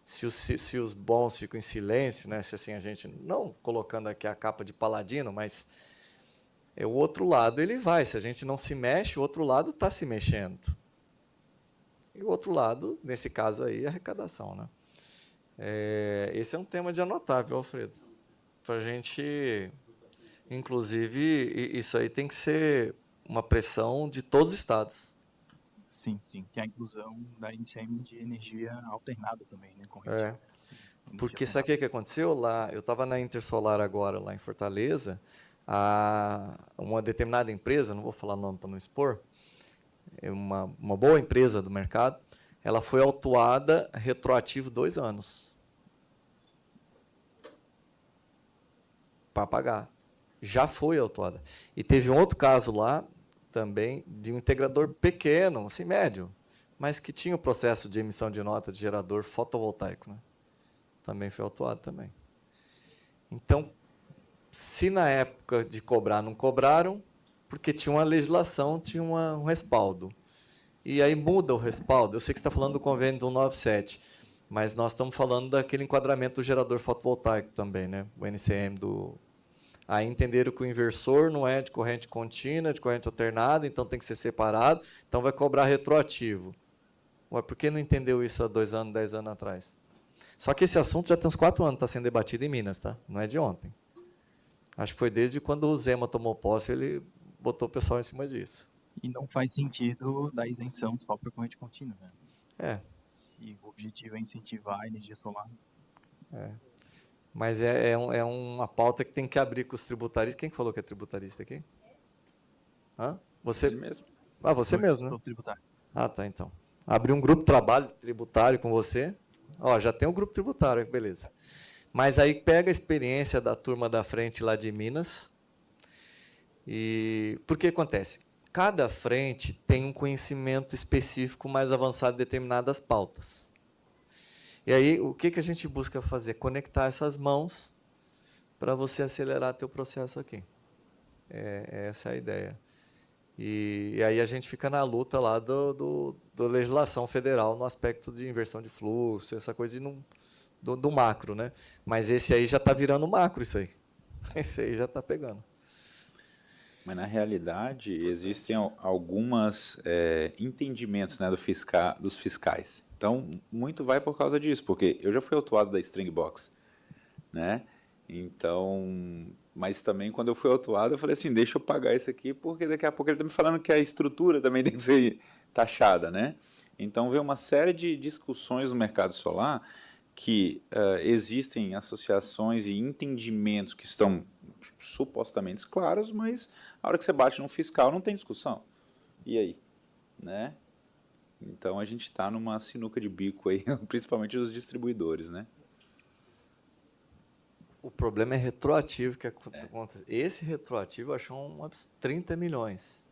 se os bons ficam em silêncio, né? Se assim a gente, não colocando aqui a capa de paladino, mas o outro lado ele vai, se a gente não se mexe, o outro lado está se mexendo. E o outro lado, nesse caso aí, é a arrecadação, né? Esse é um tema de anotar, viu, Alfredo? Para a gente, inclusive, isso aí tem que ser uma pressão de todos os estados. Sim, tem a inclusão da ICM de energia alternada também, né? Porque sabe o que aconteceu lá? Eu estava na Intersolar agora, lá em Fortaleza, uma determinada empresa, não vou falar o nome para não expor, uma boa empresa do mercado, ela foi autuada retroativo 2 anos para pagar. Já foi autuada. E teve um outro caso lá, também, de um integrador pequeno, assim, médio, mas que tinha o processo de emissão de nota de gerador fotovoltaico, né? Também foi autuado também. Então, se na época de cobrar não cobraram, porque tinha uma legislação, tinha um respaldo. E aí muda o respaldo. Eu sei que você está falando do convênio do 197, Mas nós estamos falando daquele enquadramento do gerador fotovoltaico também, né? O NCM do... Aí entenderam que o inversor não é de corrente contínua, é de corrente alternada, então tem que ser separado, então vai cobrar retroativo. Ué, por que não entendeu isso há 2 anos, 10 anos atrás? Só que esse assunto já tem uns 4 anos que está sendo debatido em Minas, tá? Não é de ontem. Acho que foi desde quando o Zema tomou posse, ele botou o pessoal em cima disso. E não faz sentido dar isenção só para corrente contínua, né? É. Se o objetivo é incentivar a energia solar. É. Mas é uma pauta que tem que abrir com os tributaristas. Quem falou que é tributarista aqui? Hã? Você mesmo. Ah, você mesmo, né? Sou tributário. Ah, tá, então. Abrir um grupo de trabalho tributário com você. Ó, já tem um grupo tributário, beleza. Mas aí pega a experiência da turma da frente lá de Minas. E por que acontece? Cada frente tem um conhecimento específico mais avançado de determinadas pautas. E aí, o que a gente busca fazer? Conectar essas mãos para você acelerar teu processo aqui. Essa é a ideia. E aí a gente fica na luta lá do legislação federal no aspecto de inversão de fluxo, essa coisa do macro, né? Mas esse aí já está virando macro, isso aí. Esse aí já está pegando. Mas, na realidade, existem alguns entendimentos, né, dos fiscais. Então, muito vai por causa disso, porque eu já fui autuado da String Box, né? Então, mas também quando eu fui autuado, eu falei assim, deixa eu pagar isso aqui, porque daqui a pouco ele está me falando que a estrutura também tem que ser taxada, né? Então, veio uma série de discussões no mercado solar que existem associações e entendimentos que estão supostamente claros, mas a hora que você bate no fiscal não tem discussão. E aí? Né? Então, a gente está numa sinuca de bico aí, principalmente os distribuidores, né? O problema é retroativo que acontece. Esse retroativo achou uns 30 milhões.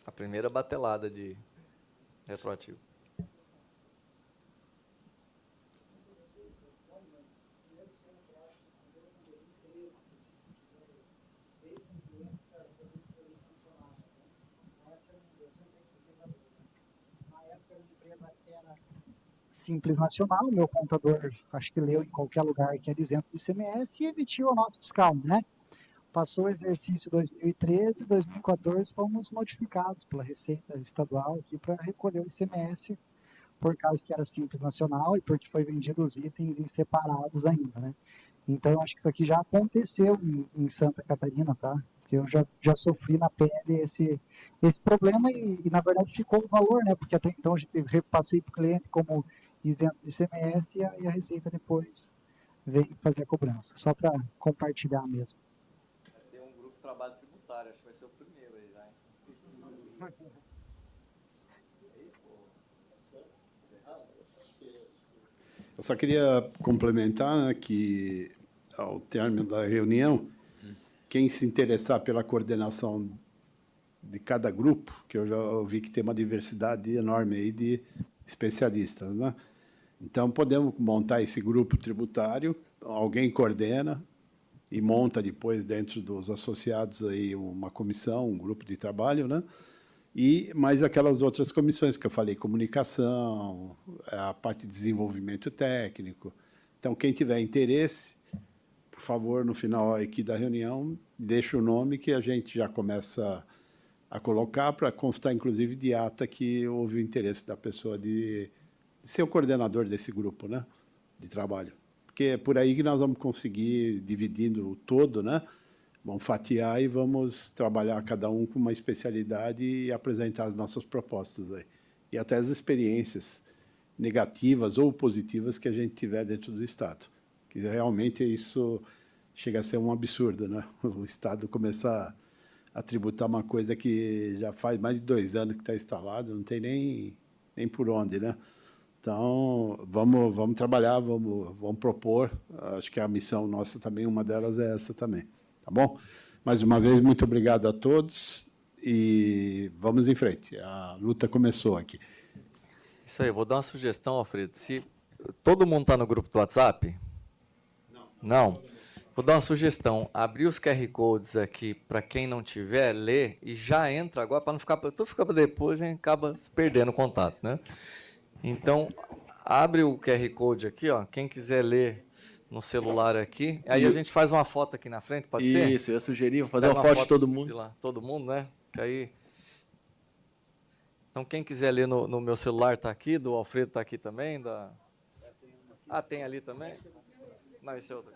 A primeira batelada de retroativo. Simples Nacional, meu contador, acho que leu em qualquer lugar que era isento de ICMS e emitiu a nota fiscal, né? Passou o exercício 2013, 2014, fomos notificados pela Receita Estadual aqui para recolher o ICMS por causa que era Simples Nacional e porque foi vendido os itens em separados ainda, né? Então, eu acho que isso aqui já aconteceu em Santa Catarina, tá? Porque eu já sofri na pele esse problema e, na verdade, ficou o valor, né? Porque até então a gente repassei para o cliente como isento de ICMS e a Receita depois veio fazer a cobrança. Só para compartilhar mesmo. Tem um grupo de trabalho tributário, acho que vai ser o primeiro aí já, hein? Eu só queria complementar, né, que, ao término da reunião, quem se interessar pela coordenação de cada grupo, que eu já ouvi que tem uma diversidade enorme aí de especialistas, né? Então, podemos montar esse grupo tributário, alguém coordena e monta depois, dentro dos associados, aí uma comissão, um grupo de trabalho, né? E mais aquelas outras comissões que eu falei, comunicação, a parte de desenvolvimento técnico. Então, quem tiver interesse, por favor, no final aqui da reunião, deixa o nome que a gente já começa a colocar para constar, inclusive, de ata que houve o interesse da pessoa de ser o coordenador desse grupo, né, de trabalho. Porque é por aí que nós vamos conseguir, dividindo o todo, né, vamos fatiar e vamos trabalhar cada um com uma especialidade e apresentar as nossas propostas aí. E até as experiências negativas ou positivas que a gente tiver dentro do Estado. Que realmente isso chega a ser um absurdo, né? O Estado começar a tributar uma coisa que já faz mais de 2 anos que está instalado, não tem nem por onde, né? Então, vamos trabalhar, vamos propor. Acho que a missão nossa também, uma delas é essa também. Tá bom? Mais uma vez, muito obrigado a todos e vamos em frente. A luta começou aqui. Isso aí, eu vou dar uma sugestão, Alfredo. Se todo mundo está no grupo do WhatsApp? Não? Vou dar uma sugestão. Abrir os QR Codes aqui para quem não tiver, ler e já entra agora, para não ficar... Tu fica para depois, a gente acaba se perdendo o contato, né? Então, Abre o QR Code aqui, ó. Quem quiser ler no celular aqui. Aí a gente faz uma foto aqui na frente, pode ser? Isso, eu sugeri, vou fazer Pega uma foto de todo mundo. de lá, todo mundo, né? Que aí... Então, quem quiser ler no meu celular está aqui, do Alfredo está aqui também. Ah, tem ali também? Não, esse é outro.